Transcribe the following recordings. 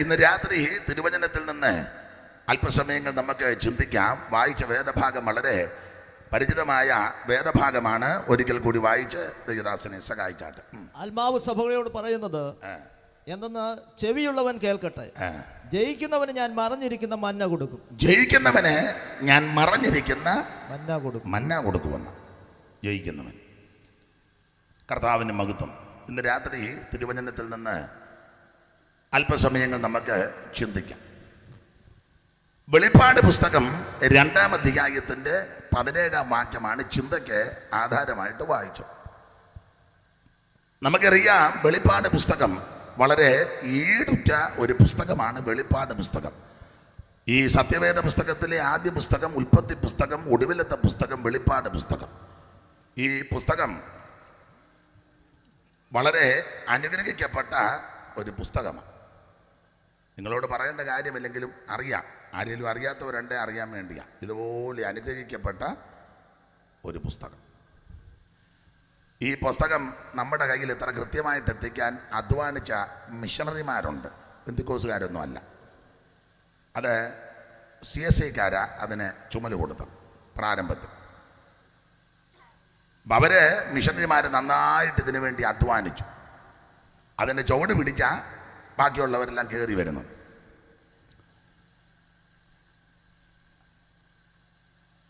ഇന്ന് രാത്രി തിരുവചനത്തിൽ നിന്ന് അല്പസമയങ്ങൾ നമുക്ക് ചിന്തിക്കാം. വായിച്ച വേദഭാഗം വളരെ പരിചിതമായ വേദഭാഗമാണ്. ഒരിക്കൽ കൂടി വായിച്ച് ദൈവദാസനെ സഹായിച്ചാട്ട്. ആത്മാവ് സഭകളോട് പറയുന്നത് എന്തെന്ന് ചെവിയുള്ളവൻ കേൾക്കട്ടെ. ജയിക്കുന്നവന് ഞാൻ മറഞ്ഞിരിക്കുന്ന മന്ന കൊടുക്കും. ജയിക്കുന്നവന് ഞാൻ മറഞ്ഞിരിക്കുന്ന മന്ന കൊടുക്കുമെന്ന്. ജയിക്കുന്നവൻ. കർത്താവിന് മഹത്വം. ഇന്ന് രാത്രി തിരുവചനത്തിൽ നിന്ന് അല്പസമയങ്ങൾ നമുക്ക് ചിന്തിക്കാം. വെളിപ്പാട് പുസ്തകം 2-ാം അധ്യായത്തിൻ്റെ 17-ാം വാക്യമാണ് ചിന്തയ്ക്ക് ആധാരമായിട്ട് വായിച്ചത്. നമുക്കറിയാം, വെളിപ്പാട് പുസ്തകം വളരെ ഈടുറ്റ ഒരു പുസ്തകമാണ്. വെളിപ്പാട് പുസ്തകം ഈ സത്യവേദ പുസ്തകത്തിലെ ആദ്യ പുസ്തകം, ഉൽപ്പത്തി പുസ്തകം, ഒടുവിലത്തെ പുസ്തകം വെളിപ്പാട് പുസ്തകം. ഈ പുസ്തകം വളരെ അനുഗ്രഹിക്കപ്പെട്ട ഒരു പുസ്തകമാണ്. നിങ്ങളോട് പറയേണ്ട കാര്യമില്ലെങ്കിലും അറിയാം. ആരെങ്കിലും അറിയാത്തവരുണ്ടെ അറിയാൻ വേണ്ടിയാണ്. ഇതുപോലെ അനുഗ്രഹിക്കപ്പെട്ട ഒരു പുസ്തകം. ഈ പുസ്തകം നമ്മുടെ കയ്യിൽ ഇത്ര കൃത്യമായിട്ട് എത്തിക്കാൻ അധ്വാനിച്ച മിഷണറിമാരുണ്ട്. പെന്തിക്കോസുകാരൊന്നും അല്ല. അത് CSIക്കാരാ അതിന് ചുമല് കൊടുത്തത് പ്രാരംഭത്തിൽ. അവര് മിഷണറിമാർ നന്നായിട്ട് ഇതിനു വേണ്ടി അധ്വാനിച്ചു. അതിൻ്റെ ചുവട് പിടിച്ച ബാക്കിയുള്ളവരെല്ലാം കയറി വരുന്നു.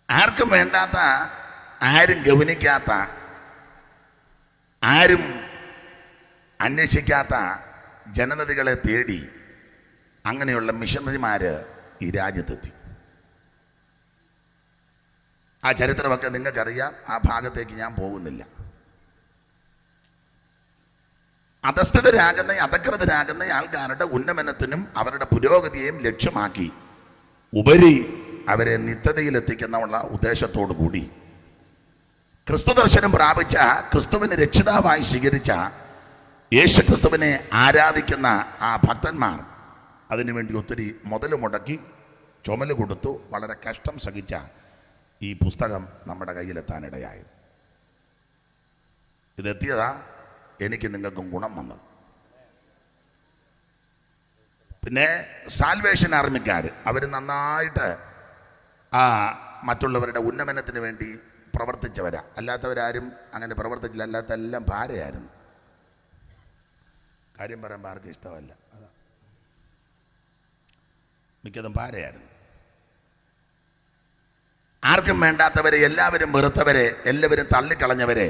ആർക്കും വേണ്ടാത്ത, ആരും ഗവനിക്കാത്ത, ആരും അന്വേഷിക്കാത്ത ജനനദികളെ തേടി അങ്ങനെയുള്ള മിഷണറിമാര് ഈ രാജ്യത്തെത്തി. ആ ചരിത്രമൊക്കെ നിങ്ങൾക്കറിയാം. ആ ഭാഗത്തേക്ക് ഞാൻ പോകുന്നില്ല. അധസ്ഥിതരാകുന്ന, അധകൃതരാകുന്ന ആൾക്കാരുടെ ഉന്നമനത്തിനും അവരുടെ പുരോഗതിയെയും ലക്ഷ്യമാക്കി ഉപരി അവരെ നിത്യതയിലെത്തിക്കുന്ന ഉദ്ദേശത്തോടു കൂടി ക്രിസ്തു ദർശനം പ്രാപിച്ച, ക്രിസ്തുവിനെ രക്ഷിതാവായി സ്വീകരിച്ച യേശു ക്രിസ്തുവിനെ ആരാധിക്കുന്ന ആ ഭക്തന്മാർ അതിനുവേണ്ടി ഒത്തിരി മുതൽ മുടക്കി ചുമല് കൊടുത്തു. വളരെ കഷ്ടം സഹിച്ച ഈ പുസ്തകം നമ്മുടെ കയ്യിലെത്താനിടയായത്. ഇതെത്തിയതാ എനിക്ക് നിങ്ങൾക്കും ഗുണം വന്നത്. പിന്നെ സാൽവേഷൻ ആർമിക്കാർ അവർ നന്നായിട്ട് മറ്റുള്ളവരുടെ ഉന്നമനത്തിന് വേണ്ടി പ്രവർത്തിച്ചവരാ. അല്ലാത്തവരാരും അങ്ങനെ പ്രവർത്തിച്ചില്ല. അല്ലാത്ത എല്ലാം ഭാരയായിരുന്നു. കാര്യം പറയുമ്പോൾ ആർക്കും ഇഷ്ടമല്ല. മിക്കതും ഭാരയായിരുന്നു. ആർക്കും വേണ്ടാത്തവരെ, എല്ലാവരും വെറുത്തവരെ, എല്ലാവരും തള്ളിക്കളഞ്ഞവരെ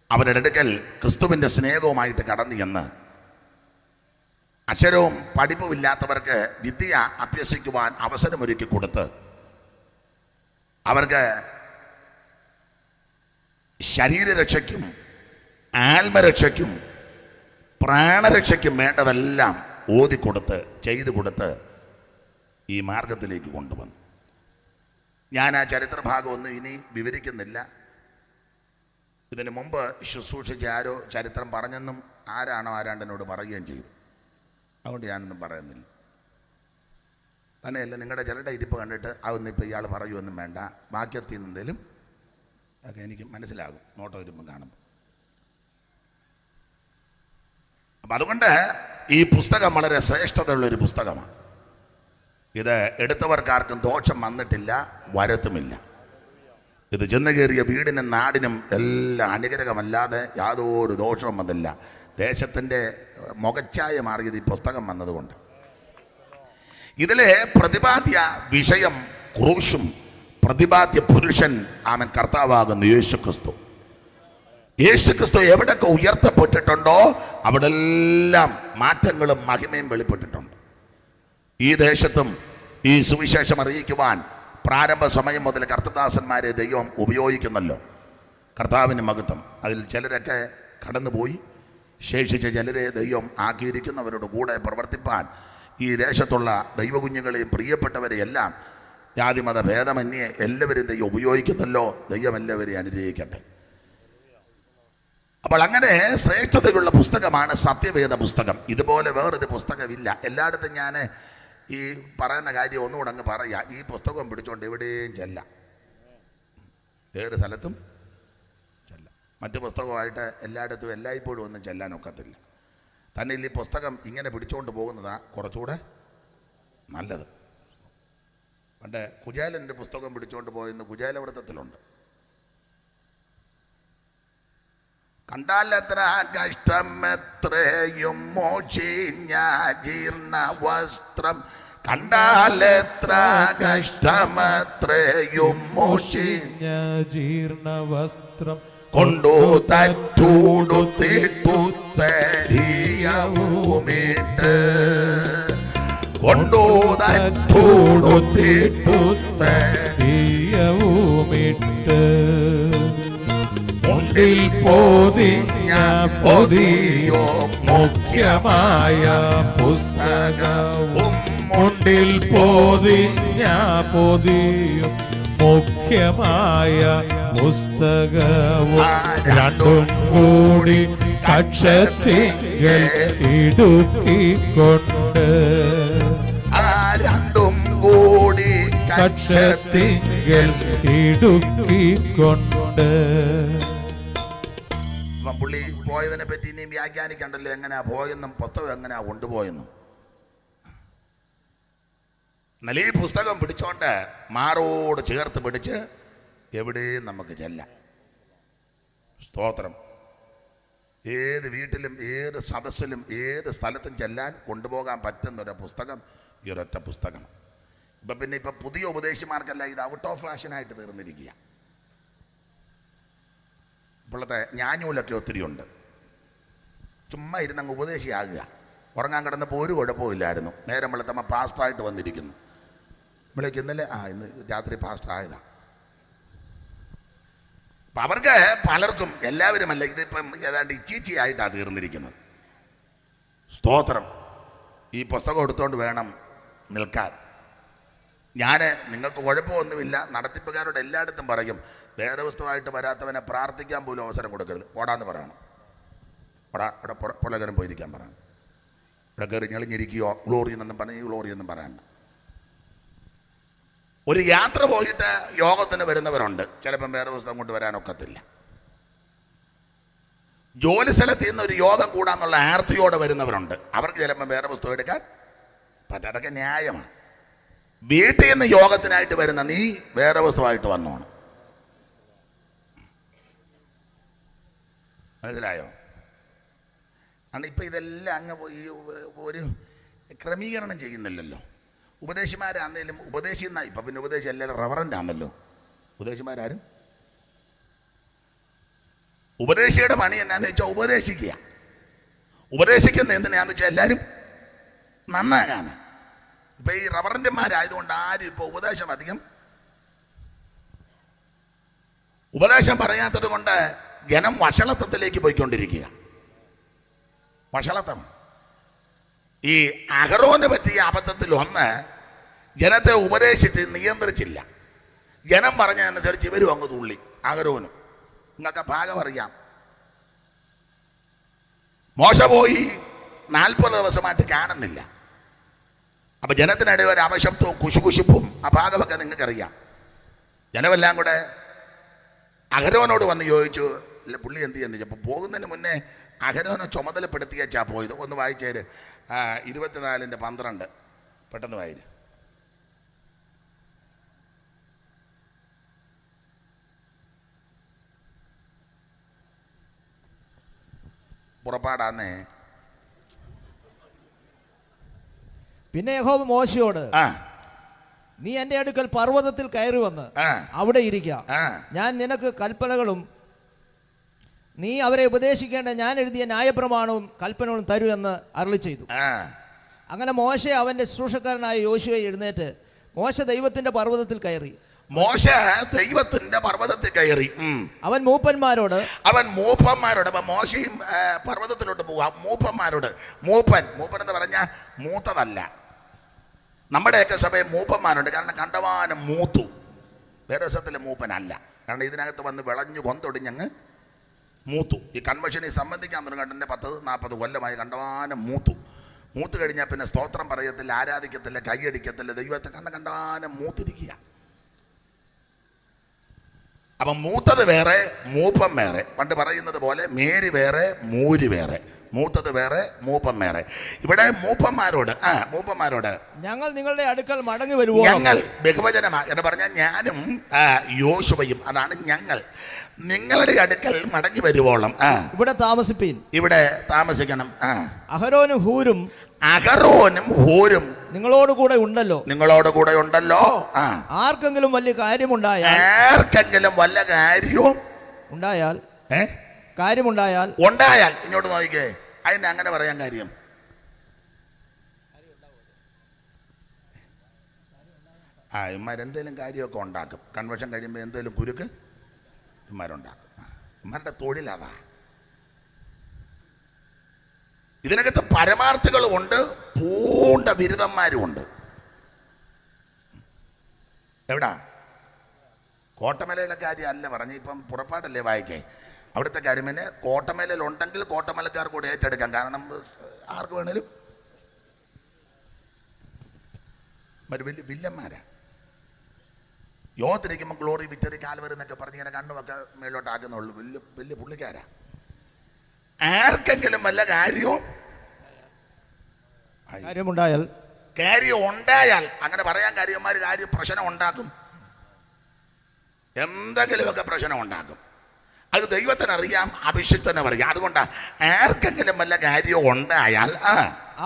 അവരുടെ അടുക്കൽ ക്രിസ്തുവിൻ്റെ സ്നേഹവുമായിട്ട് കടന്നു ചെന്ന് അക്ഷരവും പഠിപ്പുമില്ലാത്തവർക്ക് വിദ്യ അഭ്യസിക്കുവാൻ അവസരമൊരുക്കി കൊടുത്ത് അവർക്ക് ശരീരരക്ഷയ്ക്കും ആത്മരക്ഷയ്ക്കും പ്രാണരക്ഷയ്ക്കും വേണ്ടതെല്ലാം ഓതിക്കൊടുത്ത് ചെയ്തു കൊടുത്ത് ഈ മാർഗത്തിലേക്ക് കൊണ്ടുവന്നു. ഞാൻ ആ ചരിത്രഭാഗമൊന്നും ഇനി വിവരിക്കുന്നില്ല. ഇതിനു മുമ്പ് ശുശ്രൂഷിച്ച് ആരോ ചരിത്രം പറഞ്ഞെന്നും ആരാണ്ടനോട് പറയുകയും ചെയ്തു. അതുകൊണ്ട് ഞാനൊന്നും പറയുന്നില്ല. തന്നെയല്ല, നിങ്ങളുടെ ചിലരുടെ ഇരിപ്പ് കണ്ടിട്ട് അതൊന്നും ഇപ്പോൾ ഇയാൾ പറയുമെന്നും വേണ്ട. ബാക്കിയത്തിൽ നിന്നെങ്കിലും ഒക്കെ എനിക്ക് മനസ്സിലാകും നോട്ടോ ഇരുമ്പം കാണുമ്പോൾ. അപ്പം അതുകൊണ്ട് ഈ പുസ്തകം വളരെ ശ്രേഷ്ഠതയുള്ളൊരു പുസ്തകമാണ്. ഇത് എടുത്തവർക്കാർക്കും ദോഷം വന്നിട്ടില്ല, വരത്തുമില്ല. ഇത് ചെന്ന് കയറിയ വീടിനും നാടിനും എല്ലാം അനുഗ്രഹമല്ലാതെ യാതൊരു ദോഷവും വന്നില്ല. ദേശത്തിൻ്റെ മുഖച്ഛായ മാറിയത് ഈ പുസ്തകം വന്നതുകൊണ്ട്. ഇതിലെ പ്രതിപാദ്യ വിഷയം ക്രൂശും പ്രതിപാദ്യ പുരുഷൻ അവൻ കർത്താവാകുന്നു യേശു ക്രിസ്തു. യേശു ക്രിസ്തു എവിടെയൊക്കെ ഉയർത്തപ്പെട്ടിട്ടുണ്ടോ അവിടെ എല്ലാം മാറ്റങ്ങളും മഹിമയും വെളിപ്പെട്ടിട്ടുണ്ട്. ഈ ദേശത്തും ഈ സുവിശേഷം അറിയിക്കുവാൻ പ്രാരംഭ സമയം മുതൽ കർത്തദാസന്മാരെ ദൈവം ഉപയോഗിക്കുന്നല്ലോ. കർത്താവിന് മഹത്വം. അതിൽ ചിലരൊക്കെ കടന്നുപോയി, ശേഷിച്ച ചിലരെ ദൈവം ആക്കിയിരിക്കുന്നവരോട് കൂടെ പ്രവർത്തിപ്പാൻ ഈ ദേശത്തുള്ള ദൈവകുഞ്ഞുങ്ങളെയും പ്രിയപ്പെട്ടവരെയെല്ലാം ജാതിമത ഭേദമന്യേ എല്ലാവരും ദൈവം ഉപയോഗിക്കുന്നല്ലോ. ദൈവം എല്ലാവരെയും അനുഗ്രഹിക്കട്ടെ. അപ്പോൾ അങ്ങനെ ശ്രേഷ്ഠതയുള്ള പുസ്തകമാണ് സത്യവേദ പുസ്തകം. ഇതുപോലെ വേറൊരു പുസ്തകമില്ല. എല്ലായിടത്തും ഞാൻ ഈ പറയുന്ന കാര്യം ഒന്നുകൂടെ അങ്ങ് പറയാം. ഈ പുസ്തകം പിടിച്ചുകൊണ്ട് എവിടെയും ചെല്ലാം, ഏത് സ്ഥലത്തും ചെല്ലാം. മറ്റു പുസ്തകമായിട്ട് എല്ലായിടത്തും എല്ലായ്പ്പോഴും ഒന്നും ചെല്ലാനൊക്കത്തില്ല. തന്നെ ഈ പുസ്തകം ഇങ്ങനെ പിടിച്ചുകൊണ്ട് പോകുന്നതാണ് കുറച്ചുകൂടെ നല്ലത്. പണ്ട് കുചേലൻ്റെ പുസ്തകം പിടിച്ചുകൊണ്ട് പോയെന്ന് കുചേലവൃത്തത്തിലുണ്ട്. കണ്ടാലെത്ര കഷ്ടമെത്രയും മോഷിഞ്ഞ ജീർണ വസ്ത്രം, കണ്ടാലെത്ര കഷ്ടമെത്രയും മോഷിഞ്ഞ ജീർണ വസ്ത്രം കൊണ്ടു തറ്റൂടുത്തിട്ടു തരിയവുമിട്ട്, കൊണ്ടു തറ്റൂടുത്തിട്ടു തരിയവുമിട്ട്, മുണ്ടിൽ പൊതിഞ്ഞ പൊതിയോ മുഖ്യമായ പുസ്തകവും, മുണ്ടിൽ പൊതിഞ്ഞ പൊതിയും മുഖ്യമായ പുസ്തകവും, രണ്ടും കൂടി കക്ഷത്തിങ്കൽ ഇടുക്കിക്കൊണ്ട്, രണ്ടും കൂടി കക്ഷത്തിങ്കൽ ഇടുക്കിക്കൊണ്ട്. പുള്ളി പോയതിനെ പറ്റി ഇനിയും വ്യാഖ്യാനിക്കണ്ടല്ലോ, എങ്ങനെയാ പോയെന്നും പുസ്തകം എങ്ങനെയാ കൊണ്ടുപോയെന്നും. എന്നാൽ ഈ പുസ്തകം പിടിച്ചോണ്ട് മാറോട് ചേർത്ത് പിടിച്ച് എവിടെയും നമുക്ക് ചെല്ലാം. സ്തോത്രം. ഏത് വീട്ടിലും ഏത് സദസ്സിലും ഏത് സ്ഥലത്തും ചെല്ലാൻ കൊണ്ടുപോകാൻ പറ്റുന്നൊരു പുസ്തകം ഈ ഒരൊറ്റ പുസ്തകം. ഇപ്പം പുതിയ ഉപദേശിമാർക്കല്ല ഇത് ഔട്ട് ഓഫ് ഫാഷനായിട്ട് തീർന്നിരിക്കുക. ഇപ്പോഴത്തെ ഞാഞ്ഞൂലൊക്കെ ഒത്തിരി ഉണ്ട്. ചുമ്മാ ഇരുന്നങ്ങ് ഉപദേശിയാകുക. ഉറങ്ങാൻ കിടന്നപ്പോൾ ഒരു കുഴപ്പമില്ലായിരുന്നു. നേരം വെളുത്തമ്മ പാസ്റ്ററായിട്ട് വന്നിരിക്കുന്നു. നമ്മളേക്ക് ഇന്നലെ ഇന്ന് രാത്രി പാസ്റ്റർ ആയതാണ്. അപ്പം അവർക്ക് പലർക്കും, എല്ലാവരുമല്ല, ഇതിപ്പം ഏതാണ്ട് ഇച്ചീച്ചിയായിട്ടാണ് തീർന്നിരിക്കുന്നത്. സ്തോത്രം. ഈ പുസ്തകം എടുത്തുകൊണ്ട് വേണം നിൽക്കാൻ. ഞാൻ നിങ്ങൾക്ക് കുഴപ്പമൊന്നുമില്ല, നടത്തിപ്പുകാരോട് എല്ലായിടത്തും പറയും, വേദപുസ്തകമായിട്ട് വരാത്തവനെ പ്രാർത്ഥിക്കാൻ പോലും അവസരം കൊടുക്കരുത്, ഓടാന്ന് പറയണം. ഇവിടെ പുലകരം പോയിരിക്കാൻ പറയണം. ഇവിടെ കയറി ഞെളിഞ്ഞിരിക്കുകയോ ഗ്ലോറി എന്നൊന്നും പറഞ്ഞ് ഗ്ലോറി ഒന്നും പറയണ്ട. ഒരു യാത്ര പോയിട്ട് യോഗത്തിന് വരുന്നവരുണ്ട്, ചിലപ്പം വേറെ പുസ്തകം കൊണ്ട് വരാനൊക്കത്തില്ല. ജോലി സ്ഥലത്ത് നിന്ന് ഒരു യോഗം കൂടാന്നുള്ള ആർത്തിയോടെ വരുന്നവരുണ്ട്, അവർക്ക് ചിലപ്പം വേറെ പുസ്തകം എടുക്കാൻ പറ്റും. അതൊക്കെ ന്യായമാണ്. വീട്ടിൽ നിന്ന് യോഗത്തിനായിട്ട് വരുന്ന നീ വേറെ പുസ്തകമായിട്ട് വന്നോണം. മനസ്സിലായോ? കാരണം ഇപ്പം ഇതെല്ലാം അങ്ങ് ഈ ഒരു ക്രമീകരണം ചെയ്യുന്നില്ലല്ലോ. ഉപദേശിമാരാന്നേലും ഉപദേശിന്ന ഇപ്പം പിന്നെ ഉപദേശം എല്ലാവരും റവറൻ്റ് ആണല്ലോ. ഉപദേശിമാരും ഉപദേശിയുടെ പണി എന്നാന്ന് വെച്ചാൽ ഉപദേശിക്കുക. ഉപദേശിക്കുന്ന എന്തിനാന്ന് വെച്ചാൽ എല്ലാവരും നന്നാകാനാണ്. ഇപ്പം ഈ റവറൻ്റുമാരായതുകൊണ്ട് ആരും ഇപ്പോൾ ഉപദേശം പറയാത്തത് കൊണ്ട് ജനം വഷളത്വത്തിലേക്ക് പോയിക്കൊണ്ടിരിക്കുക. വഷളത്വം. ഈ അഹറോന് പറ്റിയ അബദ്ധത്തിൽ ഒന്ന്, ജനത്തെ ഉപദേശിച്ച് നിയന്ത്രിച്ചില്ല. ജനം പറഞ്ഞതനുസരിച്ച് ഇവരും അങ്ങ് തുള്ളി. അഹരോനും നിങ്ങൾക്ക് ഭാഗം അറിയാം. മോശ പോയി 40 ദിവസമായിട്ട് കാണുന്നില്ല. അപ്പം ജനത്തിനിടെ ഒരു അപശബ്ദവും കുശുകുശുപ്പും ആ ഭാഗമൊക്കെ നിങ്ങൾക്കറിയാം. ജനമെല്ലാം കൂടെ അഹരോനോട് വന്ന് ചോദിച്ചു, ഇല്ല പുള്ളി എന്ത് ചെയ്യുന്നു. അപ്പോൾ പോകുന്നതിന് മുന്നേ അഹരോനെ ചുമതലപ്പെടുത്തിയാ പോയത്. ഒന്ന് വായിച്ചേര്, 24:12 പെട്ടെന്ന് വായിര്. പുറപ്പാടാന്നേ. പിന്നെ യഹോവ മോശയോട്, നീ എൻ്റെ അടുക്കൽ പർവ്വതത്തിൽ കയറി വന്ന് അവിടെ ഇരിക്കാം. ഞാൻ നിനക്ക് കൽപ്പനകളും നീ അവരെ ഉപദേശിക്കേണ്ട ഞാൻ എഴുതിയ ന്യായപ്രമാണവും കൽപ്പനകളും തരൂ എന്ന് അരുളി ചെയ്തു. അങ്ങനെ മോശ അവൻ്റെ ശുശ്രൂഷക്കാരനായ യോശുവ എഴുന്നേറ്റ് മോശ ദൈവത്തിന്റെ പർവ്വതത്തിൽ കയറി. അവൻ മൂപ്പന്മാരോട് അപ്പൊ മോശയും പർവ്വതത്തിലോട്ട് പോവാം. മൂപ്പൻ എന്ന് പറഞ്ഞാൽ മൂത്തതല്ല. നമ്മുടെയൊക്കെ സഭയിൽ മൂപ്പന്മാരുണ്ട്. കാരണം കണ്ടവാനം മൂത്തു. വേറെ ദിവസത്തിലെ മൂപ്പനല്ല. കാരണം ഇതിനകത്ത് വന്ന് വിളഞ്ഞു കൊന്തൊടിഞ്ഞങ്ങ് മൂത്തു. ഈ കൺവെൻഷനിൽ സംബന്ധിക്കാൻ തുടങ്ങി 10-40 കൊല്ലമായി കണ്ടവാനം മൂത്ത് കഴിഞ്ഞാൽ പിന്നെ സ്തോത്രം പറയത്തില്ല, ആരാധിക്കത്തില്ല, കൈയടിക്കത്തില്ല, ദൈവത്തെ കണ്ടാനം മൂത്തിരിക്കുക. അപ്പം മൂത്തത് വേറെ, മൂപ്പം വേറെ. പണ്ട് പറയുന്നത് പോലെ മേരി വേറെ, മൂരി വേറെ. മൂത്തത് വേറെ, മൂപ്പം വേറെ. ഇവിടെ മൂപ്പന്മാരോട് ഞങ്ങൾ നിങ്ങളുടെ അടുക്കൽ മടങ്ങി വരുവോ. ഞങ്ങൾ ബഹുവചനമാണ് എന്ന് പറഞ്ഞാൽ ഞാനും യോശുവയും, അതാണ് ഞങ്ങൾ. നിങ്ങളുടെ അടുക്കൽ മടങ്ങി വരുവോളം ഇവിടെ താമസിപ്പീൻ, ഇവിടെ താമസിക്കണം. അഹരോനും ഹൂരും നിങ്ങളോട് കൂടെ ഉണ്ടല്ലോ. ആർക്കെങ്കിലും വല്ല കാര്യമുണ്ടായാൽ ഇങ്ങോട്ട് നോക്കിക്കേ. അതിന് അങ്ങനെ പറയാൻ കാര്യം ഇമാരെന്തേലും കാര്യമൊക്കെ ഉണ്ടാക്കും. കൺവെൻഷൻ കഴിയുമ്പോൾ എന്തേലും കുരുക്ക് ഇമാരുണ്ടാക്കും. ഇമാരുടെ തൊഴിലതാ. ഇതിനകത്ത് പരമാർത്ഥികളുമുണ്ട്, പൂണ്ട ബിരുദന്മാരുമുണ്ട്. എവിടാ? കോട്ടമലയിലെ കാര്യം അല്ല പറഞ്ഞ്, ഇപ്പം പുറപ്പാടല്ലേ വായിച്ചേ. അവിടുത്തെ കാര്യം പിന്നെ കോട്ടമലയിൽ ഉണ്ടെങ്കിൽ കോട്ടമലക്കാർ കൂടെ ഏറ്റെടുക്കാം. കാരണം ആർക്ക് വേണേലും വലിയ വില്ലന്മാരാ. യോത്തിരിക്കുമ്പോൾ ഗ്ലോറി വിക്ടറി കാൽവറി എന്നൊക്കെ പറഞ്ഞ് ഇങ്ങനെ കണ്ണുമൊക്കെ മേലോട്ടാക്കുന്നുള്ളൂ. വലിയ പുള്ളിക്കാരാ. ആർക്കെങ്കിലും വല്ല കാര്യം ഉണ്ടായാൽ അങ്ങനെ പറയാൻ കാര്യന്മാർ പ്രശ്നം ഉണ്ടാക്കും. എന്തെങ്കിലുമൊക്കെ പ്രശ്നം ഉണ്ടാക്കും. അത് ദൈവത്തിനറിയാം, അഭിഷിക്തനെ പറയാം. അതുകൊണ്ടാ ആർക്കെങ്കിലും വല്ല കാര്യം ഉണ്ടായാൽ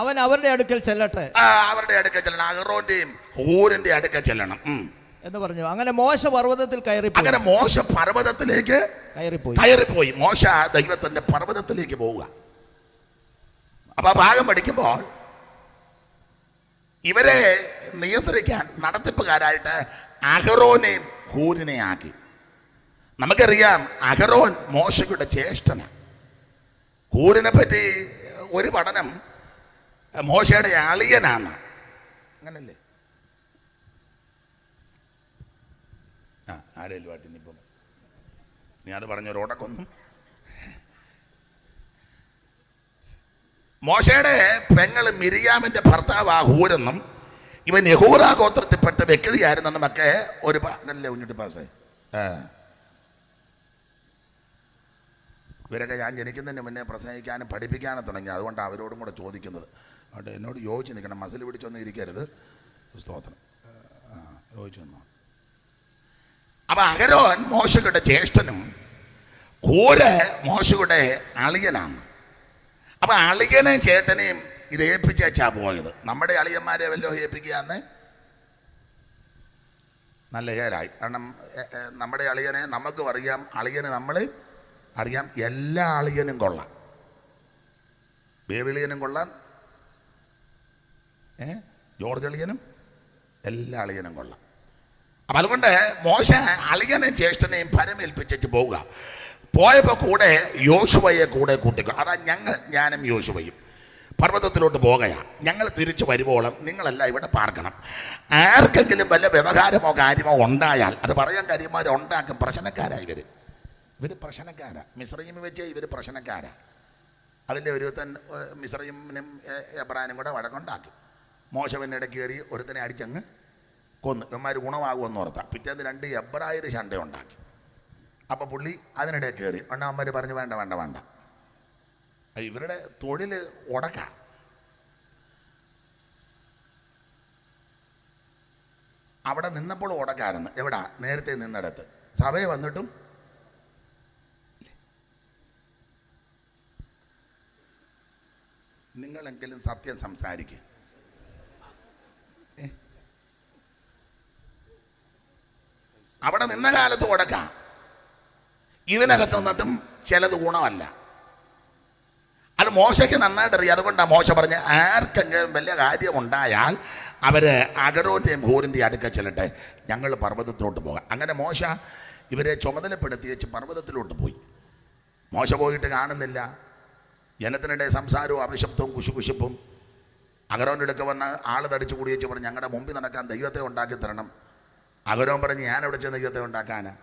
അവൻ അവരുടെ അടുക്കൽ ചെല്ലട്ടെ. അവരുടെ അടുക്കൽ ചെല്ലണം. അഹറോന്റെയും ഹൂരിന്റെ അടുക്കൽ ചെല്ലണം എന്ന് പറഞ്ഞു. അങ്ങനെ മോശ പർവ്വതത്തിൽ പർവ്വതത്തിലേക്ക് കയറിപ്പോയി. മോശ ദൈവത്തിന്റെ പർവ്വതത്തിലേക്ക് പോവുക. അപ്പൊ ആ ഭാഗം പഠിക്കുമ്പോൾ ഇവരെ നിയന്ത്രിക്കാൻ നടത്തിപ്പുകാരായിട്ട് അഹറോനെയും ഹൂരിനെ ആക്കി. നമുക്കറിയാം അഹറോൻ മോശയുടെ ജ്യേഷ്ഠനാണ്. ഹൂരിനെ പറ്റി ഒരു പഠനം മോശയുടെ അളിയനാണ്. അങ്ങനല്ലേ? ആരേലും ആട്ടിനിപ്പം നീ അത് പറഞ്ഞൊരോടക്കൊന്നും. മോശയുടെ പെങ്ങൾ മിരിയാമിന്റെ ഭർത്താവ് ഹൂരെന്നും ഇവൻ യഹൂദ ഗോത്രത്തിൽപ്പെട്ട വ്യക്തിയായിരുന്നെന്നും ഒക്കെ ഒരു നല്ല ഉന്നിട്ട് പാസ്സായി. ഇവരൊക്കെ ഞാൻ ജനിക്കുന്നതിന് മുന്നേ പ്രസംഗിക്കാനും പഠിപ്പിക്കാനും തുടങ്ങി. അതുകൊണ്ടാണ് അവരോടും കൂടെ ചോദിക്കുന്നത്. അതുകൊണ്ട് എന്നോട് യോജിച്ച് നിൽക്കണം. മസിൽ പിടിച്ചൊന്നും ഇരിക്കരുത്. സ്തോത്രം. യോജിച്ചു വന്നോ. അപ്പൊ അഹരോൻ മോശയുടെ ജ്യേഷ്ഠനും ഹൂര് മോശയുടെ അളിയനാണ്. അപ്പൊ അളിയനെയും ചേട്ടനെയും ഇത് ഏൽപ്പിച്ചാ പോയത്. നമ്മുടെ അളിയന്മാരെ വല്ലോ ഏൽപ്പിക്കുകയെന്ന് നല്ല ഏരായി. കാരണം നമ്മുടെ അളിയനെ നമുക്ക് അറിയാം, അളിയന് നമ്മൾ അറിയാം. എല്ലാ അളിയനും കൊള്ളാം, ബേബിളിയനും കൊള്ളാം, ജോർജ് അളിയനും, എല്ലാ അളിയനും കൊള്ളാം. അപ്പം അതുകൊണ്ട് മോശ അളിയനെയും ജ്യേഷ്ഠനെയും ഫലമേൽപ്പിച്ചിട്ട് പോവുക. പോയപ്പോൾ കൂടെ യോശുവയെ കൂടെ കൂട്ടിക്കോ. അതാ ഞാനും യോശുവയും പർവ്വതത്തിലോട്ട് പോകുകയാണ്. ഞങ്ങൾ തിരിച്ചു വരുവോളം നിങ്ങളെല്ലാം ഇവിടെ പാർക്കണം. ആർക്കെങ്കിലും വല്ല വ്യവഹാരമോ കാര്യമോ ഉണ്ടായാൽ അത് പറയാൻ കാര്യന്മാർ ഉണ്ടാക്കും. പ്രശ്നക്കാരായി ഇവർ പ്രശ്നക്കാരാ. മിസ്രയീമിൽ വെച്ച് ഇവർ പ്രശ്നക്കാരാ. അതിൻ്റെ ഒരുത്തൻ മിസ്രയീമിനും എബ്രാനും കൂടെ വഴക്കുണ്ടാക്കി. മോശവനിടയ്ക്ക് കയറി ഒരുത്തനെ അടിച്ചങ്ങ് കൊന്ന്. ഇവന്മാർ ഗുണമാകുമെന്ന് ഓർത്താം. പിറ്റേന്ന് 2 എബ്രായർ ശണ്ട ഉണ്ടാക്കി. അപ്പോൾ പുള്ളി അതിനിടയിൽ കയറി. അമ്മമാർ പറഞ്ഞു വേണ്ട വേണ്ട വേണ്ട. ഇവരുടെ തൊഴിൽ ഉടക്ക. അവിടെ നിന്നപ്പോൾ ഉടക്കായിരുന്നു. എവിടാ? നേരത്തെ നിന്നിടത്ത്. സഭയെ വന്നിട്ടും നിങ്ങളെങ്കിലും സത്യം സംസാരിക്കുക. അവിടെ നിന്ന കാലത്ത് ഉടക്കാം. ഇതിനകത്ത് നിന്നിട്ടും ചിലത് ഗുണമല്ല. അത് മോശയ്ക്ക് നന്നായിട്ട് അറിയാം. അതുകൊണ്ടാണ് മോശ പറഞ്ഞ് ആർക്കെങ്കിലും വലിയ കാര്യമുണ്ടായാൽ അവർ അഹരോന്റെയും ഹൂരിൻ്റെയും അടുക്കൽ ചെല്ലട്ടെ, ഞങ്ങൾ പർവ്വതത്തിലോട്ട് പോകാം. അങ്ങനെ മോശ ഇവരെ ചുമതലപ്പെടുത്തി വെച്ച് പർവ്വതത്തിലോട്ട് പോയി. മോശ പോയിട്ട് കാണുന്നില്ല. ജനത്തിനിടെ സംസാരവും അപശബ്ദവും കുശുകുശുപ്പും. അഹരോൻ്റെ അടുക്ക വന്ന് ആൾ തടിച്ചു കൂടി വെച്ച് പറഞ്ഞ് ഞങ്ങളുടെ മുമ്പിൽ നടക്കാൻ ദൈവത്തെ ഉണ്ടാക്കി തരണം. അഹരോൻ പറഞ്ഞ് ഞാൻ എവിടെ ചെന്ന് ദൈവത്തെ ഉണ്ടാക്കാനാ?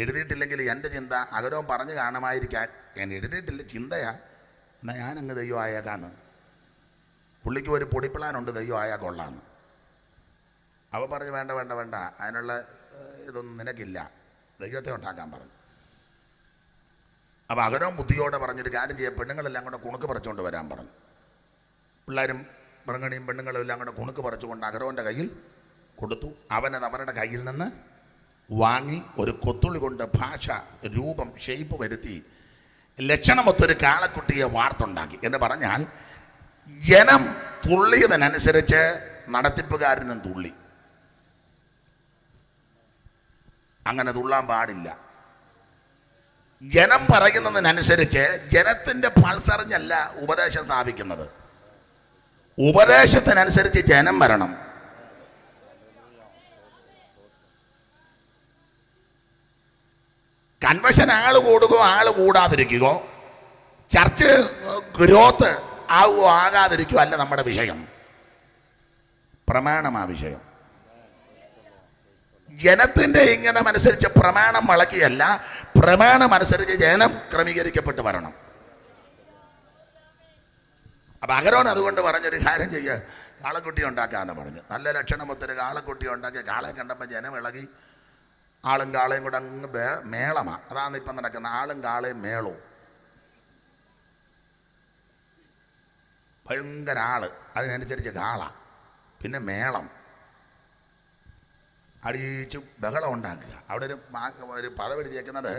എഴുതിയിട്ടില്ലെങ്കിൽ എൻ്റെ ചിന്ത അഹരോൻ പറഞ്ഞു കാണുമായിരിക്കാൻ. ഞാൻ എഴുതിയിട്ടില്ല, ചിന്തയാ. എന്നാൽ ഞാനങ്ങ് ദൈവം ആയേക്കാന്ന്. പുള്ളിക്ക് ഒരു പൊടിപ്പിളാനുണ്ട്, ദൈവം ആയാൽ കൊള്ളാന്ന്. അവ പറഞ്ഞ് വേണ്ട വേണ്ട വേണ്ട, അതിനുള്ള ഇതൊന്നും നിനക്കില്ല, ദൈവത്തെ ഉണ്ടാക്കാൻ പറഞ്ഞു. അപ്പോൾ അഹരോൻ ബുദ്ധിയോടെ പറഞ്ഞൊരു കാര്യം ചെയ്യുക, പെണ്ണുങ്ങളെല്ലാം കൂടെ കുണുക്ക് പറിച്ചുകൊണ്ട് വരാൻ പറഞ്ഞു. പിള്ളേരും പെണ്ണുങ്ങണിയും പെണ്ണുങ്ങളും എല്ലാം കൂടെ കുണുക്ക് പറിച്ചുകൊണ്ട് അഹരോൻ്റെ കയ്യിൽ കൊടുത്തു. അവനത് അവരുടെ കയ്യിൽ നിന്ന് വാങ്ങി ഒരു കൊത്തുള്ളി കൊണ്ട് ഭാഷ, രൂപം, ഷെയ്പ്പ് വരുത്തി ലക്ഷണമൊത്തൊരു കാളക്കുട്ടിയെ വാർത്തുണ്ടാക്കി. എന്ന് പറഞ്ഞാൽ ജനം തുള്ളിയതിനനുസരിച്ച് നടത്തിപ്പുകാരനും തുള്ളി. അങ്ങനെ തുള്ളാൻ പാടില്ല. ജനം പറയുന്നതിനനുസരിച്ച് ജനത്തിൻ്റെ പൾസറിഞ്ഞല്ല ഉപദേശം സ്ഥാപിക്കുന്നത്. ഉപദേശത്തിനനുസരിച്ച് ജനം വരണം. കൺവെൻഷൻ ആൾ കൂടുകയോ ആൾ കൂടാതിരിക്കുകയോ ചർച്ച് ഗ്രോത്ത് ആവുകയോ ആകാതിരിക്കുകയോ അല്ല നമ്മുടെ വിഷയം. പ്രമാണമാ വിഷയം. ജനത്തിൻ്റെ ഇങ്ങനെ അനുസരിച്ച് പ്രമാണം വളക്കിയല്ല, പ്രമാണം അനുസരിച്ച് ജനം ക്രമീകരിക്കപ്പെട്ട് വരണം. അപ്പം അഹരോൻ അതുകൊണ്ട് പറഞ്ഞൊരു കാര്യം ചെയ്യുക, കാളക്കുട്ടി ഉണ്ടാക്കാന്ന് പറഞ്ഞു. നല്ല ലക്ഷണമൊത്തൊരു കാളക്കുട്ടി ഉണ്ടാക്കിയ കാളെ കണ്ടപ്പോൾ ജനം ഇളകി. ആളും കാളയും കൂടെ അങ്ങ് മേളമാണ്. അതാണ് ഇപ്പം നടക്കുന്ന ആളും കാളയും മേളവും. ഭയങ്കര ആള്, അതിനനുസരിച്ച് കാള, പിന്നെ മേളം അടിയിച്ചു ബഹളം ഉണ്ടാക്കുക. അവിടെ ഒരു പദമെഴുതിയേക്കുന്നത്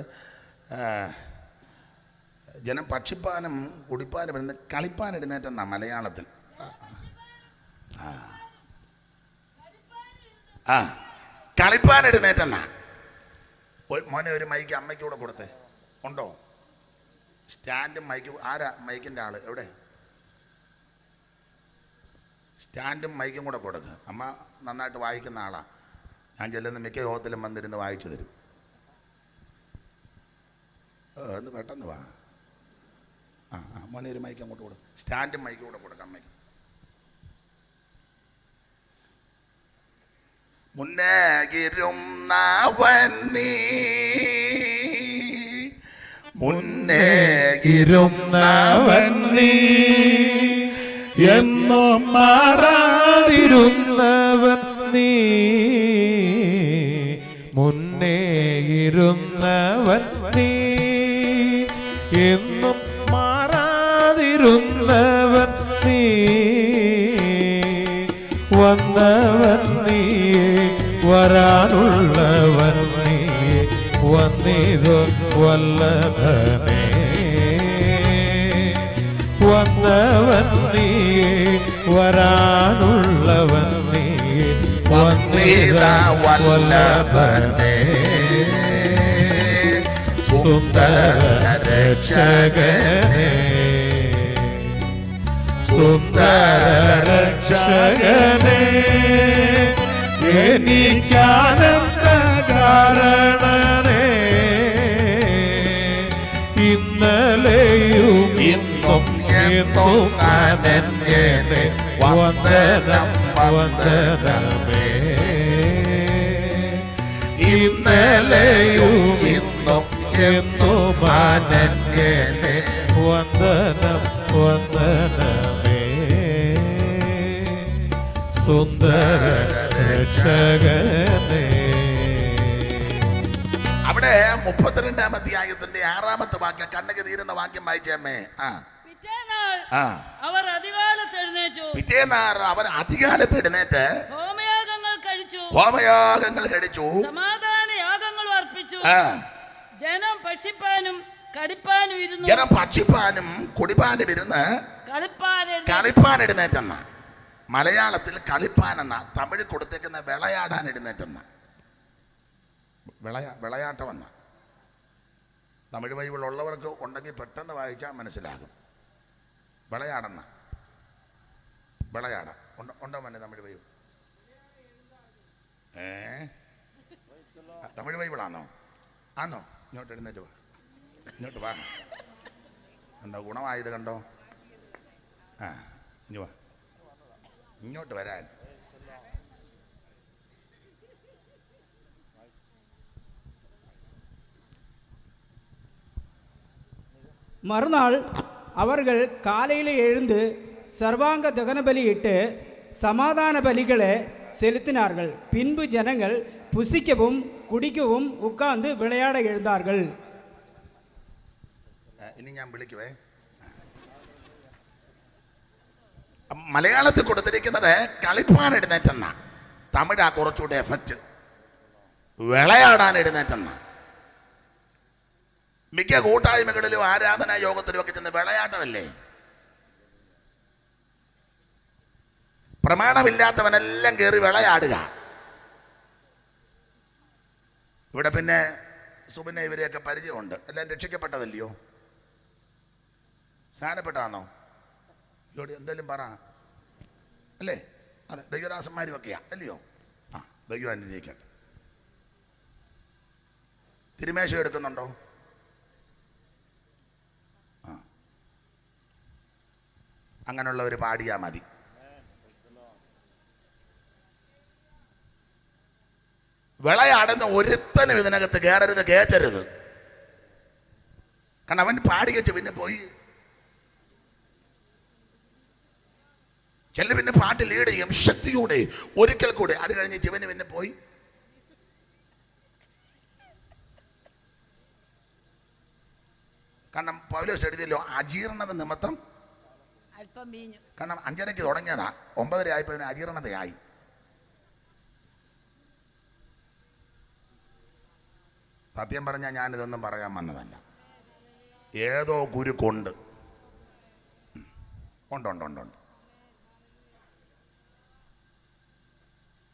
ജനം പക്ഷിപ്പാനും കുടിപ്പാനും ഇരുന്ന് കളിപ്പാൻ എഴുന്നേറ്റെന്നാ മലയാളത്തിൽ. കളിപ്പാൻ എഴുന്നേറ്റെന്നാ. മോനെ ഒരു മൈക്ക് അമ്മയ്ക്ക് കൂടെ കൊടുത്തേ. ഉണ്ടോ? സ്റ്റാൻഡും മൈക്ക്. ആരാ മൈക്കിൻ്റെ ആള്? എവിടെ? സ്റ്റാൻഡും മൈക്കും കൂടെ കൊടുക്കുക. അമ്മ നന്നായിട്ട് വായിക്കുന്ന ആളാണ്. ഞാൻ ചെല്ലുന്ന മിക്ക യോഗത്തിലും വന്നിരുന്ന് വായിച്ചു തരും. ഒന്ന് പെട്ടെന്ന് വാ. മോനെ ഒരു മൈക്ക് അങ്ങോട്ട് കൊടുക്കും. സ്റ്റാൻഡും മൈക്കും കൂടെ കൊടുക്കാം അമ്മയ്ക്ക്. മുന്നേകിരുന്നവൻ നീ, മുന്നേകിരുന്നവൻ നീ, എന്നും മാറാതിരുന്നവൻ നീ, മുന്നേയിരുന്നവൻ നീ, എന്നും മാറാതിരുന്നവൻ നീ, വന്നവൻ നീ, വരാനുള്ളവൻ നീ, വന്നിതു വല്ലഭനേ, വന്നവൻ നീ, വരാനുള്ളവൻ നീ, വന്നിത വല്ലഭനേ, സുന്ദര രക്ഷകനേ, സുന്ദര രക്ഷകനേ, എനിക്കാനന്ദ കാരണനേ, ഇന്നലെയും ഇന്നും എന്നും അനന്യനേ, വന്ദനം വന്ദനമേ, ഇന്നലെയും ഇന്നും എന്നും അനന്യനേ, വന്ദനം വന്ദനമേ, സുന്ദര രക്ഷകനേ. അവിടെ 32-ാം അധ്യായത്തിന്റെ 6-ാമത്തെ വാക്യം, കണ്ണുക്ക് തീരുന്ന വാക്യം വായിച്ചേമ്മേ. അവർ അധികാലത്ത് എഴുന്നേറ്റ് ഹോമയാഗങ്ങൾ കഴിച്ചു, സമാധാന യാഗങ്ങളും അർപ്പിച്ചു. ജനം ഭക്ഷിപ്പാനും കടിപ്പാനും ഇരുന്നു. ജനം ഭക്ഷിപ്പാനും കുടിപ്പാനും ഇരുന്ന് കളിപ്പാൻ എഴുന്നേറ്റെന്ന. മലയാളത്തിൽ കളിപ്പാൻ എന്ന, തമിഴ് കൊടുത്തേക്കുന്ന വിളയാടാൻ എഴുന്നേറ്റെന്ന. വിളയാട്ടമെന്ന. തമിഴ് ബൈബിൾ ഉള്ളവർക്ക് ഉണ്ടെങ്കിൽ പെട്ടെന്ന് വായിച്ചാൽ മനസ്സിലാകും. വിളയാടെന്ന. വിളയാട ഉണ്ടോ മോനെ തമിഴ് ബൈബിൾ? തമിഴ് ബൈബിളാണോ? ആണോ? ഇങ്ങോട്ട് എഴുന്നേറ്റ് വാ, ഇങ്ങോട്ട് വാ. കണ്ടോ ഗുണമായത്? കണ്ടോ? ഇനി വാ, ഇങ്ങോട്ട് വരാൻ. மறுநாள் அவர்கள் காலையில் எழுந்து சர்வாங்க தகன பலியிட்டு சமாதான பலிகளை செலுத்தினார்கள். பின்பு ஜனங்கள் புசிக்கவும் குடிக்கவும் உட்கார்ந்து விளையாட எழுந்தார்கள். ഇനി ഞാൻ വിളിക്കുവേ. മലയാളത്തിൽ കൊടുത്തിരിക്കുന്നത് കളിപ്പാൻ എഴുന്നേറ്റെന്ന, തമിഴാ കുറച്ചുകൂടെ എഫക്റ്റ്. വിളയാടാൻ എഴുന്നേറ്റെന്ന. മിക്ക കൂട്ടായ്മകളിലും ആരാധനാ യോഗത്തിലും ഒക്കെ ചെന്ന് വിളയാട്ടമല്ലേ. പ്രമാണമില്ലാത്തവനെല്ലാം കയറി വിളയാടുക. ഇവിടെ പിന്നെ സുബിനെ ഇവരെയൊക്കെ പരിചയമുണ്ട്. എല്ലാം രക്ഷിക്കപ്പെട്ടതല്ലയോ? സ്നാനപ്പെട്ടാണോ? ഇവിടെ എന്തെങ്കിലും പറ അല്ലേ? അതെ, ദൈവദാസന്മാരും ഒക്കെയാ അല്ലയോ? ആ, ദൈവം അനുഗ്രഹിക്കട്ടെ. തിരുമേശ എടുക്കുന്നുണ്ടോ? ആ, അങ്ങനെയുള്ളവർ പാടിയാ മതി. വിളയാടുന്ന ഒരുത്തനും ഇതിനകത്ത് കയറരുത്, കയറ്റരുത്. കാരണം അവൻ പാടി വെച്ച് പിന്നെ പോയി. ചില പിന്നെ പാട്ട് ലീഡ് ചെയ്യും ശക്തിയോടെ, ഒരിക്കൽ കൂടെ. അത് കഴിഞ്ഞ് ശിവന് പിന്നെ പോയി. കാരണം പൗലോസ് എഴുതിയല്ലോ, അജീർണത നിമിത്തം. കാരണം 5:30 തുടങ്ങിയതാ, 9:30 ആയപ്പോ അജീർണതയായി. സത്യം പറഞ്ഞാൽ ഞാനിതൊന്നും പറയാൻ വന്നതല്ല. ഏതോ ഗുരുക്കുണ്ട്. ഉണ്ട്.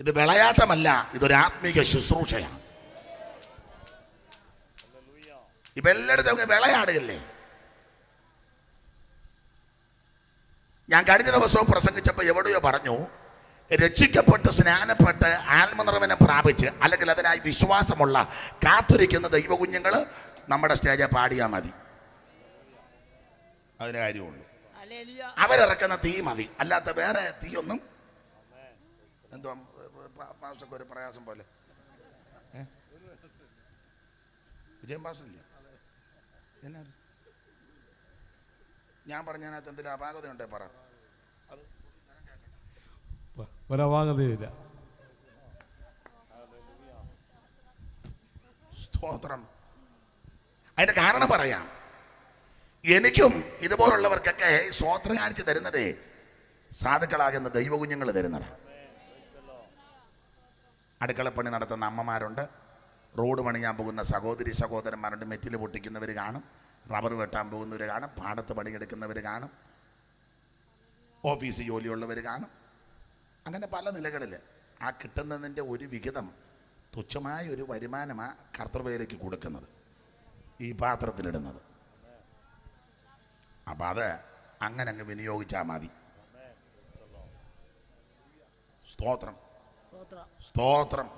ഇത് വിളയാട്ടമല്ല, ഇതൊരു ആത്മീക ശുശ്രൂഷയാണ്. ഇപ്പൊ എല്ലായിടത്തും വിളയാടുകയല്ലേ. ഞാൻ കഴിഞ്ഞ ദിവസവും പ്രസംഗിച്ചപ്പോൾ എവിടെയോ പറഞ്ഞു, രക്ഷിക്കപ്പെട്ട് സ്നാനപ്പെട്ട് ആത്മനിറവിനെ പ്രാപിച്ച് അല്ലെങ്കിൽ അതിനായി വിശ്വാസമുള്ള കാത്തിരിക്കുന്ന ദൈവകുഞ്ഞുങ്ങൾ നമ്മുടെ സ്റ്റേജിൽ പാടിയാൽ മതി. അതിന് കാര്യമുള്ളൂ. അവരിറക്കുന്ന തീ മതി, അല്ലാത്ത വേറെ തീയൊന്നും. എന്തോ പാസ്റ്റർക്ക് ഒരു പ്രയാസം പോലെ. വിജയം പാസ്റ്ററില്ല, എന്നാ ഞാൻ പറഞ്ഞതിനകത്ത് എന്തെങ്കിലും അപാകതയുണ്ടേ പറ. അത് ഒരപാകതയില്ല. സ്തോത്രം. അതിന്റെ കാരണം പറയാം. എനിക്കും ഇതുപോലുള്ളവർക്കൊക്കെ സ്തോത്രം കാണിച്ച് തരുന്നതേ സാധുക്കളാകുന്ന ദൈവകുഞ്ഞുങ്ങൾ തരുന്നതാണ്. അടുക്കളപ്പണി നടത്തുന്ന അമ്മമാരുണ്ട്, റോഡ് പണിയാൻ പോകുന്ന സഹോദരി സഹോദരന്മാരുണ്ട്, മെറ്റിൽ പൊട്ടിക്കുന്നവർ കാണും, റബ്ബർ വെട്ടാൻ പോകുന്നവർ കാണും, പാടത്ത് പണിയെടുക്കുന്നവർ കാണും, ഓഫീസ് ജോലിയുള്ളവർ കാണും. അങ്ങനെ പല നിലകളിൽ ആ കിട്ടുന്നതിൻ്റെ ഒരു വിഹിതം, തുച്ഛമായ ഒരു വരുമാനമാണ് കർത്തൃവേലയ്ക്ക് കൊടുക്കുന്നത്, ഈ പാത്രത്തിലിടുന്നത്. അപ്പം അത് അങ്ങനെ അങ്ങ് വിനിയോഗിച്ചാൽ മതി. സ്തോത്രം, സ്തോത്രം.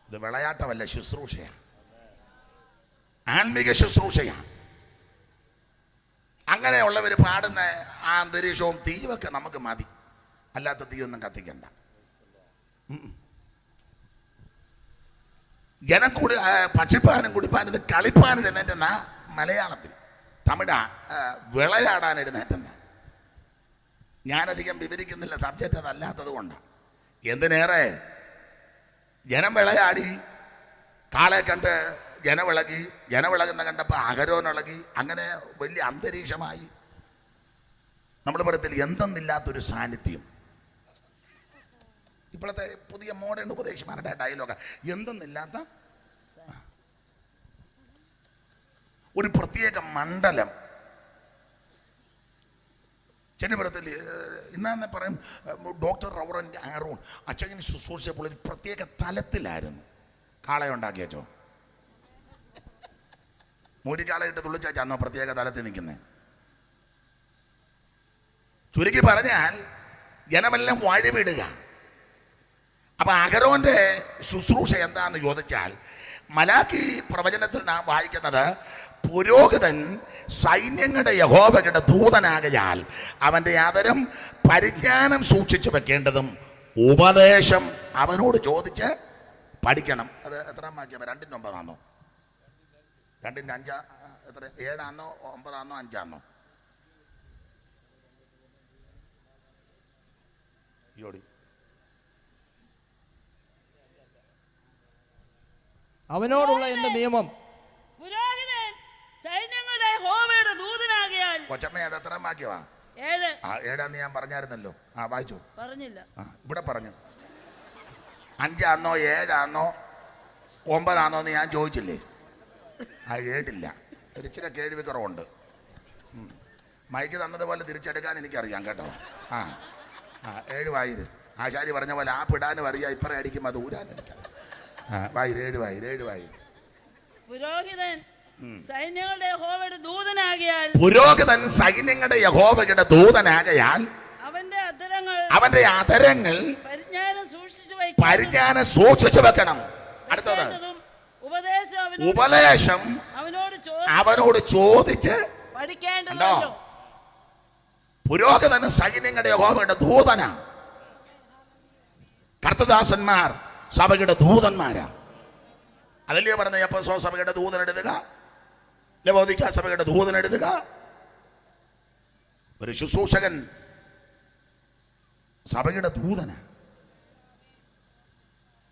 ഇത് വിളയാട്ടമല്ല, ശുശ്രൂഷയാണ്, ആത്മീക ശുശ്രൂഷയാണ്. അങ്ങനെയുള്ളവർ പാടുന്ന ആ അന്തരീക്ഷവും തീവൊക്കെ നമുക്ക് മതി, അല്ലാത്ത തീയൊന്നും കത്തിക്കണ്ട. ജനം കൂടി പക്ഷിപ്പാനും കുടിപ്പാനും ഇത് കളിപ്പാൻ എഴുന്നേറ്റുന്ന മലയാളത്തിൽ, തമിഴ വിളയാടാൻ എഴുന്നേറ്റുന്ന. ഞാനധികം വിവരിക്കുന്നില്ല, സബ്ജക്റ്റ് അതല്ലാത്തത് കൊണ്ടാണ്. എന്തിനേറെ ജനം വിളയാടി, കാളെ കണ്ട് ജനവിളകി, ജനവിളകുന്ന കണ്ടപ്പോൾ അഹരോനിളകി. അങ്ങനെ വലിയ അന്തരീക്ഷമായി. നമ്മൾ പറയത്തില്ല എന്തെന്നില്ലാത്തൊരു സാന്നിധ്യം. ഇപ്പോഴത്തെ പുതിയ മോഡേൺ ഉപദേശമാരുടെ ഡയലോഗ, എന്തെന്നില്ലാത്ത ഒരു പ്രത്യേക മണ്ഡലം. ചെന്നിപ്പുറത്തിൽ ഇന്നെ പറയും ഡോക്ടർ റവറൻ ആറോൺ അച്ഛനെ ശുശ്രൂഷിച്ചപ്പോൾ ഒരു പ്രത്യേക തലത്തിലായിരുന്നു. കാളയുണ്ടാക്കിയച്ചോ, മൂരിക്കാളയിട്ട് തുള്ളിച്ചാന്നോ പ്രത്യേക തലത്തിൽ നിൽക്കുന്നത്? ചുരുക്കി പറഞ്ഞാൽ ജനമെല്ലാം വഴിവിടുക. അപ്പൊ അഹരോന്റെ ശുശ്രൂഷ എന്താന്ന് ചോദിച്ചാൽ, മലാക്കി പ്രവചനത്തിൽ നാം വായിക്കുന്നത്, പുരോഹിതൻ സൈന്യങ്ങളുടെ യഹോവയുടെ ദൂതനാകയാൽ അവന്റെ ആദരം പരിജ്ഞാനം സൂക്ഷിച്ചു വെക്കേണ്ടതും ഉപദേശം അവനോട് ചോദിച്ച് പഠിക്കണം. അത് എത്രാം വാക്യം? 2:9 2:5 എത്ര? 7 9 5 യോടി. അവനോടുള്ള എന്റെ നിയമം പുരോഹിതൻ സൈന്യങ്ങളുടെ യഹോവ കൊച്ചമ്മ അത് എത്ര വാക്യവാ? 7. ആ 7 ഞാൻ പറഞ്ഞായിരുന്നല്ലോ. ആ വായിച്ചു. പറഞ്ഞില്ല. ആ ഇവിടെ പറഞ്ഞു. 5 ആണോ 7 ആണോ 9 ആണോ എന്ന് ഞാൻ ചോദിച്ചില്ലേ? ആ കേട്ടില്ല. ഇച്ചിരി കേൾവി കുറവുണ്ട്. മൈക്ക് തന്നതുപോലെ തിരിച്ചെടുക്കാൻ എനിക്കറിയാം കേട്ടോ. ആ ആ 7 വായിര്. ആശാരി പറഞ്ഞ പോലെ ആ പിടാനും അറിയാം, ഇപ്പറ അടിക്കും അത് ഊരാനും എനിക്കറിയാം. ആ വായിര് 7 വായിര് 7 വായിര്. പുരോഹിതൻ സൈന്യങ്ങളുടെ യഹോവയുടെ ദൂതനാകിയാൽ പുരോഹിതൻ സൈന്യങ്ങളുടെ യഹോവയുടെ ദൂതനാകയാൽ അവന്റെ അധരങ്ങൾ പരിജ്ഞാനം സൂക്ഷിച്ചു വെക്കണം. അടുത്തത് ഉപദേശം അവനോട് ചോദിച്ച് പഠിക്കേണ്ടതോ. പുരോഹിതൻ സൈന്യങ്ങളുടെ യഹോവയുടെ ദൂതനാ. കർത്തദാസന്മാർ സഭയുടെ ദൂതന്മാരാ. അതല്ലേ പറഞ്ഞ എഫെസോ സഭയുടെ ദൂതനെടുക്കുക, ലവോദിക്ക സഭയുടെ ദൂതനെടുക്കുക. ഒരു ശുശ്രൂഷകൻ സഭയുടെ ദൂതന.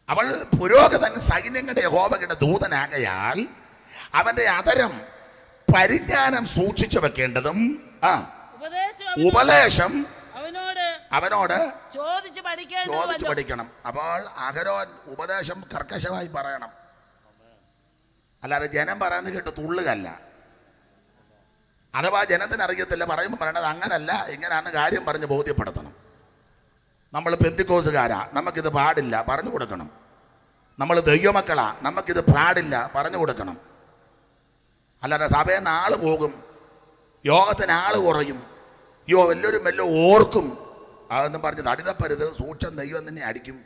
അവൾ പുരോഹിതൻ സൈന്യങ്ങളുടെ യഹോവയുടെ ദൂതനാകയാൽ അവന്റെ അധരം പരിജ്ഞാനം സൂക്ഷിച്ചു വെക്കേണ്ടതും ഉപദേശം അവനോട് ചോദിച്ചു പഠിക്കണം. അപ്പോൾ അഹരോൻ ഉപദേശം കർക്കശമായി പറയണം. അല്ലാതെ ജനം പറയുന്നത് കേട്ട് തുള്ളുകല്ല. അഥവാ ജനത്തിന് അറിയത്തില്ല, പറയുമ്പോൾ പറയണത് അങ്ങനല്ല ഇങ്ങനെയാണ് കാര്യം പറഞ്ഞ് ബോധ്യപ്പെടുത്തണം. നമ്മൾ പെന്തിക്കോസുകാരാ, നമുക്കിത് പാടില്ല, പറഞ്ഞു കൊടുക്കണം. നമ്മൾ ദൈവമക്കളാ, നമുക്കിത് പാടില്ല, പറഞ്ഞു കൊടുക്കണം. അല്ലാതെ സഭയിൽ നിന്ന് ആള് പോകും, യോഗത്തിന് ആള് കുറയും, എല്ലാവരും വല്ലതും ഓർക്കും, അതൊന്നും പറഞ്ഞ് തടിതപ്പരുത്, സൂക്ഷം ദൈവം തന്നെ അടിക്കും.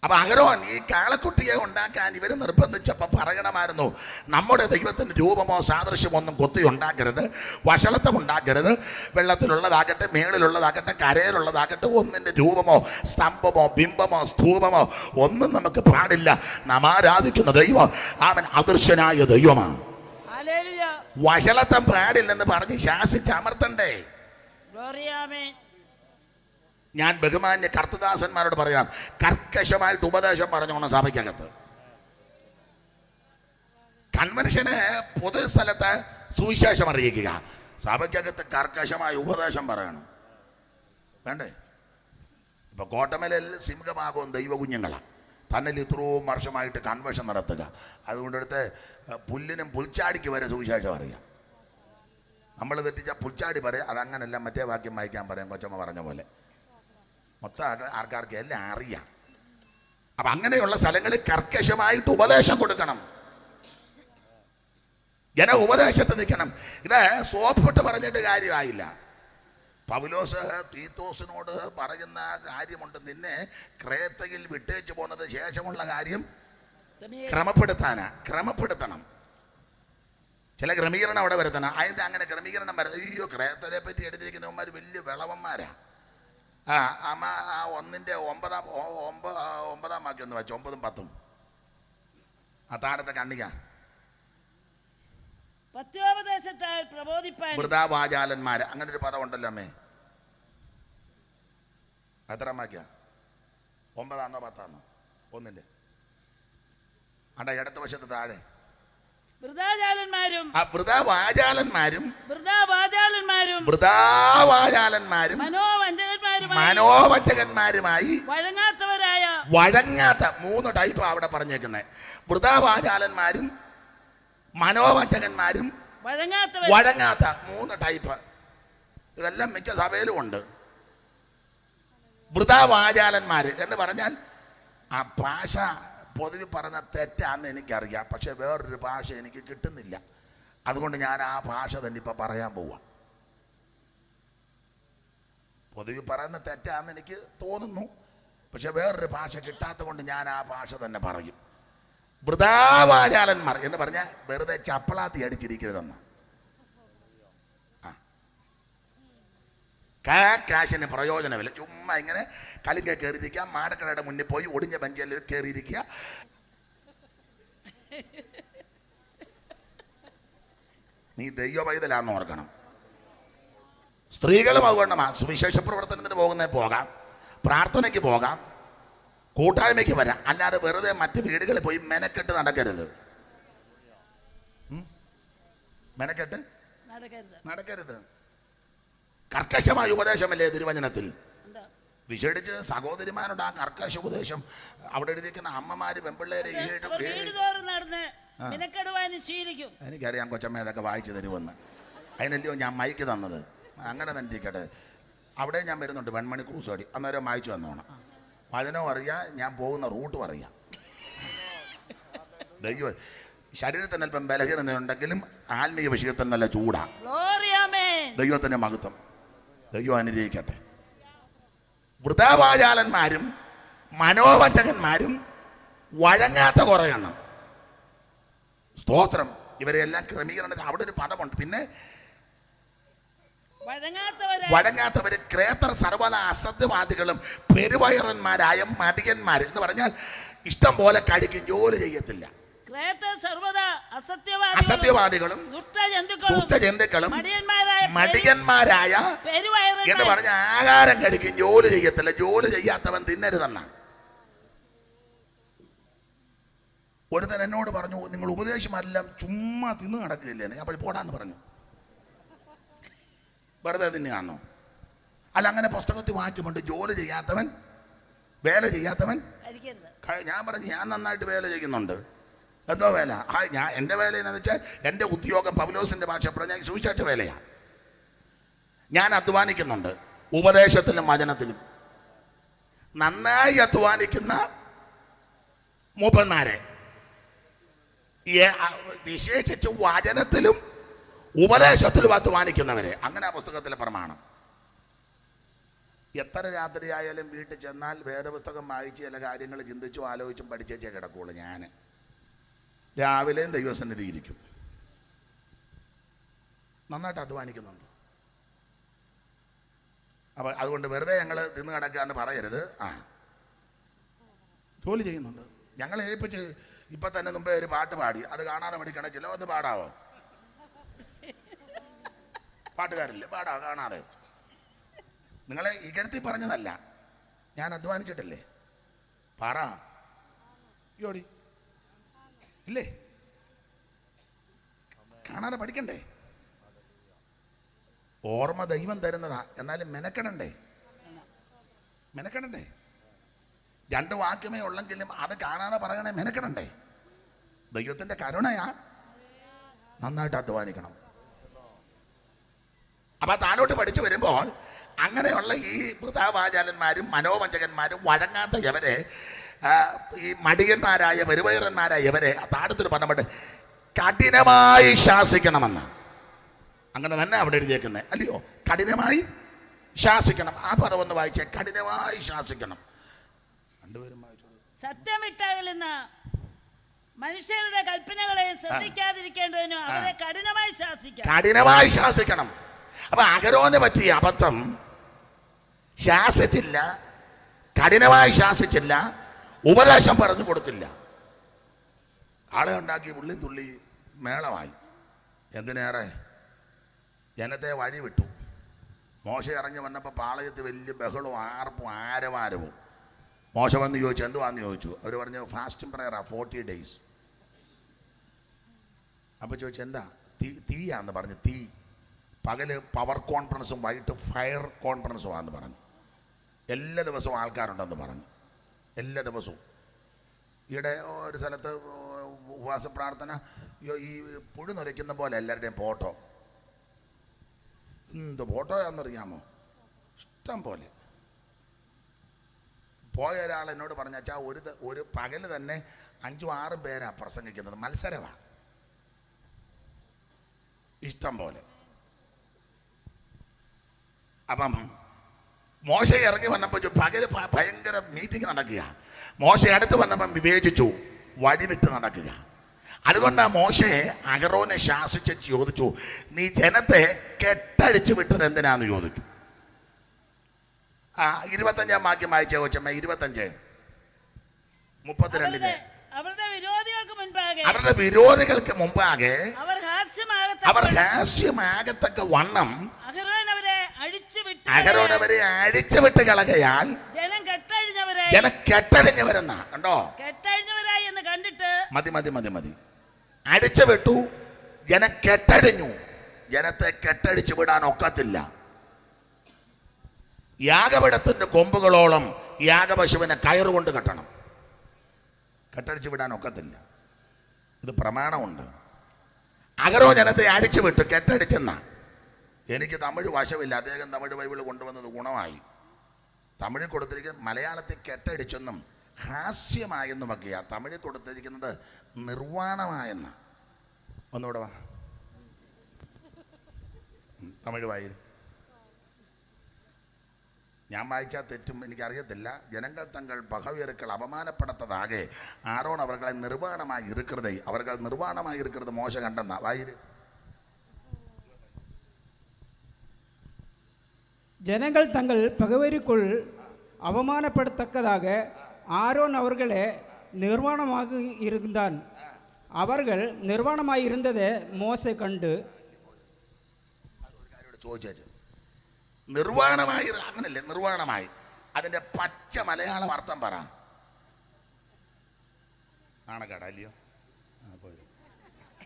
അപ്പൊ അഹരോൻ ഈ കാളക്കുട്ടിയെ ഉണ്ടാക്കാൻ ഇവര് നിർബന്ധിച്ചപ്പോൾ പറയണമായിരുന്നു, നമ്മുടെ ദൈവത്തിന്റെ രൂപമോ സാദൃശ്യമോ ഒന്നും കൊത്തി ഉണ്ടാക്കരുത്, വഷളത്വം ഉണ്ടാക്കരുത്. വെള്ളത്തിലുള്ളതാകട്ടെ, മേളിലുള്ളതാകട്ടെ, കരയിലുള്ളതാകട്ടെ, ഒന്നിന്റെ രൂപമോ സ്തംഭമോ ബിംബമോ സ്തൂപമോ ഒന്നും നമുക്ക് പാടില്ല. നാം ആരാധിക്കുന്ന ദൈവം അവൻ അദൃശ്യനായ ദൈവമാണ്. വഷളത്വം പാടില്ലെന്ന് പറഞ്ഞ് ശാസിച്ചമർത്തണ്ടേ? ഞാൻ ബഹുമാന്യ കർത്തദാസന്മാരോട് പറയാം, കർക്കശമായിട്ട് ഉപദേശം പറഞ്ഞോണം സഭയ്ക്കകത്ത്. കൺവെൻഷന് പൊതുസ്ഥലത്ത് സുവിശേഷം അറിയിക്കുക, സഭയ്ക്കകത്ത് കർക്കശമായ ഉപദേശം പറയണം. വേണ്ടേ? ഇപ്പൊ കോട്ടമലയിൽ സിംഹഭാഗവും ദൈവകുഞ്ഞുങ്ങളാണ്. തന്നിൽ ഇത്രയും വർഷമായിട്ട് കൺവെൻഷൻ നടത്തുക. അതുകൊണ്ടെടുത്ത് പുല്ലിനും പുൽച്ചാടിക്ക് വരെ സുവിശേഷം അറിയാം. നമ്മൾ തെറ്റിച്ച പുൽച്ചാടി പറയാം, അതങ്ങനല്ല, മറ്റേ വാക്യം വായിക്കാൻ പറയാം, കൊച്ചമ്മ പറഞ്ഞ പോലെ. മൊത്തം ആൾക്കാർക്ക് എല്ലാം അറിയാം. അപ്പൊ അങ്ങനെയുള്ള സ്ഥലങ്ങളിൽ കർക്കശമായിട്ട് ഉപദേശം കൊടുക്കണം. ജന ഉപദേശത്ത് നിൽക്കണം. ഇത് സോപ്പിട്ട് പറഞ്ഞിട്ട് കാര്യമായില്ല. പൗലോസ് തീത്തോസിനോട് പറയുന്ന കാര്യമുണ്ട്, നിന്നെ ക്രേത്തയിൽ വിട്ടേച്ച് പോകുന്നത് ശേഷമുള്ള കാര്യം ക്രമപ്പെടുത്തണം. ചില ക്രമീകരണം അവിടെ വരുത്തണം. അതിന്റെ അങ്ങനെ ക്രമീകരണം അയ്യോ, ക്രേത്തരെ പറ്റി എടുത്തിരിക്കുന്നവന്മാർ വലിയ വിളവന്മാരാ. അമ്മ ആ 1:9 വാക്യം ഒന്ന് വെച്ചു, 9ഉം 10ഉം ആ താഴത്തെ കണ്ണിക. വൃഥാവാചാലന്മാര്, അങ്ങനെ ഒരു പദം ഉണ്ടല്ലോ അമ്മേ. എത്ര വാക്യ? 9ആണോ 10ആണോ? 1ന്റെ അണ്ട ഇടത്ത വശത്ത് താഴെ. വൃഥാവാചാലന്മാരും മനോവഞ്ചകന്മാരുമായി വഴങ്ങാത്ത 3 ടൈപ്പ് അവിടെ പറഞ്ഞേക്കുന്നത്. വൃഥാവാചാലന്മാരും മനോവഞ്ചകന്മാരും വഴങ്ങാത്ത 3 ടൈപ്പ്. ഇതെല്ലാം മിക്ക സഭയിലും ഉണ്ട്. വൃഥാവാചാലന്മാർ എന്ന് പറഞ്ഞാൽ ആ ഭാഷ പൊതുവെ പറഞ്ഞ തെറ്റാന്ന് എനിക്കറിയാം, പക്ഷെ വേറൊരു ഭാഷ എനിക്ക് കിട്ടുന്നില്ല. അതുകൊണ്ട് ഞാൻ ആ ഭാഷ തന്നെ ഇപ്പം പറയാൻ പോവാം. പൊതുവെ പറയുന്ന തെറ്റാന്ന് എനിക്ക് തോന്നുന്നു, പക്ഷെ വേറൊരു ഭാഷ കിട്ടാത്ത കൊണ്ട് ഞാൻ ആ ഭാഷ തന്നെ പറയും. വൃഥാവാചാലന്മാർ എന്ന് പറഞ്ഞാൽ വെറുതെ ചപ്പളാത്തി അടിച്ചിരിക്കരുതെന്ന്. കാശിന് പ്രയോജനമില്ല. ചുമ്മാ ഇങ്ങനെ കലിങ്ക കയറിയിരിക്കുക, മാടക്കടയുടെ മുന്നിൽ പോയി ഒടിഞ്ഞ ബെഞ്ചിൽ കയറിയിരിക്കുക. നീ ദൈവ പൈതലാന്ന് ഓർക്കണം. സ്ത്രീകളും അതുകൊണ്ടമാ സുവിശേഷ പ്രവർത്തനത്തിന് പോകുന്നതിന് പോകാം, പ്രാർത്ഥനയ്ക്ക് പോകാം, കൂട്ടായ്മയ്ക്ക് വരാം. അല്ലാതെ വെറുതെ മറ്റ് വീടുകളിൽ പോയി മെനക്കെട്ട് നടക്കരുത്. മെനക്കെട്ട് നടക്കരുത്. നടക്കരുത്. കർക്കശമായ ഉപദേശമല്ലേ തിരുവചനത്തിൽ. ഉണ്ടോ? വിശേഷിച്ച് സഹോദരിമാരുടെ ആ കർക്കശ ഉപദേശം അവിടെ എഴുതിയിരിക്കുന്ന അമ്മമാര് പെൺപിള്ളേരെ അവർ വീട് തോറും നടന്ന് മിനക്കെടുവാനും ശീലിക്കും. എനിക്കറിയാം കൊച്ചമ്മ അതൊക്കെ വായിച്ചു തരുമെന്ന്. അതിനല്ലയോ ഞാൻ മൈക്ക് തന്നത്. അങ്ങനെ തന്നെ ഇരിക്കട്ടെ. അവിടെ ഞാൻ വരുന്നുണ്ട് വെൺമണി ക്രൂസ് വഴി. അന്നേരം വായിച്ചു തന്നോണം. വചനവും അറിയാം, ഞാൻ പോകുന്ന റൂട്ടും അറിയാം. ദൈവം ശരീരത്തിന് അല്പം ബലഹീനതയുണ്ടെങ്കിലും ആത്മീയ വിഷയത്തിൽ നല്ല ചൂടാ. ദൈവത്തിന്റെ മഹത്വം. ദൈവം അനുഗ്രഹിക്കട്ടെ. വൃഥാവാചാലന്മാരും മനോവഞ്ചകന്മാരും വഴങ്ങാത്ത കുറേ എണ്ണം. സ്തോത്രം. ഇവരെല്ലാം ക്രമീകരണത്തിൽ അവിടെ ഒരു പദമുണ്ട്. പിന്നെ വഴങ്ങാത്തവര് ക്രേത്തർ സർവ്വല അസത്യവാദികളും പെരുവയറന്മാരായ മടിയന്മാർ എന്ന് പറഞ്ഞാൽ ഇഷ്ടം പോലെ കഴിക്കും, ജോലി ചെയ്യത്തില്ല. അസത്യവാദികളും ദുഷ്ടജന്തുക്കളും മടിയന്മാരായ എന്ന് പറഞ്ഞ ആഹാരം കഴിക്കും, ജോലി ചെയ്യത്തില്ല. ജോലി ചെയ്യാത്തവൻ തിന്നരുതെന്നാണ്. ഒരുത്തൻ എന്നോട് പറഞ്ഞു, നിങ്ങൾ ഉപദേശമാരെല്ലാം ചുമ്മാ തിന്നു നടക്കുകയില്ലേ? അപ്പോൾ പോടാന്ന് പറഞ്ഞു. വെറുതെ തിന്നുകാണോ? അല്ല, അങ്ങനെ പുസ്തകത്തിൽ വാക്യമുണ്ട്, ജോലി ചെയ്യാത്തവൻ വേല ചെയ്യാത്തവൻ. ഞാൻ പറഞ്ഞു, ഞാൻ നന്നായിട്ട് വേല ചെയ്യുന്നുണ്ട്. എന്തോ വേല? ഞാൻ എൻ്റെ വേല എന്ന് വെച്ചാൽ എൻ്റെ ഉദ്യോഗം പൗലോസിന്റെ ഭാഷ പറഞ്ഞാൽ സുവിശേഷ വേലയാണ്. ഞാൻ അധ്വാനിക്കുന്നുണ്ട് ഉപദേശത്തിലും വചനത്തിലും. നന്നായി അധ്വാനിക്കുന്ന മൂപ്പന്മാരെ, വിശേഷിച്ച് വചനത്തിലും ഉപദേശത്തിലും അധ്വാനിക്കുന്നവരെ, അങ്ങനെ ആ പുസ്തകത്തിലെ പ്രമാണം. എത്ര രാത്രിയായാലും വീട്ടിൽ ചെന്നാൽ വേദപുസ്തകം വായിച്ച് ചില കാര്യങ്ങൾ ചിന്തിച്ചും ആലോചിച്ചും പഠിച്ചേച്ചേ കിടക്കുള്ളൂ. ഞാൻ രാവിലെയും ദൈവസന്നിധി ഇരിക്കും. നന്നായിട്ട് അധ്വാനിക്കുന്നുണ്ട്. അപ്പം അതുകൊണ്ട് വെറുതെ ഞങ്ങൾ തിന്ന് കിടക്കാന്ന് പറയരുത്. ജോലി ചെയ്യുന്നുണ്ട്. ഞങ്ങൾ ഏൽപ്പിച്ച് ഇപ്പം തന്നെ മുമ്പേ ഒരു പാട്ട് പാടി, അത് കാണാതെ പഠിക്കണം. ചില ഒന്ന് പാടാവോ? പാട്ടുകാരില്ലേ? പാടാവോ കാണാതെ? നിങ്ങളെ ഇകഴ്ത്തി പറഞ്ഞതല്ല, ഞാൻ അധ്വാനിച്ചിട്ടില്ലേ? പാറ യോടി ഇല്ലേ? കാണാതെ പഠിക്കണ്ടേ? ഓർമ്മ ദൈവം തരുന്നതാ, എന്നാലും മെനക്കെടണ്ടേ? രണ്ട് വാക്യമേ ഉള്ളെങ്കിലും അത് കാണാതെ പറയണേ, മെനക്കെടണ്ടേ? ദൈവത്തിന്റെ കരുണയാ. നന്നായിട്ട് അധ്വാനിക്കണം. അപ്പൊ താഴോട്ട് പഠിച്ചു വരുമ്പോൾ അങ്ങനെയുള്ള ഈ വൃഥാവാചാലന്മാരും മനോവഞ്ചകന്മാരും വഴങ്ങാത്ത ഇവരെ, ഈ മടിയന്മാരായ വെറുവയറന്മാരായ ഇവരെ താഴത്തൊരു പദമുണ്ട്, കഠിനമായി ശാസിക്കണമെന്ന്. അങ്ങനെ തന്നെ അവിടെ എഴുതിയേക്കുന്നത് അല്ലയോ? കഠിനമായി ശാസിക്കണം. ആ പദം ഒന്ന് വായിച്ചേ, കഠിനമായി ശാസിക്കണം. രണ്ടുപേരും വായിച്ചോളൂ. സത്യമിട്ടകലുന്ന മനുഷ്യരുടെ കൽപ്പനകളെ ശ്രദ്ധിക്കാതിരിക്കേണ്ടതിനും അവരെ കഠിനമായി ശാസിക്കണം. അപ്പൊ അഹരോന് പറ്റിയ അബദ്ധം, ശാസിച്ചില്ല, കഠിനമായി ശാസിച്ചില്ല, ഉപദേശം പറഞ്ഞു കൊടുത്തില്ല. ആളെ ഉണ്ടാക്കി പുള്ളി തുള്ളി മേളമായി. എന്തിനേറെ ജനത്തെ വഴി വിട്ടു. മോശ ഇറങ്ങി വന്നപ്പോൾ പാളയത്ത് വലിയ ബഹളവും ആർപ്പും ആരവാരവും. മോശ വന്ന് ചോദിച്ചു, എന്തുവാന്ന് ചോദിച്ചു. അവർ പറഞ്ഞു, ഫാസ്റ്റിംഗ് പ്രയറാ 40 days. അപ്പോൾ ചോദിച്ചു, എന്താ? തീയാന്ന് പറഞ്ഞു. തീ. പകല് പവർ കോൺഫറൻസും വൈകിട്ട് ഫയർ കോൺഫറൻസുമാണെന്ന് പറഞ്ഞു. എല്ലാ ദിവസവും ആൾക്കാരുണ്ടെന്ന് പറഞ്ഞു. എല്ലാ ദിവസവും. ഈയിടെ ഒരു സ്ഥലത്ത് ഉപവാസ പ്രാർത്ഥന, ഈ പുഴു നിറയ്ക്കുന്ന പോലെ എല്ലാവരുടെയും ഫോട്ടോ. എന്ത് ഫോട്ടോയാണെന്നറിയാമോ? ഇഷ്ടം പോലെ. പോയ ഒരാൾ എന്നോട് പറഞ്ഞു, അച്ഛാ ഒരു പകല് തന്നെ 5-6 പേരാ പ്രസംഗിക്കുന്നത്. മത്സരമാണ്. ഇഷ്ടം പോലെ. അപ്പം മോശ ഇറങ്ങി വന്നപ്പോൾ പകല് ഭയങ്കര മീറ്റിംഗ് നടക്കുക. മോശ അടുത്ത് വന്നപ്പം വിവേചിച്ചു, വഴിവിട്ട് നടക്കുക. അതുകൊണ്ടാണ് മോശയെ അഹരോനെ ശാസിച്ച് ചോദിച്ചു, നീ ജനത്തെ കെട്ടഴിച്ചു വിട്ടത് എന്തിനാന്ന് ചോദിച്ചു. 25 വാക്യം വായിച്ച കൊച്ചമ്മ. 25:32. അവരുടെ വിരോധികൾക്ക് മുമ്പാകെ അവർ ഹാസ്യമാകത്തക്ക വണ്ണം അഹരോൻ അവരെ അഴിച്ചുവിട്ട് കളകയാൽ ജനം കെട്ടഴിഞ്ഞവരെന്നാ. കണ്ടോ? കെട്ടഴിഞ്ഞവരായി എന്ന് കണ്ടിട്ട് മതി. അടിച്ചു വിട്ടു, ജനം കെട്ടഴിഞ്ഞു. ജനത്തെ കെട്ടഴിച്ചു വിടാൻ ഒക്കത്തില്ല. യാഗപീഠത്തിന്റെ കൊമ്പുകളോളം യാഗപശുവിനെ കയറുകൊണ്ട് കെട്ടണം. കെട്ടഴിച്ചു വിടാൻ ഒക്കത്തില്ല. ഇത് പ്രമാണമുണ്ട്. അഹരോൻ ജനത്തെ അടിച്ചു വിട്ടു, കെട്ടടിച്ചെന്ന. എനിക്ക് തമിഴ് വശമില്ല, അദ്ദേഹം തമിഴ് ബൈബിൾ കൊണ്ടുവന്നത് ഗുണമായി. തമിഴിൽ കൊടുത്തിരിക്കുന്ന മലയാളത്തിൽ കെട്ടടിച്ചെന്നും ഹാസ്യമായെന്നുമൊക്കെയാണ്. തമിഴിൽ കൊടുത്തിരിക്കുന്നത് നിർവാണമായെന്ന. ഒന്നുകൂടെ വാ, തമിഴ് വായി. ഞാൻ വായിച്ചാൽ തെറ്റും, എനിക്കറിയത്തില്ല. ജനങ്ങൾ തങ്ങൾ പകവിയറുക്കൾ അപമാനപ്പെടുത്തതാകെ ആരോൺ അവർകളെ നിർവാണമായി ഇരിക്കുന്നത്, അവർകൾ നിർവാണമായി ഇരിക്കുന്നത് മോശ കണ്ടെന്ന വായിര്. ஜனங்கள் தங்கள் பகைவருக்குள் அவமானப்படத்தக்கதாக ஆரோன் அவர்களை நிர்வாணமாக இருந்தான். அவர்கள் நிர்வாணமாய் இருந்ததை மோசே கண்டு ചോദിച്ചു, നിർവാണമായി അങ്ങനല്ലേ? നിർവാണമായി അതിന്റെ പച്ച മലയാളം അർത്ഥം പറ. നാണക്കേടാ അല്ലയോ?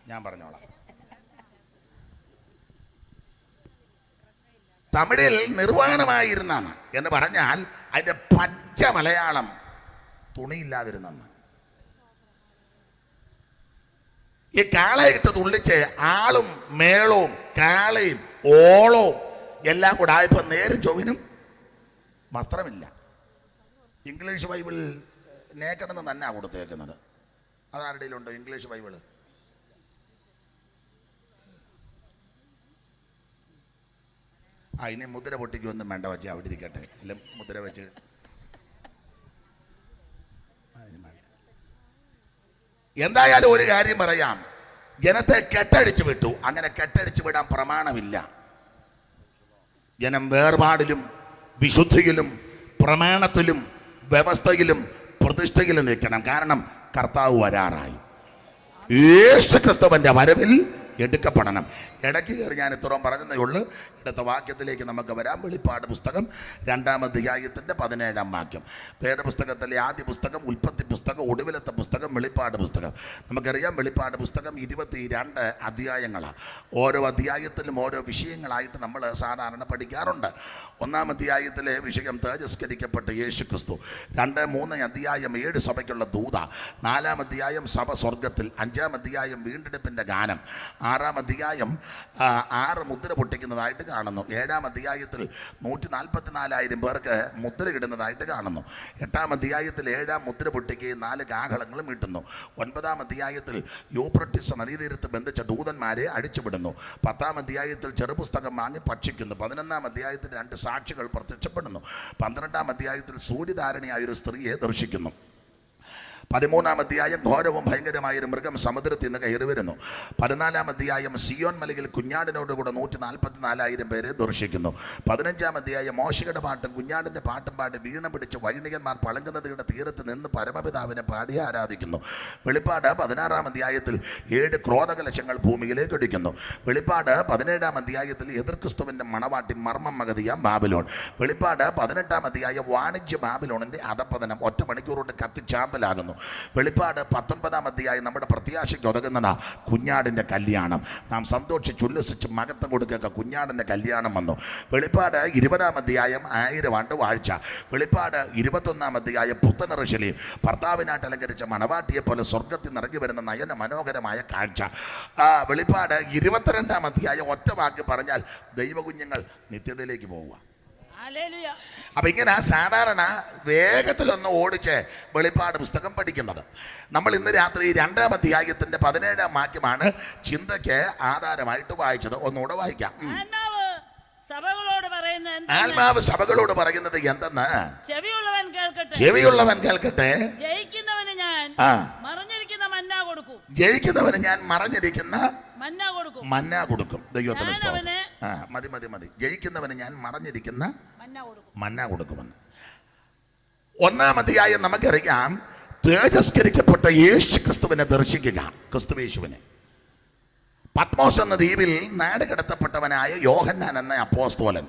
ഞാൻ പറഞ്ഞോളാം. തമിഴിൽ നിർവാണമായിരുന്നാണ് എന്ന് പറഞ്ഞാൽ അതിന്റെ പച്ച മലയാളം തുണിയില്ലാതിരുന്നെന്ന്. ഈ കാളയിട്ട് തുള്ളിച്ച് ആളും മേളവും കാളയും ഓളവും എല്ലാം കൂടെ ആയപ്പോൾ നേരും ചൊവ്വിനും വസ്ത്രമില്ല. ഇംഗ്ലീഷ് ബൈബിൾ നേക്കണമെന്ന് തന്നെയാണ് കൊടുത്തേക്കുന്നത്. അതാരുടെയിലുണ്ടോ ഇംഗ്ലീഷ് ബൈബിള്? ഇനി മുദ്ര പൊട്ടിക്കൊന്നും വേണ്ട, വെച്ച് അവിടെ ഇരിക്കട്ടെ. അല്ല മുദ്ര വെച്ച് എന്തായാലും ഒരു കാര്യം പറയാം, ജനത്തെ കെട്ടടിച്ചു വിട്ടു. അങ്ങനെ കെട്ടടിച്ചു വിടാൻ പ്രമാണമില്ല. ജനം വേർപാടിലും വിശുദ്ധിയിലും പ്രമാണത്തിലും വ്യവസ്ഥയിലും പ്രതിഷ്ഠയിലും നിൽക്കണം. കാരണം കർത്താവ് വരാറായി. യേശുക്രിസ്തുവിന്റെ വരവിൽ എടുക്കപ്പെടണം. ഇടയ്ക്ക് കയറി ഞാൻ ഇത്രയും പറഞ്ഞതേ ഉള്ളൂ. ഇടത്തെ വാക്യത്തിലേക്ക് നമുക്ക് വരാം. വെളിപ്പാട് പുസ്തകം 2-ാം അധ്യായത്തിൻ്റെ 17-ാം വാക്യം. വേദപുസ്തകത്തിലെ ആദ്യ പുസ്തകം, ഉൽപ്പത്തി പുസ്തകം, ഒടുവിലത്തെ പുസ്തകം, വെളിപ്പാട് പുസ്തകം. നമുക്കറിയാം വെളിപ്പാട് പുസ്തകം 22 അധ്യായങ്ങളാണ്. ഓരോ അധ്യായത്തിലും ഓരോ വിഷയങ്ങളായിട്ട് നമ്മൾ സാധാരണ പഠിക്കാറുണ്ട്. 1-ാം അധ്യായത്തിലെ വിഷയം തേജസ്കരിക്കപ്പെട്ട യേശു ക്രിസ്തു. 2, 3 അധ്യായം 7 സഭയ്ക്കുള്ള ദൂത. 4-ാം അധ്യായം സഭ സ്വർഗത്തിൽ. 5-ാം അധ്യായം വീണ്ടെടുപ്പിൻ്റെ ഗാനം. 6-ാം അധ്യായം 6 മുദ്ര പൊട്ടിക്കുന്നതായിട്ട് കാണുന്നു. 7-ാം അധ്യായത്തിൽ 144,000 പേർക്ക് മുദ്ര ഇടുന്നതായിട്ട് കാണുന്നു. 8-ാം അധ്യായത്തിൽ 7-ാം മുദ്ര പൊട്ടിക്കുകയും 4 കാഹളങ്ങളും ഇട്ടുന്നു. 9-ാം അധ്യായത്തിൽ യൂഫ്രട്ടീസ് നദീതീരത്ത് ബന്ധിച്ച ദൂതന്മാരെ അഴിച്ചുവിടുന്നു. 10-ാം അധ്യായത്തിൽ ചെറുപുസ്തകം വാങ്ങി ഭക്ഷിക്കുന്നു. 11-ാം അധ്യായത്തിൽ 2 സാക്ഷികൾ പ്രത്യക്ഷപ്പെടുന്നു. 12-ാം അധ്യായത്തിൽ സൂര്യധാരണിയായൊരു സ്ത്രീയെ ദർശിക്കുന്നു. 13-ാം അധ്യായം ഘോരവും ഭയങ്കരമായൊരു മൃഗം സമുദ്രത്തിൽ നിന്ന് കയറി വരുന്നു. 14-ാം അധ്യായം സിയോൻ മലയിൽ കുഞ്ഞാടിനോടുകൂടെ 144,000 പേരെ ദർശിക്കുന്നു. 15-ാം അധ്യായം മോശയുടെ പാട്ടും കുഞ്ഞാടിൻ്റെ പാട്ടും പാടി വീണ പിടിച്ച് വൈണികന്മാർ പളങ്കുന്നതിയുടെ തീരത്ത് നിന്ന് പരമപിതാവിനെ പാടി ആരാധിക്കുന്നു. വെളിപ്പാട് 16-ാം അധ്യായത്തിൽ 7 ക്രോധകലശങ്ങൾ ഭൂമിയിലേക്ക് ഒടിക്കുന്നു. വെളിപ്പാട് 17-ാം അധ്യായത്തിൽ എതിർക്രിസ്തുവിൻ്റെ മണവാട്ടി മർമ്മം മഗതിയാം ബാബിലോൺ. വെളിപ്പാട് 18-ാം അധ്യായം വാണിജ്യ ബാബിലോണിൻ്റെ അധപ്പതനം. 1 മണിക്കൂർ കൊണ്ട് കത്തിച്ചാമ്പലാകുന്നു. വെളിപ്പാട് 19-ാം അധ്യായം നമ്മുടെ പ്രത്യാശയ്ക്ക് ഒതുങ്ങുന്നതാ കുഞ്ഞാടിൻ്റെ കല്യാണം. നാം സന്തോഷിച്ച് ഉല്ലസിച്ച് മകത്വം കൊടുക്കുക. കുഞ്ഞാടിൻ്റെ കല്യാണം വന്നു. വെളിപ്പാട് 20-ാം അധ്യായം 1000 ആണ്ട് വാഴ്ച. വെളിപ്പാട് 21-ാം അധ്യായം പുത്തനറുശലേം ഭർത്താവിനായിട്ട് അലങ്കരിച്ച മണവാട്ടിയെ പോലെ സ്വർഗത്തിൽ നിറങ്ങി വരുന്ന നയന മനോഹരമായ കാഴ്ച. വെളിപ്പാട് 22-ാം അധ്യായം ഒറ്റ വാക്ക് പറഞ്ഞാൽ ദൈവകുഞ്ഞുങ്ങൾ നിത്യതയിലേക്ക് പോവുക. അപ്പൊ ഇങ്ങനെ സാധാരണ വേഗത്തിലൊന്ന് ഓടിച്ച് വെളിപ്പാട് പുസ്തകം പഠിക്കുന്നത്. നമ്മൾ ഇന്ന് രാത്രി 2-ാം അധ്യായത്തിന്റെ 17-ാം വാക്യമാണ് ചിന്തയ്ക്ക് ആധാരമായിട്ട് വായിച്ചത്. ഒന്നുകൂടെ വായിക്കാം. ആത്മാവ് സഭകളോട് പറയുന്നത് എന്തെന്ന് ചെവിയുള്ളവൻ കേൾക്കട്ടെ. ജയിക്കുന്നവന് ഞാൻ മറഞ്ഞിരിക്കുന്ന മന്ന കൊടുക്കും. ദൈവത്തിന് സ്തോത്രം. മതി. ജയിക്കുന്നവന് ഞാൻ മറഞ്ഞിരിക്കുന്ന മന്ന കൊടുക്കുമെന്ന്. 1-ാം അധ്യായം നമുക്കറിയാം. തേജസ്കരിക്കപ്പെട്ട യേശു ക്രിസ്തുവിനെ ദർശിക്കുക. ക്രിസ്തുവേശുവിനെ പത്മോസ് എന്ന ദ്വീപിൽ നാടുകടത്തപ്പെട്ടവനായ യോഹന്നാൻ എന്ന അപ്പോസ്തലൻ.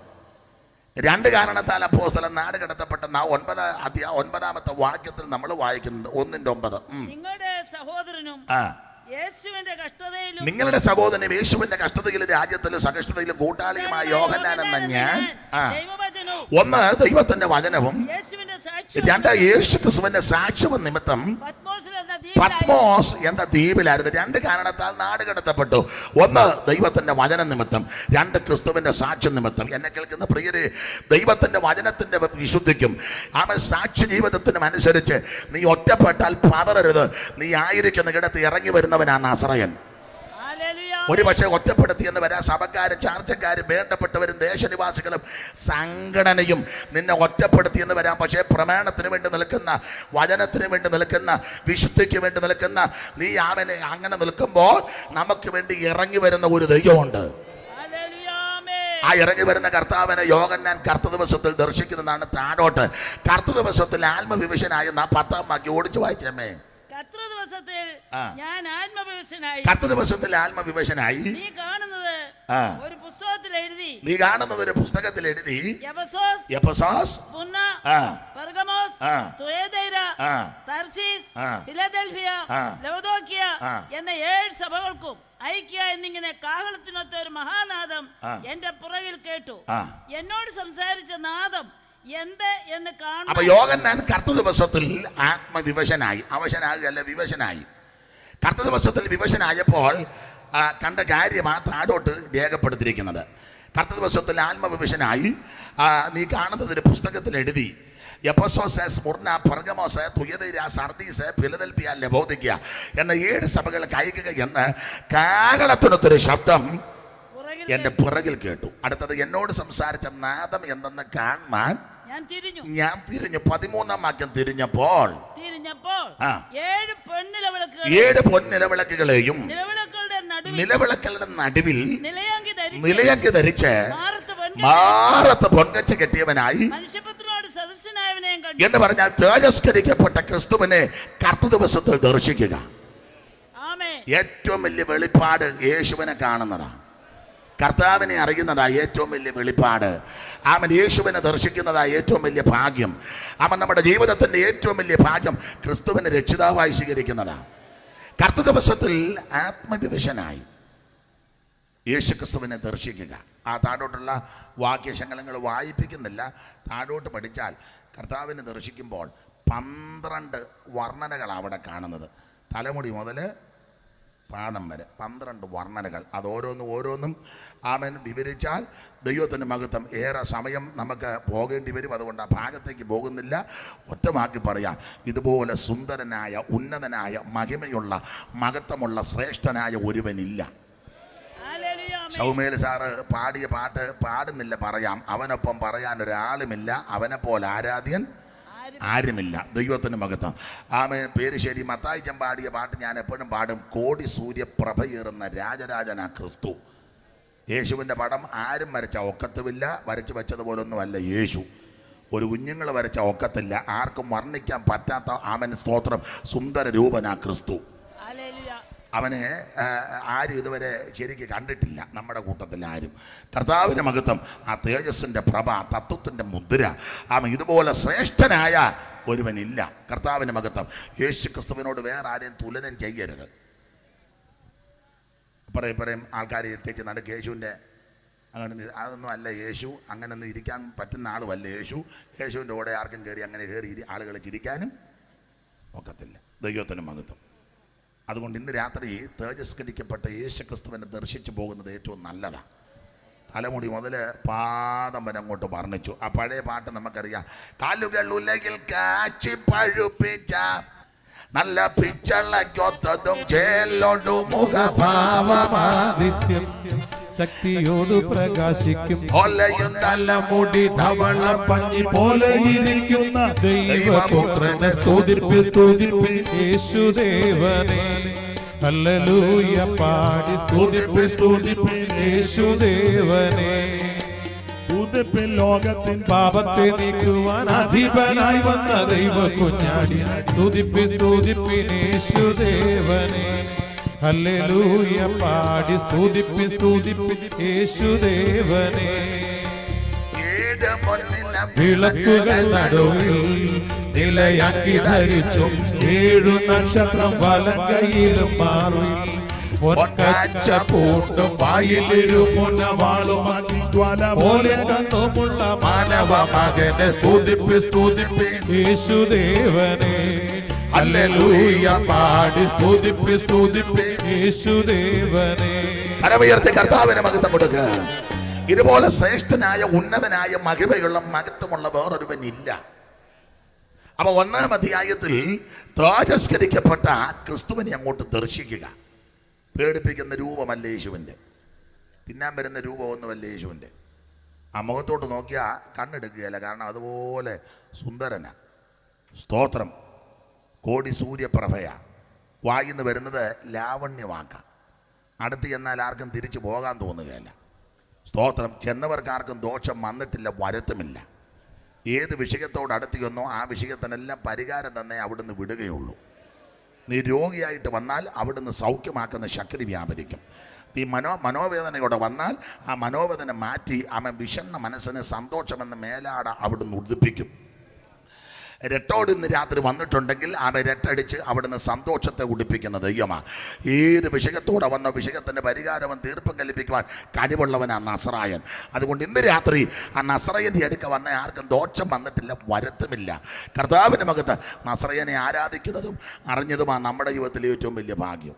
2 കാരണത്താൽ അപ്പോസ്തലൻ നാടുകടത്തപ്പെട്ടെന്ന 9-ാമത്തെ വാക്യത്തിൽ നമ്മൾ വായിക്കുന്നത്. 1-9. നിങ്ങളുടെ സഹോദരനും യേശുവിന്റെ കഷ്ടതയിലും നിങ്ങളുടെ സഹോദരൻ യേശുവിന്റെ കഷ്ടതയിലും രാജ്യത്തിലും സഹിഷ്ണുതയിലും കൂട്ടാളിയുമായ യോഹന്നാൻ എന്ന ഞാൻ ദൈവവചനവും ഒന്ന് ദൈവത്തിന്റെ വചനവും യേശുവിന്റെ സാക്ഷ്യവും രണ്ട് യേശു ക്രിസ്തുവിന്റെ സാക്ഷ്യവും നിമിത്തം പത്മോസ് എന്ന ദ്വീപിലായിരുന്നു. രണ്ട് കാരണത്താൽ നാട് കടത്തപ്പെട്ടു. ഒന്ന് ദൈവത്തിന്റെ വചന നിമിത്തം, രണ്ട് ക്രിസ്തുവിന്റെ സാക്ഷ്യ നിമിത്തം. എന്നെ കേൾക്കുന്ന പ്രിയരെ, ദൈവത്തിന്റെ വചനത്തിന്റെ വിശുദ്ധിക്കും അവൻ സാക്ഷ്യ ജീവിതത്തിനും അനുസരിച്ച് നീ ഒറ്റപ്പെട്ടാൽ പതറരുത്. നീ ആയിരിക്കുന്ന ഇടത്ത് ഇറങ്ങി വരുന്നവനാണ് നസറയൻ. ഒരു പക്ഷേ ഒറ്റപ്പെടുത്തി എന്ന് വരാം. സഭക്കാരും ചാർച്ചക്കാരും വേണ്ടപ്പെട്ടവരും ദേശനിവാസികളും സംഘടനയും നിന്നെ ഒറ്റപ്പെടുത്തി എന്ന് വരാം. പക്ഷേ പ്രമാണത്തിന് വേണ്ടി നിൽക്കുന്ന, വചനത്തിന് വേണ്ടി നിൽക്കുന്ന, വിശുദ്ധിക്ക് വേണ്ടി നിൽക്കുന്ന നീ അവനെ അങ്ങനെ നിൽക്കുമ്പോൾ നമുക്ക് വേണ്ടി ഇറങ്ങി വരുന്ന ഒരു ദൈവമുണ്ട്. ആ ഇറങ്ങി വരുന്ന കർത്താവിനെ യോഹന്നാൻ കർത്ത ദിവസത്തിൽ ദർശിക്കുന്നതാണ്. താഴോട്ട് കർത്ത ദിവസത്തിൽ ആത്മവിവശനായ 10-ാം വാക്യം ഓടിച്ചു വായിച്ചമ്മേ. കർത്ത ദിവസത്തിൽ ആത്മവിവശനായി നീ കാണുന്നത് ഒരു പുസ്തകത്തിൽ എഴുതി, എഫെസോസ്, പെർഗമോസ്, തുയതൈര, തർശീസ്, ഫിലദൽഫിയ, ലവദോക്കിയ എന്ന 7 സഭകൾക്കും ഐക്യ എന്നിങ്ങനെ കാഹളത്തിനൊത്ത ഒരു മഹാനാദം എന്റെ പുറകിൽ കേട്ടു. എന്നോട് സംസാരിച്ച നാദം എന്ത് എന്ന് കാണും. അപ്പൊ യോഹന്നാൻ കർത്ത ദിവസത്തിൽ ആത്മവിവശനായി, അവശനാകുകയല്ല, വിവശനായി. കർത്ത ദിവസത്തിൽ വിവശനായപ്പോൾ കണ്ട കാര്യമാ താഴോട്ട് രേഖപ്പെടുത്തിയിരിക്കുന്നത്. കർത്ത ദിവസത്തിൽ ആത്മവിവശനായി നീ കാണുന്നത് ഒരു പുസ്തകത്തിൽ എഴുതി. Ephesus, Smyrna, Pergamos, തുയതൈര, Sardis, Philadelphia, ലവോദിക്യ എന്ന 7 സഭകൾക്ക് അയക്കുക എന്ന് കാഹളത്തിനൊത്തൊരു ശബ്ദം എന്റെ പുറകിൽ കേട്ടു. അടുത്തത് എന്നോട് സംസാരിച്ച നാദം എന്തെന്ന് കാണാൻ ഞാൻ തിരിഞ്ഞു. 13-ാം വാക്യം തിരിഞ്ഞപ്പോൾ 7 പൊൻനിലവിളക്കുകളെയും നിലവിളക്കുകളുടെ നടുവിൽ നിലയങ്കി ധരിച്ച് മാറത്ത് പൊൻകച്ച കെട്ടിയവനായി എന്ന് പറഞ്ഞാൽ തേജസ്കരിക്കപ്പെട്ട ക്രിസ്തുവിനെ കർത്ത ദിവസത്തിൽ ദർശിക്കുക. ഏറ്റവും വലിയ വെളിപ്പാട് യേശുവിനെ കാണുന്നതാണ്. കർത്താവിനെ അറിയുന്നതാ ഏറ്റവും വലിയ വെളിപ്പാട്. അവൻ യേശുവിനെ ദർശിക്കുന്നതാ ഏറ്റവും വലിയ ഭാഗ്യം. അവൻ നമ്മുടെ ജീവിതത്തിൻ്റെ ഏറ്റവും വലിയ ഭാഗ്യം ക്രിസ്തുവിനെ രക്ഷിതാവായി സ്വീകരിക്കുന്നതാണ്. കർത്ത ദിവസത്തിൽ ആത്മവിവശനായി യേശു ക്രിസ്തുവിനെ ദർശിക്കുക. ആ താഴോട്ടുള്ള വാക്യശകലങ്ങൾ വായിപ്പിക്കുന്നില്ല. താഴോട്ട് പഠിച്ചാൽ കർത്താവിനെ ദർശിക്കുമ്പോൾ 12 വർണ്ണനകളാണ് അവിടെ കാണുന്നത്. തലമുടി മുതൽ പാദം വരെ 12 വർണ്ണനകൾ. അത് ഓരോന്നും ആമൻ വിവരിച്ചാൽ ദൈവത്തിൻ്റെ മഹത്വം. ഏറെ സമയം നമുക്ക് പോകേണ്ടി വരും. അതുകൊണ്ട് ആ ഭാഗത്തേക്ക് പോകുന്നില്ല. ഒറ്റമാക്കി പറയാം, ഇതുപോലെ സുന്ദരനായ, ഉന്നതനായ, മഹിമയുള്ള, മഹത്വമുള്ള, ശ്രേഷ്ഠനായ ഒരുവനില്ല. സൗമേൽ സാറ് പാടിയ പാട്ട് പാടുന്നില്ല പറയാം. അവനൊപ്പം പറയാൻ ഒരാളുമില്ല, അവനെപ്പോലെ ആരാധ്യൻ ആരുമില്ല. ദൈവത്തിന് മഹത്വം. ആമേൻ. പേരുശ്ശേരി മത്തായിച്ചൻ പാടിയ പാട്ട് ഞാൻ എപ്പോഴും പാടും. കോടി സൂര്യപ്രഭയേറുന്ന രാജരാജനാ ക്രിസ്തു. യേശുവിൻ്റെ പടം ആരും വരച്ച ഒക്കത്തുമില്ല. വരച്ച് വെച്ചതുപോലൊന്നുമല്ല യേശു. ഒരു കുഞ്ഞുങ്ങൾ വരച്ച ഒക്കത്തില്ല. ആർക്കും വർണ്ണിക്കാൻ പറ്റാത്ത ആമൻ സ്തോത്രം സുന്ദര രൂപനാ ക്രിസ്തു. അവനെ ആരും ഇതുവരെ ശരിക്ക് കണ്ടിട്ടില്ല നമ്മുടെ കൂട്ടത്തിൽ ആരും. കർത്താവിൻ്റെ മഹത്വം, ആ തേജസ്സിൻ്റെ പ്രഭ, തത്വത്തിൻ്റെ മുദ്ര. ഇതുപോലെ ശ്രേഷ്ഠനായ ഒരുവനില്ല. കർത്താവിൻ്റെ മഹത്വം. യേശു ക്രിസ്തുവിനോട് വേറെ ആരെയും തുലനം ചെയ്യരുത്. പറയും ആൾക്കാർ എത്തിച്ച് നടുക്ക് യേശുവിൻ്റെ അങ്ങനെ അതൊന്നും അല്ല യേശു. അങ്ങനൊന്നും ഇരിക്കാൻ പറ്റുന്ന ആളുമല്ല യേശു. യേശുവിൻ്റെ കൂടെ ആർക്കും കയറി അങ്ങനെ കയറി ആളുകൾ ചിരിക്കാനും ഒക്കത്തില്ല. ദൈവത്തിൻ്റെ മഹത്വം. അതുകൊണ്ട് ഇന്ന് രാത്രി തേജസ്കരിക്കപ്പെട്ട യേശു ക്രിസ്തുവിനെ ദർശിച്ചു പോകുന്നത് ഏറ്റവും നല്ലതാണ്. തലമുടി മുതൽ പാദം വരെ അങ്ങോട്ട് വർണ്ണിച്ചു. ആ പഴയ പാട്ട് നമുക്കറിയാം. കാലുകൾ ഉലകിൽ കാച്ചി പഴുപ്പിച്ച നല്ല പിച്ചളക്കൊത്തതും ചേലോടു മുഖഭാവമാദിത്യം ശക്തിയോട് പ്രകാശിക്കും പോലെയും തലമുടി ധവള പഞ്ഞി പോലെ ഇരിക്കുന്ന ദൈവപുത്രനെ സ്തുതിപ്പിൻ യേശുദേവനെ. ഹല്ലേലൂയ പാടി സ്തുതിപ്പിൻ യേശുദേവനെ. ലോകത്തിൻ പാപത്തെ നീക്കുവാൻ അധിപനായി വന്ന ദൈവ കുഞ്ഞാടി സ്തുതിപ്പിൻ യേശുദേവനെ. ഹല്ലേലൂയ പാടി സ്തുതിപ്പിൻ യേശുദേവനെ. വിളക്കുകൾ നടുവിൽ നിലയാക്കി ധരിച്ചും 7 നക്ഷത്രം വലങ്കയിലും മാറി പൊൻകാച്ച പൂട്ടും വായിലിരുമുനവാളുമാക്കി ജ്വാല പോലെ കണ്ണുമുള്ള മാനവ മകനെ സ്തുതിപ്പി യേശുദേവനെ ഹല്ലേലൂയ പാടി സ്തുതിപ്പി യേശുദേവനെ. കരമുയർത്തി കർത്താവിന് മഹത്വം കൊടുക്കുക. ഇതുപോലെ ശ്രേഷ്ഠനായ ഉന്നതനായ മഹിമയുള്ള മഹത്വമുള്ള വേറൊരുവൻ ഇല്ല. അപ്പൊ 1-ാം അധ്യായത്തിൽ തേജസ്കരിക്കപ്പെട്ട ക്രിസ്തുവിനെ അങ്ങോട്ട് ദർശിക്കുക. പേടിപ്പിക്കുന്ന രൂപമല്ല യേശുവിൻ്റെ, തിന്നാൻ വരുന്ന രൂപമൊന്നുമല്ല യേശുവിൻ്റെ. ആ മുഖത്തോട്ട് നോക്കിയാൽ കണ്ണെടുക്കുകയല്ല, കാരണം അതുപോലെ സുന്ദരനാ. സ്തോത്രം. കോടി സൂര്യപ്രഭയാ. വായിന്ന് വരുന്നത് ലാവണ്യവാക്കാം. അടുത്ത് ചെന്നാൽ ആർക്കും തിരിച്ചു പോകാൻ തോന്നുകയല്ല. സ്തോത്രം. ചെന്നവർക്കാർക്കും ദോഷം വന്നിട്ടില്ല, വരുത്തുമില്ല. ഏത് വിഷയത്തോട് അടുത്ത് ചെന്നോ ആ വിഷയത്തിനെല്ലാം പരിഹാരം തന്നെ അവിടുന്ന് വിടുകയുള്ളൂ. നീ രോഗിയായിട്ട് വന്നാൽ അവിടുന്ന് സൗഖ്യമാക്കുന്ന ശക്തി വ്യാപരിക്കും. നീ മനോവേദനയോടെ വന്നാൽ ആ മനോവേദന മാറ്റി അവൻ വിഷണ്ണ മനസ്സിന് സന്തോഷമെന്ന് മേലാട അവിടുന്ന് ഉദ്ദിപ്പിക്കും. രട്ടോട് ഇന്ന് രാത്രി വന്നിട്ടുണ്ടെങ്കിൽ അവൻ രട്ടടിച്ച് അവിടുന്ന് സന്തോഷത്തെ ഉടിപ്പിക്കുന്ന ദൈവമാണ്. ഏത് വിഷയത്തോടെ വന്ന വിഷയത്തിൻ്റെ പരിഹാരം തീർപ്പം കൽപ്പിക്കുവാൻ കഴിവുള്ളവൻ ആ നസറായൻ. അതുകൊണ്ട് ഇന്ന് രാത്രി ആ നസറയൻ്റെ അടുക്ക വന്ന ആർക്കും ദോഷം വന്നിട്ടില്ല, വരുത്തുമില്ല. കർത്താവിൻ്റെ മകത്ത് നസറയനെ ആരാധിക്കുന്നതും അറിഞ്ഞതുമാണ് നമ്മുടെ ജീവിതത്തിലെ ഏറ്റവും വലിയ ഭാഗ്യം.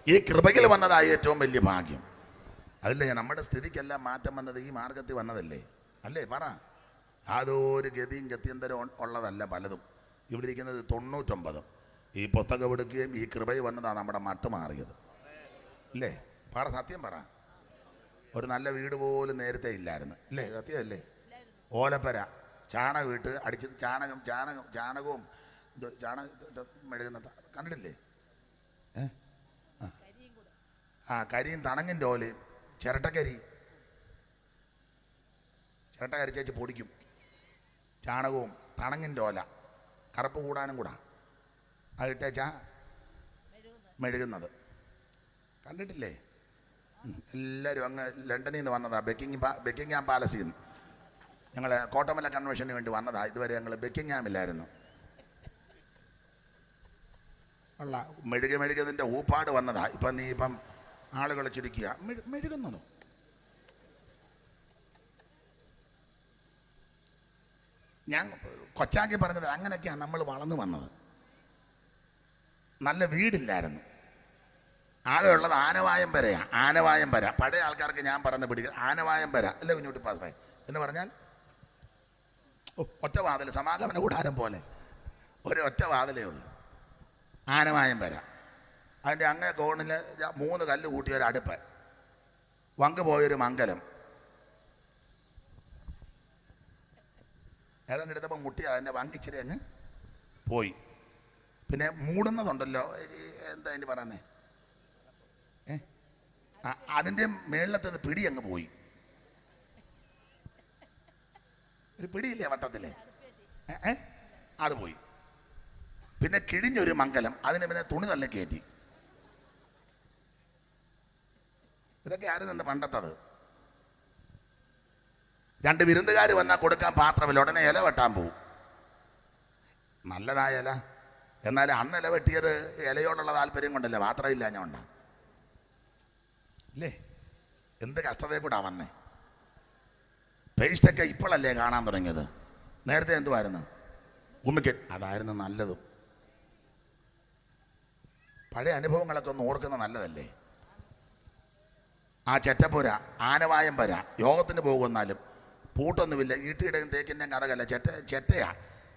ഈ കൃപയിൽ വന്നതായ ഏറ്റവും വലിയ ഭാഗ്യം. അതില്ലേ നമ്മുടെ സ്ഥിതിക്കെല്ലാം മാറ്റം വന്നത് ഈ മാർഗത്തിൽ വന്നതല്ലേ? അല്ലേ? പറ. യാതൊരു ഗതിയും ഗത്യന്തരം ഉള്ളതല്ല പലതും. ഇവിടെ ഇരിക്കുന്നത് 99. ഈ പുസ്തകം എടുക്കുകയും ഈ കൃപയിൽ വന്നതാണ് നമ്മുടെ മട്ട് മാറിയത്. ഇല്ലേ? പറ, സത്യം പറ. ഒരു നല്ല വീട് പോലും നേരത്തെ ഇല്ലായിരുന്നു. ഇല്ലേ? സത്യമല്ലേ? ഓലപ്പര, ചാണകം ഇട്ട് അടിച്ചത്, ചാണകവും മെഴുകുന്ന കണ്ടിട്ടില്ലേ? കരിയും തണങ്ങിൻ്റെ ഓലയും ചിരട്ട കരിച്ചേച്ച് പൊടിക്കും. ചാണകവും തണങ്ങിൻ്റെ ഓല കറുപ്പ് കൂടാനും കൂടാ അതിട്ടേച്ചാ മെഴുകുന്നത്. കണ്ടിട്ടില്ലേ? എല്ലാവരും അങ്ങ് ലണ്ടനിൽ നിന്ന് വന്നതാണ്, ബെക്കിംഗ്ഹാം പാലസിൽ നിന്ന്. ഞങ്ങൾ കോട്ടമല കൺവെൻഷന് വേണ്ടി വന്നതാണ്. ഇതുവരെ ഞങ്ങൾ ബെക്കിംഗ്ഹാമില്ലായിരുന്നു. ഉള്ള മെഴുകതിൻ്റെ ഊപ്പാട് വന്നതാണ്. ഇപ്പം ആളുകളെ ചുരുക്കുക മെഴുകുന്നതോ. ഞാൻ കൊച്ചാക്കി പറഞ്ഞത് അങ്ങനെയൊക്കെയാണ് നമ്മൾ വളർന്നു വന്നത്. നല്ല വീടില്ലായിരുന്നു. ആകെ ഉള്ളത് ആനവായം വരെയാണ്. ആനവായം വര പഴയ ആൾക്കാർക്ക് ഞാൻ പറഞ്ഞ പിടിക്കുക. ആനവായം വര അല്ലേ കുഞ്ഞുട്ടി പാസ്സായി എന്ന് പറഞ്ഞാൽ ഒറ്റ വാതിൽ, സമാഗമന കൂടാരം പോലെ ഒരു ഒറ്റ വാതിലേ ഉള്ളൂ. ആനവായം വര. അതിൻ്റെ അങ്ങേ കോണിൽ 3 കല്ല് കൂട്ടിയൊരു അടുപ്പ്, വങ്ക് പോയൊരു മംഗലം. ഏതാണ്ട് എടുത്തപ്പോൾ മുട്ടി അതിൻ്റെ വങ്കിച്ചിരി അങ്ങ് പോയി. പിന്നെ മൂടുന്നതുണ്ടല്ലോ, എന്താ അതിന് പറയുന്നേ, അതിൻ്റെ മേളിലത്തെ പിടി അങ്ങ് പോയി. ഒരു പിടിയില്ലേ വട്ടത്തിലെ, അത് പോയി. പിന്നെ കിഴിഞ്ഞൊരു മംഗലം, അതിന് പിന്നെ തുണി തള്ളി കയറ്റി. ഇതൊക്കെ ആരും തന്നെ പണ്ടത്തത്. 2 വിരുന്നുകാർ വന്നാൽ കൊടുക്കാൻ പാത്രമില്ല, ഉടനെ ഇല വെട്ടാൻ പോവും. നല്ലതായ ഇല, എന്നാൽ അന്ന് ഇല വെട്ടിയത് ഇലയോടുള്ള താല്പര്യം കൊണ്ടല്ല, പാത്രമില്ല ഞാൻ ഉണ്ടാ ഇല്ലേ? എന്ത് കഷ്ടതയെ കൂടാ വന്നേ. ടേസ്റ്റൊക്കെ ഇപ്പോഴല്ലേ കാണാൻ തുടങ്ങിയത്. നേരത്തെ എന്തുമായിരുന്നു? ഉമ്മിക്കൽ, അതായിരുന്നു നല്ലതും. പഴയ അനുഭവങ്ങളൊക്കെ ഒന്ന് ഓർക്കുന്ന നല്ലതല്ലേ. ആ ചെറ്റപ്പുര, ആനവായം പര, യോഗത്തിന് പോകുന്നാലും പൂട്ടൊന്നുമില്ല, ഈട്ടിയുടെയും തേക്കിൻ്റെയും കഥകല്ല,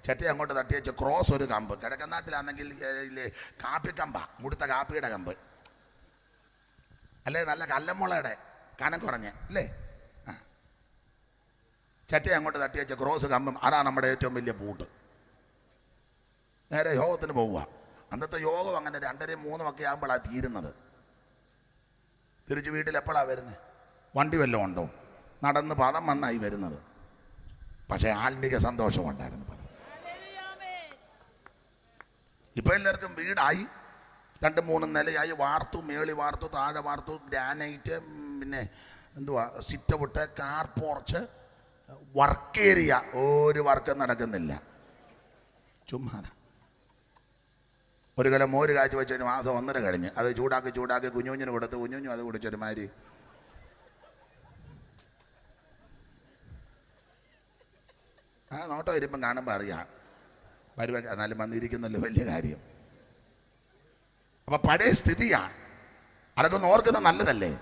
ചെറ്റ അങ്ങോട്ട് തട്ടിയച്ച് ക്രോസ് ഒരു കമ്പ്. കിഴക്കനാട്ടിലാണെങ്കിൽ കാപ്പിക്കമ്പ, മുടുത്ത കാപ്പിയുടെ കമ്പ് അല്ലേ, നല്ല കല്ലമുളയുടെ കനം കുറഞ്ഞ് അല്ലേ. ചെറ്റ അങ്ങോട്ട് തട്ടിയച്ച് ക്രോസ് കമ്പും, അതാണ് നമ്മുടെ ഏറ്റവും വലിയ പൂട്ട്. നേരെ യോഗത്തിന് പോവുക. അന്നത്തെ യോഗം അങ്ങനെ 2-3 ഒക്കെ ആകുമ്പോഴാണ് തീരുന്നത്. തിരിച്ച് വീട്ടിൽ എപ്പോഴാണ് വരുന്നത്? വണ്ടി വല്ലതും ഉണ്ടോ? നടന്ന് പദം വന്നായി വരുന്നത്. പക്ഷേ ആത്മീക സന്തോഷമുണ്ടായിരുന്നു. ഇപ്പം എല്ലാവർക്കും വീടായി, 2-3 നിലയായി, വാർത്തു, മേളി വാർത്തു, താഴെ വാർത്തു, ഗ്രാനൈറ്റ്, പിന്നെ എന്തുവാ sit out, car porch, work area ഒരു വർക്കും നടക്കുന്നില്ല. ചുമ്മാ ഒരു കലം മോര് കാഴ്ച വെച്ചൊരു മാസം 1.5 കഴിഞ്ഞ് അത് ചൂടാക്കി കുഞ്ഞുഞ്ഞിന് കൊടുത്ത് കുഞ്ഞുഞ്ഞു അത് കുടിച്ചൊരുമാതിരി. ആ നോട്ടം ഇരിപ്പം കാണുമ്പോൾ അറിയാം പരിവ, എന്നാലും വന്നിരിക്കുന്നല്ലോ വലിയ കാര്യം. അപ്പം പഴയ സ്ഥിതിയാണ്. അതൊക്കെ ഒന്ന് ഓർക്കുന്നത് നല്ലതല്ലേ.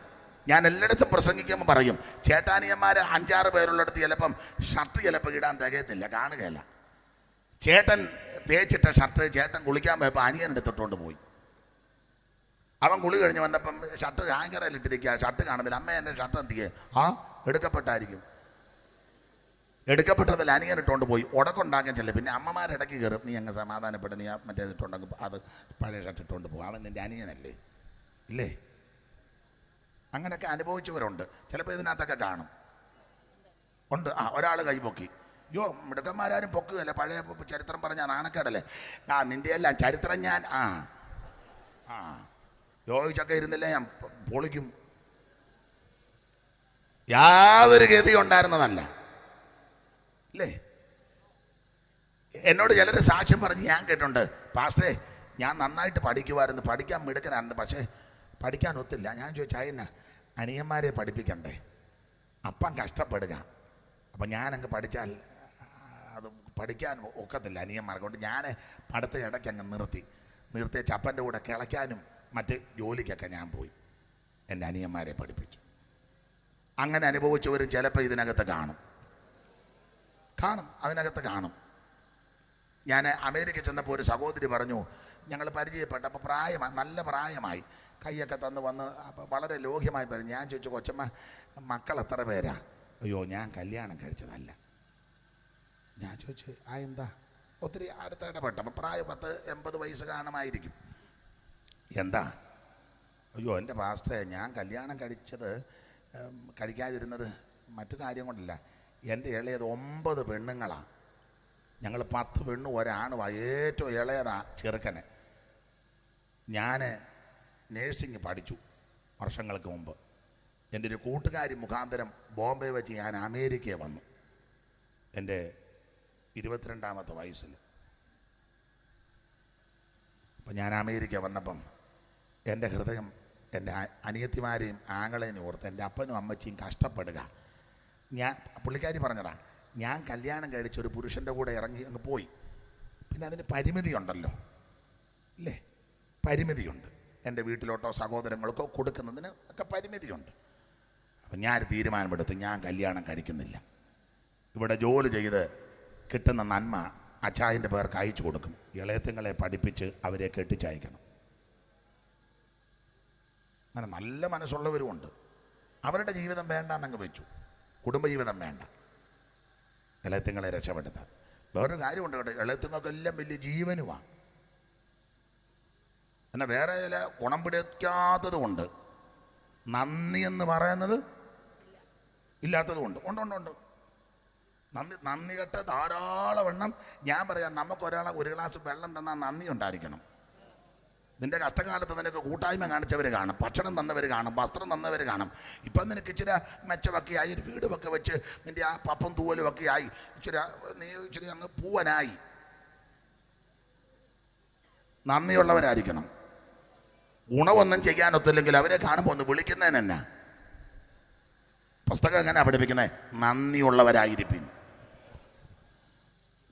ഞാൻ എല്ലായിടത്തും പ്രസംഗിക്കുമ്പോൾ പറയും, ചേട്ടാനിയന്മാർ 5-6 പേരുള്ളിടത്ത് ചിലപ്പം ഷർട്ട് ചിലപ്പോൾ ഇടാൻ തികയത്തില്ല, കാണുകയില്ല. ചേട്ടൻ തേച്ചിട്ട ഷർട്ട് ചേട്ടൻ കുളിക്കാൻ പോയപ്പോൾ അനിയൻ എടുത്തിട്ടുകൊണ്ട് പോയി. അവൻ കുളി കഴിഞ്ഞ് വന്നപ്പം ഷർട്ട് ഹാങ്കറിലിട്ടിരിക്കുക, ഷർട്ട് കാണുന്നില്ല. അമ്മ എൻ്റെ ഷർട്ട് എന്തിയെ? ആ എടുക്കപ്പെട്ടായിരിക്കും. എടുക്കപ്പെട്ടതിൽ അനിയൻ ഇട്ടുകൊണ്ട് പോയി. ഉടക്കുണ്ടാക്കാൻ ചെല്ലും. പിന്നെ അമ്മമാരിടയ്ക്ക് കയറും, നീ അങ്ങ് സമാധാനപ്പെട്ട് നീ മറ്റേതിട്ടുണ്ടെങ്കിൽ അത് പഴയ ഷർട്ട് ഇട്ടുകൊണ്ട് പോകും. അവൻ നിൻ്റെ അനിയനല്ലേ ഇല്ലേ? അങ്ങനെയൊക്കെ അനുഭവിച്ചവരുണ്ട്. ചിലപ്പോൾ ഇതിനകത്തൊക്കെ കാണും. ഉണ്ട്. ഒരാൾ കൈപൊക്കി. യോ മിടുക്കന്മാരും പൊക്കുകയല്ലേ, പഴയ ചരിത്രം പറഞ്ഞാൽ നാണക്കേടല്ലേ. നിൻ്റെ എല്ലാം ചരിത്രം ഞാൻ യോജിച്ചൊക്കെ ഇരുന്നില്ലേ ഞാൻ പൊളിക്കും. യാതൊരു ഗതി ഉണ്ടായിരുന്നതല്ല അല്ലേ. എന്നോട് ചിലർ സാക്ഷ്യം പറഞ്ഞ് ഞാൻ കേട്ടിട്ടുണ്ട്, പാസ്റ്റേ ഞാൻ നന്നായിട്ട് പഠിക്കുമായിരുന്നു, പഠിക്കാൻ മിടുക്കനായിരുന്നു, പക്ഷേ പഠിക്കാൻ ഒത്തില്ല. ഞാൻ ചോദിച്ചാൽ അനിയന്മാരെ പഠിപ്പിക്കണ്ടേ, അപ്പം കഷ്ടപ്പെടുക. അപ്പം ഞാനങ്ങ് പഠിച്ചാൽ അത് പഠിക്കാൻ ഒക്കത്തില്ല അനിയന്മാർക്ക്. കൊണ്ട് ഞാൻ പഠിത്ത ഇടയ്ക്ക് അങ്ങ് നിർത്തിയ ചപ്പൻ്റെ കൂടെ കിളയ്ക്കാനും മറ്റ് ജോലിക്കൊക്കെ ഞാൻ പോയി. എൻ്റെ അനിയന്മാരെ പഠിപ്പിച്ചു. അങ്ങനെ അനുഭവിച്ചവരും ചിലപ്പോൾ ഇതിനകത്ത് കാണും. അതിനകത്ത് കാണും. ഞാൻ അമേരിക്ക ചെന്നപ്പോൾ ഒരു സഹോദരി പറഞ്ഞു, ഞങ്ങൾ പരിചയപ്പെട്ടു. അപ്പോൾ നല്ല പ്രായമായി, കൈയൊക്കെ തന്ന് വന്ന് അപ്പോൾ വളരെ ലോഹ്യമായി പറഞ്ഞു. ഞാൻ ചോദിച്ചു, കൊച്ചമ്മ മക്കൾ എത്ര പേരാ? അയ്യോ ഞാൻ കല്യാണം കഴിച്ചതല്ല. ഞാൻ ചോദിച്ചു, എന്താ? ഒത്തിരി അടുത്ത ഇടപെട്ട അപ്പം പ്രായം 10-80 വയസ്സ് കാണുമായിരിക്കും. എന്താ? അയ്യോ എൻ്റെ പാസ്റ്ററെ ഞാൻ കല്യാണം കഴിക്കാതിരുന്നത് മറ്റു കാര്യം കൊണ്ടല്ല. എൻ്റെ ഇളയത് 9 പെണ്ണുങ്ങളാണ്. ഞങ്ങൾ 10 പെണ്ണും ഒരാണും. ഏറ്റവും ഇളയതാ ചെറുക്കനെ. ഞാൻ നേഴ്സിംഗ് പഠിച്ചു വർഷങ്ങൾക്ക് മുമ്പ്. എൻ്റെ ഒരു കൂട്ടുകാരി മുഖാന്തരം ബോംബെ വെച്ച് ഞാൻ അമേരിക്കയിൽ വന്നു എൻ്റെ 22ാമത്തെ വയസ്സിൽ. അപ്പം ഞാൻ അമേരിക്ക വന്നപ്പം എൻ്റെ ഹൃദയം എൻ്റെ അനിയത്തിമാരെയും ആങ്ങളേനെയും ഓർത്ത് എൻ്റെ അപ്പനും അമ്മച്ചിയും കഷ്ടപ്പെടുക. പുള്ളിക്കാരി പറഞ്ഞതാ, ഞാൻ കല്യാണം കഴിച്ചൊരു പുരുഷൻ്റെ കൂടെ ഇറങ്ങി അങ്ങ് പോയി. പിന്നെ അതിന് പരിമിതിയുണ്ടല്ലോ ഇല്ലേ? പരിമിതിയുണ്ട്. എൻ്റെ വീട്ടിലോട്ടോ സഹോദരങ്ങൾക്കോ കൊടുക്കുന്നതിന് ഒക്കെ പരിമിതിയുണ്ട്. അപ്പം ഞാൻ തീരുമാനമെടുത്ത് ഞാൻ കല്യാണം കഴിക്കുന്നില്ല. ഇവിടെ ജോലി ചെയ്ത് കിട്ടുന്ന നന്മ അച്ചായൻ്റെ പേർക്ക് അയച്ചു കൊടുക്കും. ഇളയത്തുങ്ങളെ പഠിപ്പിച്ച് അവരെ കെട്ടിച്ചയക്കണം. അങ്ങനെ നല്ല മനസ്സുള്ളവരുമുണ്ട്. അവരുടെ ജീവിതം വേണ്ടാന്നങ്ങ് വെച്ചു, കുടുംബജീവിതം വേണ്ട, ഇളയത്തുങ്ങളെ രക്ഷപ്പെടുത്താൻ. വേറൊരു കാര്യമുണ്ട് കേട്ടോ, ഇളയത്തുങ്ങൾക്കെല്ലാം വലിയ ജീവനുമാണ്. എന്നാൽ വേറെ ചില ഗുണം പിടിക്കാത്തത് കൊണ്ട്, നന്ദി എന്ന് പറയുന്നത് ഇല്ലാത്തത് കൊണ്ട് ഉണ്ട്. നന്ദി കെട്ട ധാരാളം എണ്ണം. ഞാൻ പറയാം, നമുക്കൊരാളെ 1 ഗ്ലാസ് വെള്ളം തന്നാൽ നന്ദി ഉണ്ടായിരിക്കണം. നിൻ്റെ കഷ്ടകാലത്ത് നിനക്ക് കൂട്ടായ്മ കാണിച്ചവർ കാണും, ഭക്ഷണം തന്നവർ കാണും, വസ്ത്രം തന്നവർ കാണും. ഇപ്പം നിനക്ക് ഇച്ചിരി മെച്ചമൊക്കെ ആയി, ഒരു വീടുമൊക്കെ വെച്ച് നിൻ്റെ ആ പപ്പും തൂവലും ഒക്കെ ആയി, ഇച്ചിരി അങ്ങ് പൂവനായി. നന്ദിയുള്ളവരായിരിക്കണം. ഗുണമൊന്നും ചെയ്യാനൊത്തില്ലെങ്കിൽ അവരെ കാണുമ്പോൾ ഒന്ന് വിളിക്കുന്നതിനെന്നാ. പുസ്തകം എങ്ങനെയാണ് പഠിപ്പിക്കുന്നത്? നന്ദിയുള്ളവരായിരിക്കും,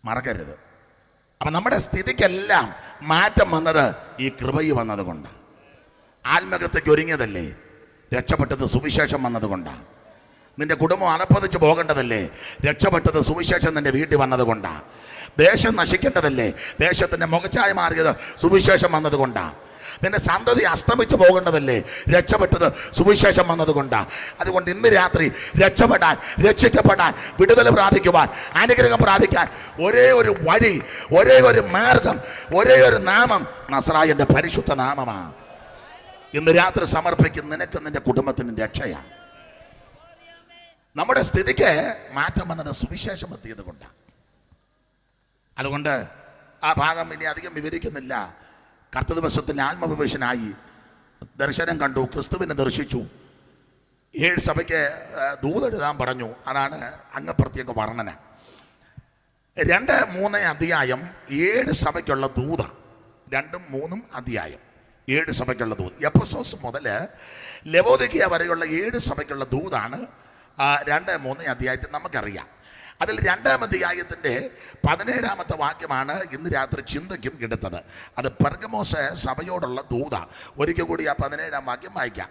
മറക്കരുത്. അപ്പം നമ്മുടെ സ്ഥിതിക്കെല്ലാം മാറ്റം വന്നത് ഈ കൃപയിൽ വന്നത് കൊണ്ടാണ്. ആത്മഹത്യയ്ക്ക് ഒരുങ്ങിയതല്ലേ? രക്ഷപ്പെട്ടത് സുവിശേഷം വന്നത് കൊണ്ടാണ്. നിന്റെ കുടുംബം അലപ്പതിച്ച് പോകേണ്ടതല്ലേ? രക്ഷപ്പെട്ടത് സുവിശേഷം നിന്റെ വീട്ടിൽ വന്നത് കൊണ്ടാണ്. ദേശം നശിക്കേണ്ടതല്ലേ? ദേശത്തിൻ്റെ മുഖച്ഛായ മാറിയത് സുവിശേഷം വന്നത് കൊണ്ടാണ്. നിന്റെ സന്തതി അസ്തമിച്ച് പോകേണ്ടതല്ലേ? രക്ഷപ്പെട്ടത് സുവിശേഷം വന്നതുകൊണ്ടാണ്. അതുകൊണ്ട് ഇന്ന് രാത്രി രക്ഷപ്പെടാൻ, രക്ഷിക്കപ്പെടാൻ, വിടുതൽ പ്രാപിക്കുവാൻ, അനുഗ്രഹം പ്രാപിക്കാൻ ഒരേ ഒരു വഴി, ഒരേ ഒരു മാർഗം, ഒരേ ഒരു നാമം, നസ്രായന്റെ പരിശുദ്ധ നാമമാണ്. ഇന്ന് രാത്രി സമർപ്പിക്കുന്ന നിനക്ക് നിന്റെ കുടുംബത്തിന് രക്ഷയാണ്. നമ്മുടെ സ്ഥിതിക്ക് മാറ്റം വന്നത് സുവിശേഷം എത്തിയത് കൊണ്ടാണ്. അതുകൊണ്ട് ആ ഭാഗം ഇനി അധികം വിവരിക്കുന്നില്ല. കർത്തൃദിവസത്തിൽ ആത്മവിവേശനായി ദർശനം കണ്ടു, ക്രിസ്തുവിനെ ദർശിച്ചു. 7 സഭയ്ക്ക് ദൂതെഴുതാൻ പറഞ്ഞു. അതാണ് അങ്ങ് പ്രത്യേക വർണ്ണന. 2-3 അധ്യായം 7 സഭയ്ക്കുള്ള ദൂത. 2-3 അധ്യായം 7 സഭയ്ക്കുള്ള ദൂത്. എഫെസോസ് മുതൽ ലവോദിക്കയ വരെയുള്ള 7 സഭയ്ക്കുള്ള ദൂതാണ് 2-3 അധ്യായത്തിൽ നമുക്കറിയാം. അതിൽ 2-ാം അധ്യായത്തിൻ്റെ 17-ാമത്തെ വാക്യമാണ് ഇന്ന് രാത്രി ചിന്തയ്ക്കും എടുത്തത്. അത് പെർഗമോസ് സഭയോടുള്ള ദൂത. ഒരിക്കൽ കൂടി ആ 17-ാം വാക്യം വായിക്കാം.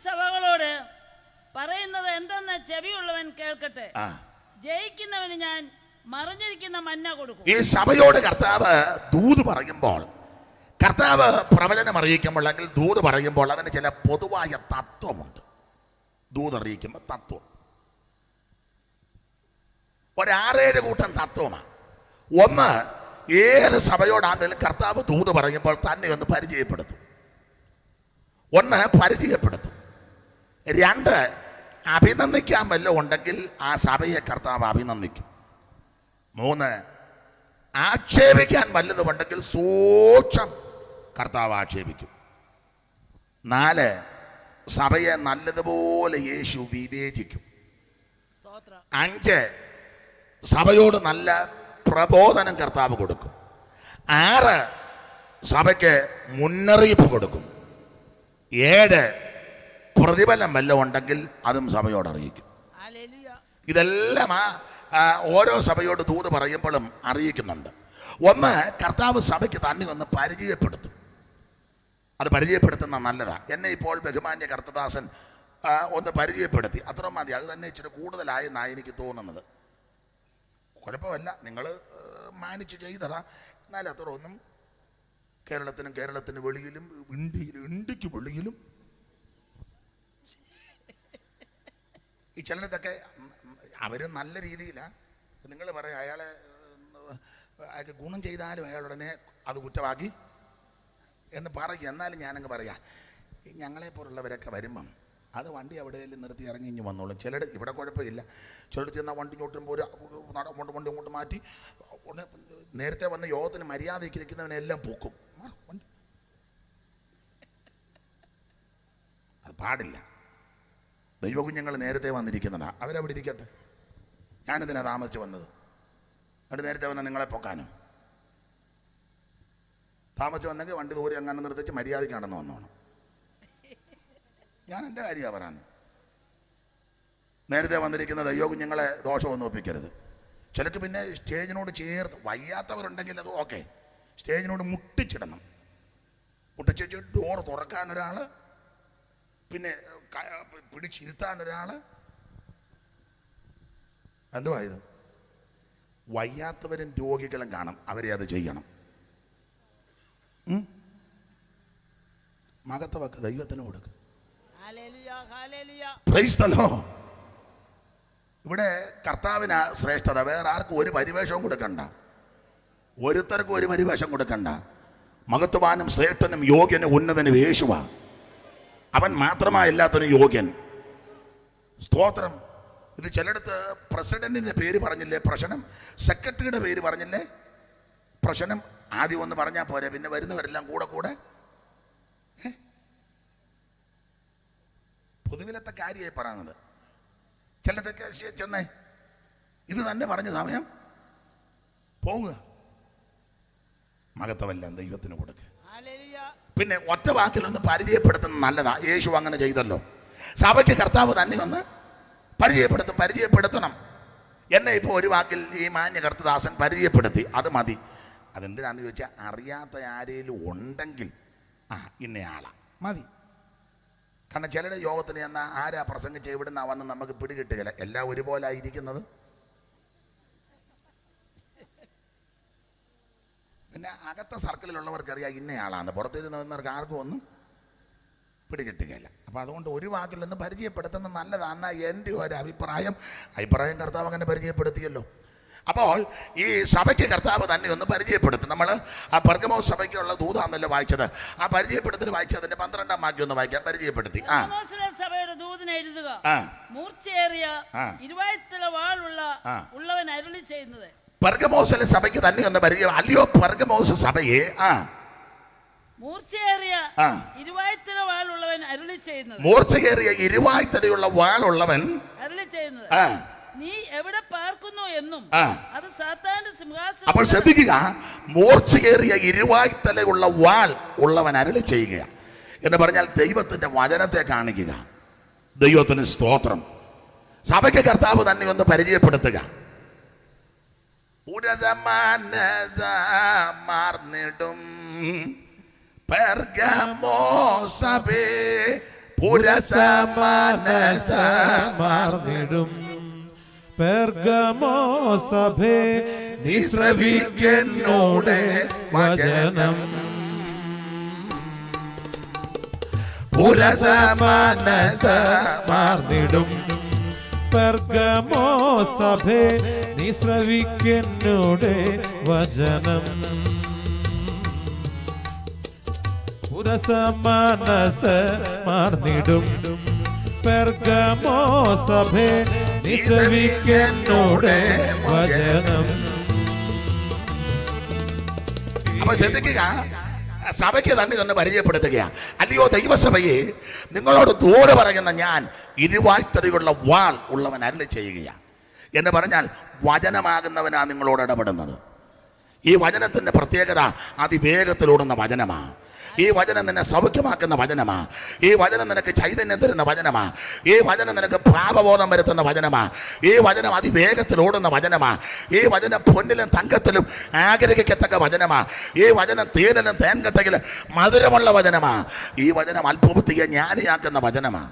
സഭകളോട് പറയുന്നത് എന്തെന്ന് ചെവിയുള്ളവൻ കേൾക്കട്ടെ. ജയിക്കുന്നവന് ഞാൻ മറിഞ്ഞിരിക്കുന്ന മന്ന കൊടുക്കും. ഈ സഭയോട് കർത്താവ് ദൂത് പറയുമ്പോൾ, കർത്താവ് പ്രവചനം അറിയിക്കുമ്പോൾ അല്ലെങ്കിൽ ദൂത് പറയുമ്പോൾ അതിന് ചില പൊതുവായ തത്വമുണ്ട്. ദൂത് അറിയിക്കുമ്പോൾ തത്വം 6-7 കൂട്ടം തത്വമാണ്. ഒന്ന്, ഏത് സഭയോടാണെങ്കിലും കർത്താവ് ദൂത് പറയുമ്പോൾ തന്നെ ഒന്ന് പരിചയപ്പെടുത്തും. 1 പരിചയപ്പെടുത്തും. 2 അഭിനന്ദിക്കാൻ വല്ലതും ഉണ്ടെങ്കിൽ ആ സഭയെ കർത്താവ് അഭിനന്ദിക്കും. 3 ആക്ഷേപിക്കാൻ വല്ലതുമുണ്ടെങ്കിൽ സൂക്ഷം കർത്താവ് ആക്ഷേപിക്കും. 4 സഭയെ നല്ലതുപോലെ യേശു വിവേചിക്കും. 5 സഭയോട് നല്ല പ്രബോധനം കർത്താവ് കൊടുക്കും. 6 സഭയ്ക്ക് മുന്നറിയിപ്പ് കൊടുക്കും. 7 പ്രതിഫലം വല്ലതും ഉണ്ടെങ്കിൽ അതും സഭയോട് അറിയിക്കും. ഇതെല്ലാം ഓരോ സഭയോട് ദൂത് പറയുമ്പോഴും അറിയിക്കുന്നുണ്ട്. 1 കർത്താവ് സഭയ്ക്ക് തന്നെ ഒന്ന് പരിചയപ്പെടുത്തും. അത് പരിചയപ്പെടുത്തുന്ന നല്ലതാണ്. എന്നെ ഇപ്പോൾ ബഹുമാന്യ കർത്തദാസൻ ഒന്ന് പരിചയപ്പെടുത്തി, അത്ര മതി. അത് തന്നെ ഇച്ചിരി കൂടുതലായെന്നാണ് എനിക്ക് തോന്നുന്നത്. കുഴപ്പമല്ല, നിങ്ങൾ മാനിച്ച് ചെയ്തതാ. എന്നാലും അത്ര ഒന്നും കേരളത്തിന് വെളിയിലും ഇന്ത്യക്ക് വെളിയിലും ഈ ചിലരതൊക്കെ അവർ നല്ല രീതിയിലാണ്. നിങ്ങൾ പറയാം അയാൾക്ക് ഗുണം ചെയ്താലും അയാളുടനെ അത് കുറ്റമാക്കി എന്ന് പറയും. എന്നാലും ഞാനങ്ങ് പറയാം, ഞങ്ങളെപ്പോലുള്ളവരൊക്കെ വരുമ്പം അത് വണ്ടി അവിടെ നിർത്തി ഇറങ്ങി ഇഞ്ഞ് വന്നോളും. ചിലർ ഇവിടെ കുഴപ്പമില്ല. ചിലർ ചെന്നാൽ വണ്ടി ഇങ്ങോട്ടുമ്പോൾ വണ്ടി ഇങ്ങോട്ട് മാറ്റി നേരത്തെ വന്ന് യോഗത്തിന് മര്യാദയ്ക്ക് നിൽക്കുന്നവനെല്ലാം പൂക്കും. വണ്ടി അത് പാടില്ല. ദൈവകുഞ്ഞുങ്ങൾ നേരത്തെ വന്നിരിക്കുന്നതാണ്, അവരവിടെ ഇരിക്കട്ടെ. ഞാനിതിനാ താമസിച്ച് വന്നത്. അവിടെ നേരത്തെ വന്നാൽ നിങ്ങളെ പൊക്കാനോ? താമസിച്ച് വന്നെങ്കിൽ വണ്ടി ദൂരെ അങ്ങനെ നിർത്തിച്ച് മര്യാദയ്ക്ക് നടന്നു വന്നോണം. ഞാൻ എൻ്റെ കാര്യമാണ് പറയാൻ. നേരത്തെ വന്നിരിക്കുന്ന ദൈവകുഞ്ഞുങ്ങളെ ദോഷമൊന്നും ഒപ്പിക്കരുത്. ചിലക്ക് പിന്നെ സ്റ്റേജിനോട് ചേർത്ത് വയ്യാത്തവരുണ്ടെങ്കിൽ അത് ഓക്കെ, സ്റ്റേജിനോട് മുട്ടിച്ചിടണം. മുട്ടിച്ച് ഡോർ തുറക്കാനൊരാൾ, പിന്നെ പിടിച്ചിരുത്താനൊരാൾ. എന്തുവാ ഇത്? വയ്യാത്തവരും രോഗികളും കാണും, അവരെ അത് ചെയ്യണം. മകത്തവക്ക് ദൈവത്തിന് കൊടുക്കും. ഇവിടെ കർത്താവിന് ശ്രേഷ്ഠത. വേറെ ആർക്കും ഒരു പരിവേഷവും കൊടുക്കണ്ട, ഒരുത്തർക്കും ഒരു പരിവേഷം കൊടുക്കണ്ട. മഹത്വവാനും ശ്രേഷ്ഠനും യോഗ്യനും ഉന്നതനും യേശുവാ. അവൻ മാത്രമാണ് എല്ലാത്തിനും യോഗ്യൻ. സ്തോത്രം. ഇത് ചിലയിടത്ത് പ്രസിഡന്റിന്റെ പേര് പറഞ്ഞില്ലേ പ്രശ്നം, സെക്രട്ടറിയുടെ പേര് പറഞ്ഞില്ലേ പ്രശ്നം. ആദ്യം ഒന്ന് പറഞ്ഞാൽ പോരെ, പിന്നെ വരുന്നവരെല്ലാം കൂടെ പൊതുവിലത്തെ കാര്യമായി പറയുന്നത്. ചിലതൊക്കെ ചെന്നേ ഇത് തന്നെ പറഞ്ഞ സമയം പോവുക. മഹത്വമെല്ലാം ദൈവത്തിന് കൊടുക്കുക. പിന്നെ ഒറ്റ വാക്കിലൊന്ന് പരിചയപ്പെടുത്തുന്നത് നല്ലതാ. യേശു അങ്ങനെ ചെയ്തല്ലോ. സഭയ്ക്ക് കർത്താവ് തന്നെ ഒന്ന് പരിചയപ്പെടുത്തണം. എന്നെ ഇപ്പോൾ ഒരു വാക്കിൽ ഈ മാന്യ കർത്തദാസൻ പരിചയപ്പെടുത്തി, അത് മതി. അതെന്തിനാന്ന് ചോദിച്ചാൽ അറിയാത്ത ആരെങ്കിലും ഉണ്ടെങ്കിൽ ഇന്നയാളാ മതി. കാരണം ചിലരുടെ യോഗത്തിന് ചെന്നാൽ ആരാ പ്രസംഗിച്ച് എവിടുന്ന വന്ന് നമുക്ക് പിടികിട്ടുകയില്ല. എല്ലാം ഒരുപോലെ ആയിരിക്കുന്നത്. പിന്നെ അകത്തെ സർക്കിളിലുള്ളവർക്കറിയാം ഇന്നയാളാണ്, പുറത്തിരുന്നവർക്ക് ആർക്കും ഒന്നും പിടികിട്ടുകയില്ല. അപ്പോൾ അതുകൊണ്ട് ഒരു വാക്കിലൊന്ന് പരിചയപ്പെടുത്തുന്നത് നല്ലതാണ് എൻ്റെ ഒരു അഭിപ്രായം. കർത്താവ് അങ്ങനെ പരിചയപ്പെടുത്തിയല്ലോ. അപ്പോൾ ഈ സഭയ്ക്ക് കർത്താവ് തന്നെ ഒന്ന് പരിചയപ്പെടുത്തും. നമ്മൾ ആ പെർഗമോസ് സഭയ്ക്കുള്ള ദൂതാന്നല്ലോ വായിച്ചത്. ആ പരിചയപ്പെടുത്തൽ വായിച്ചതിന്റെ 12-ാം വാക്യം ഒന്ന് വായിക്കാൻ. പരിചയപ്പെടുത്തി. സഭയുടെ ദൂതനെ എഴുതുക, മൂർച്ചയേറിയ ഇരുവായ്ത്തല വാളുള്ള ഉള്ളവൻ അരുളി ചെയ്യുന്നത്. പെർഗമോസിലെ സഭയ്ക്ക് തന്നെ ഒന്ന് പരിചയം. അല്ലയോ പെർഗമോസ് സഭയെ, മൂർച്ചയേറിയ ആ. ഇരുവായ്ത്തല വാളുള്ളവൻ അരുളി ചെയ്യുന്നത്. മൂർച്ചയേറിയ ഇരുവായ്ത്തലയുള്ള വാളുള്ളവൻ അരുളി ചെയ്യുന്നത്. ആ. നീ എവിടെ പാർക്കുന്നു എന്നും ആ. അത് സാത്താന്റെ സിംഹാസനം. അപ്പോൾ ശ്രദ്ധിക്കുക, മൂർച്ചയേറിയ ഇരുവായ്ത്തലയുള്ള വാൾ ഉള്ളവൻ അരുളി ചെയ്യുക എന്ന് പറഞ്ഞാൽ ദൈവത്തിന്റെ വചനത്തെ കാണിക്കുക. ദൈവത്തിന് സ്തോത്രം. സഭയ്ക്ക് കർത്താവ് തന്നെ ഒന്ന് പരിചയപ്പെടുത്തുക. മാർന്നിടും പെർഗമോ സഭേ മാർന്നിടും പെർഗമോ സഭേ നീ ശ്രവിക്കുന്നോടെ വചനം മാർന്നിടും പെർഗമോ സഭേ നീ ശ്രവിക്കുന്നോടെ വചനം മാർന്നിടും പെർഗമോ സഭേ നീ ശ്രവിക്കുന്നോടെ വചനം. അപ്പൊ ശ്രദ്ധിക്കുക, സഭയ്ക്ക് തന്നെ ഒന്ന് പരിചയപ്പെടുത്തുക. അല്ലയോ ദൈവസഭയെ, നിങ്ങളോട് ദൂരെ പറയുന്ന ഞാൻ ഇരുവായ്ത്തലയുള്ള വാൾ ഉള്ളവൻ അരുളി ചെയ്യുകയാണ് എന്ന് പറഞ്ഞാൽ വചനമാകുന്നവനാ നിങ്ങളോട് ഇടപെടുന്നത്. ഈ വചനത്തിന്റെ പ്രത്യേകത അതിവേഗത്തിലോടുന്ന വചനമാണ്. ഈ വചനം നിന്നെ സൗഖ്യമാക്കുന്ന വചനമാ. ഈ വചനം നിനക്ക് ചൈതന്യം തരുന്ന വചനമാ. ഈ വചനം നിനക്ക് പാപബോധം വരുത്തുന്ന വചനമാ. ഈ വചനം അതിവേഗത്തിൽ ഓടുന്ന വചനമാ. ഈ വചനം പൊന്നിലും തങ്കത്തിലും ആഗ്രഹിക്കത്തക്ക വചനമാ. ഈ വചനം തേനിലും തേൻകത്തകിലും മധുരമുള്ള വചനമാ. ഈ വചനം അത്ഭുതത്തിയെ ജ്ഞാനിയാക്കുന്ന വചനമാ.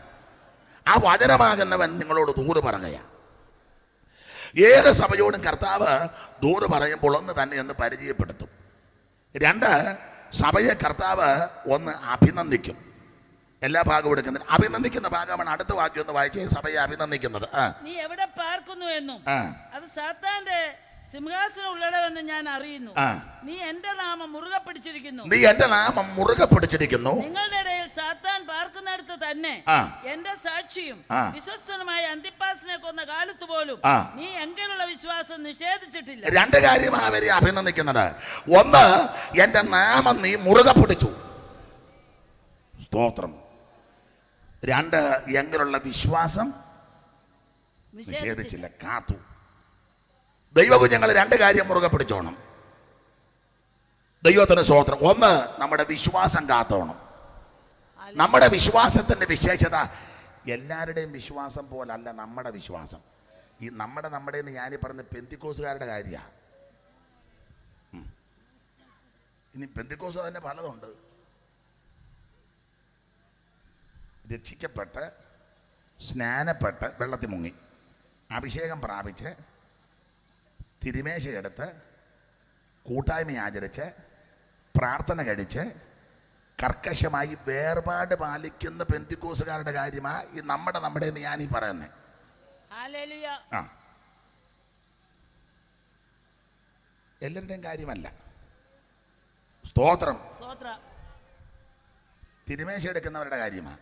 ആ വചനമാകുന്നവൻ നിങ്ങളോട് ദൂരെ പറയുക. ഏത് സഭയോടും കർത്താവ് ദൂരെ പറയുമ്പോൾ ഒന്ന് തന്നെ ഒന്ന് പരിചയപ്പെടുത്തും. രണ്ട്, സഭയെ കർത്താവ് ഒന്ന് അഭിനന്ദിക്കും. എല്ലാ ഭാഗവും എടുക്കുന്നത് അഭിനന്ദിക്കുന്ന ഭാഗമാണ്. അടുത്ത വാക്യം ഒന്ന് വായിച്ചേ. സഭയെ അഭിനന്ദിക്കുന്നത്. നീ എവിടെ പാർക്കുന്നു എന്നും അത് സാത്താന്റെ സിംഹാസനം ഉള്ളടവെന്ന് ഞാൻ അറിയുന്നു. നീ എന്റെ നാമം മുറുകെ പിടിച്ചിരിക്കുന്നു. നീ എന്റെ നാമം മുറുകെ പിടിച്ചിരിക്കുന്നു. നിങ്ങളുടെ ഇടയിൽ സാത്താൻ പാർക്കുന്നിടത്ത് തന്നെ എന്റെ സാക്ഷിയും വിശ്വസ്തനുമായ അന്തിപ്പാസിനെ കൊന്ന കാലത്ത് പോലും നീ എങ്കിലുള്ള വിശ്വാസം നിഷേധിച്ചിട്ടില്ല. രണ്ട് കാര്യമാണ് അവരെ അഭിനന്ദിക്കുന്നത്. ഒന്ന്, എന്റെ നാമം നീ മുറുകെ പിടിച്ചു. സ്തോത്രം. രണ്ട്, എങ്കിലുള്ള വിശ്വാസം നിഷേധിച്ചില്ല, കാത്തു. ദൈവകുഞ്ഞുങ്ങൾ രണ്ട് കാര്യം മുറുകെ പിടിച്ചോണം. ദൈവത്തിന് സ്തോത്രം. ഒന്ന്, നമ്മുടെ വിശ്വാസം കാത്തോണം. നമ്മുടെ വിശ്വാസത്തിന്റെ വിശേഷത എല്ലാവരുടെയും വിശ്വാസം പോലല്ല നമ്മുടെ വിശ്വാസം. ഈ നമ്മുടെ ഞാനീ പറഞ്ഞ പെന്തിക്കോസുകാരുടെ കാര്യമാണ്. ഇനി പെന്തിക്കോസ് തന്നെ പലതുണ്ട്. രക്ഷിക്കപ്പെട്ട് സ്നാനപ്പെട്ട് വെള്ളത്തിൽ മുങ്ങി അഭിഷേകം പ്രാപിച്ച് തിരുമേശയെടുത്ത് കൂട്ടായ്മ ആചരിച്ച് പ്രാർത്ഥന കഴിച്ച് കർക്കശമായി വേർപാട് പാലിക്കുന്ന പെന്തിക്കോസുകാരുടെ കാര്യമാണ് ഈ നമ്മുടെ ഞാനീ പറയുന്നത്. ആ, എല്ലാവരുടെയും കാര്യമല്ല. സ്തോത്രം. തിരുമേശ എടുക്കുന്നവരുടെ കാര്യമാണ്.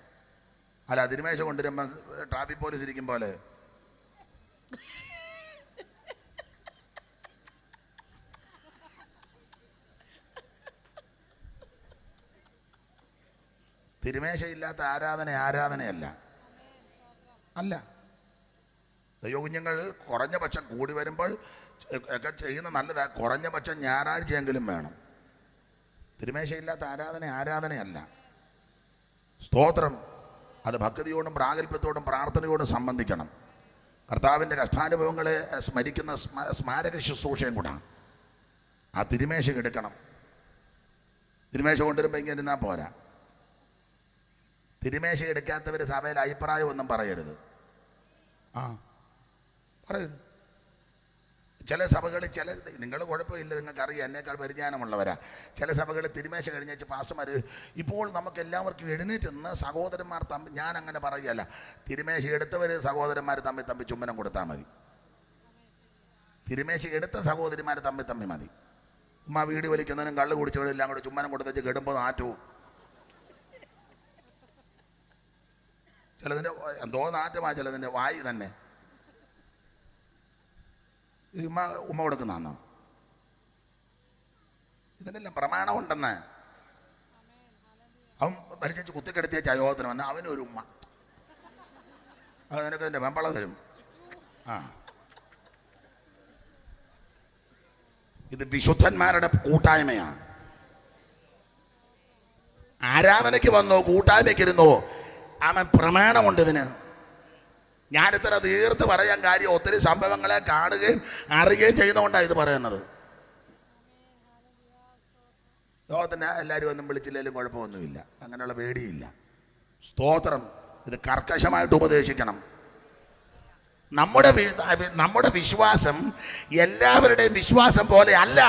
അല്ല, തിരുമേശ കൊണ്ടുവരുമ്പോൾ ട്രാഫിക് പോലീസ് ഇരിക്കും പോലെ തിരുമേശയില്ലാത്ത ആരാധനയല്ല. അല്ല, ദൈവകുഞ്ഞുങ്ങൾ കുറഞ്ഞ പക്ഷം കൂടി വരുമ്പോൾ ഒക്കെ ചെയ്യുന്ന നല്ലതാണ്. കുറഞ്ഞ പക്ഷം ഞായറാഴ്ചയെങ്കിലും വേണം. തിരുമേശയില്ലാത്ത ആരാധനയല്ല. സ്തോത്രം. അത് ഭക്തിയോടും പ്രാഗൽഭ്യത്തോടും പ്രാർത്ഥനയോടും സംബന്ധിക്കണം. കർത്താവിൻ്റെ കഷ്ടാനുഭവങ്ങളെ സ്മരിക്കുന്ന സ്മാരക ശുശ്രൂഷയും കൂടാണ്. ആ തിരുമേശ എടുക്കണം. തിരുമേശ കൊണ്ടുവരുമ്പോൾ ഇങ്ങനെ ഇരുന്നാൽ പോരാ. തിരുമേശ എടുക്കാത്തവർ സഭയിൽ അഭിപ്രായമൊന്നും പറയരുത്. പറയരുത്. ചില സഭകളിൽ നിങ്ങൾ കുഴപ്പമില്ല, നിങ്ങൾക്കറിയാം, എന്നേക്കാൾ പരിജ്ഞാനമുള്ളവരാ. ചില സഭകളിൽ തിരുമേശ കഴിഞ്ഞേച്ച് പാസ്റ്റർമാർ ഇപ്പോൾ നമുക്ക് എല്ലാവർക്കും എഴുന്നേറ്റ് നിന്ന് സഹോദരന്മാർ തമ്മിൽ, ഞാൻ അങ്ങനെ പറയുകയല്ല, തിരുമേശ എടുത്തവർ സഹോദരന്മാർ തമ്മിൽ ചുമ്മനം കൊടുത്താൽ മതി. തിരുമേശ എടുത്ത സഹോദരിമാർ തമ്മിൽ മതി. ഉമ്മ വീട് വലിക്കുന്നതിനും കള്ളു കുടിച്ചവരും എല്ലാം കൂടെ ചുമ്മനം കൊടുത്തേച്ച് കെടുമ്പോൾ നാറ്റവും. ചിലതിൻ്റെ എന്തോ നാറ്റമാ, ചിലതിൻ്റെ വായി തന്നെ. ഉമ്മ കൊടുക്കുന്നതാണോ? ഇതിനെല്ലാം പ്രമാണമുണ്ടെന്ന്. അവൻ വലിച്ചു കുത്തിക്കെടുത്തിയ യോഗത്തിന് വന്ന അവനൊരു ഉമ്മ. അത് നിനക്ക് എൻ്റെ വെമ്പള തരും. ആ, ഇത് വിശുദ്ധന്മാരുടെ കൂട്ടായ്മയാണ്. ആരാധനയ്ക്ക് വന്നോ കൂട്ടായ്മയ്ക്കിരുന്നോ അവൻ പ്രമാണമുണ്ട് ഇതിന്. ഞാനിത്ര തീർത്ത് പറയാൻ കാര്യം ഒത്തിരി സംഭവങ്ങളെ കാണുകയും അറിയുകയും ചെയ്യുന്നതുകൊണ്ടാണ് ഇത് പറയുന്നത്. ലോകത്തിന് എല്ലാവരും ഒന്നും വിളിച്ചില്ലെങ്കിലും കുഴപ്പമൊന്നുമില്ല, അങ്ങനെയുള്ള പേടിയില്ല. സ്തോത്രം. ഇത് കർക്കശമായിട്ട് ഉപദേശിക്കണം. നമ്മുടെ വിശ്വാസം എല്ലാവരുടെയും വിശ്വാസം പോലെ അല്ല.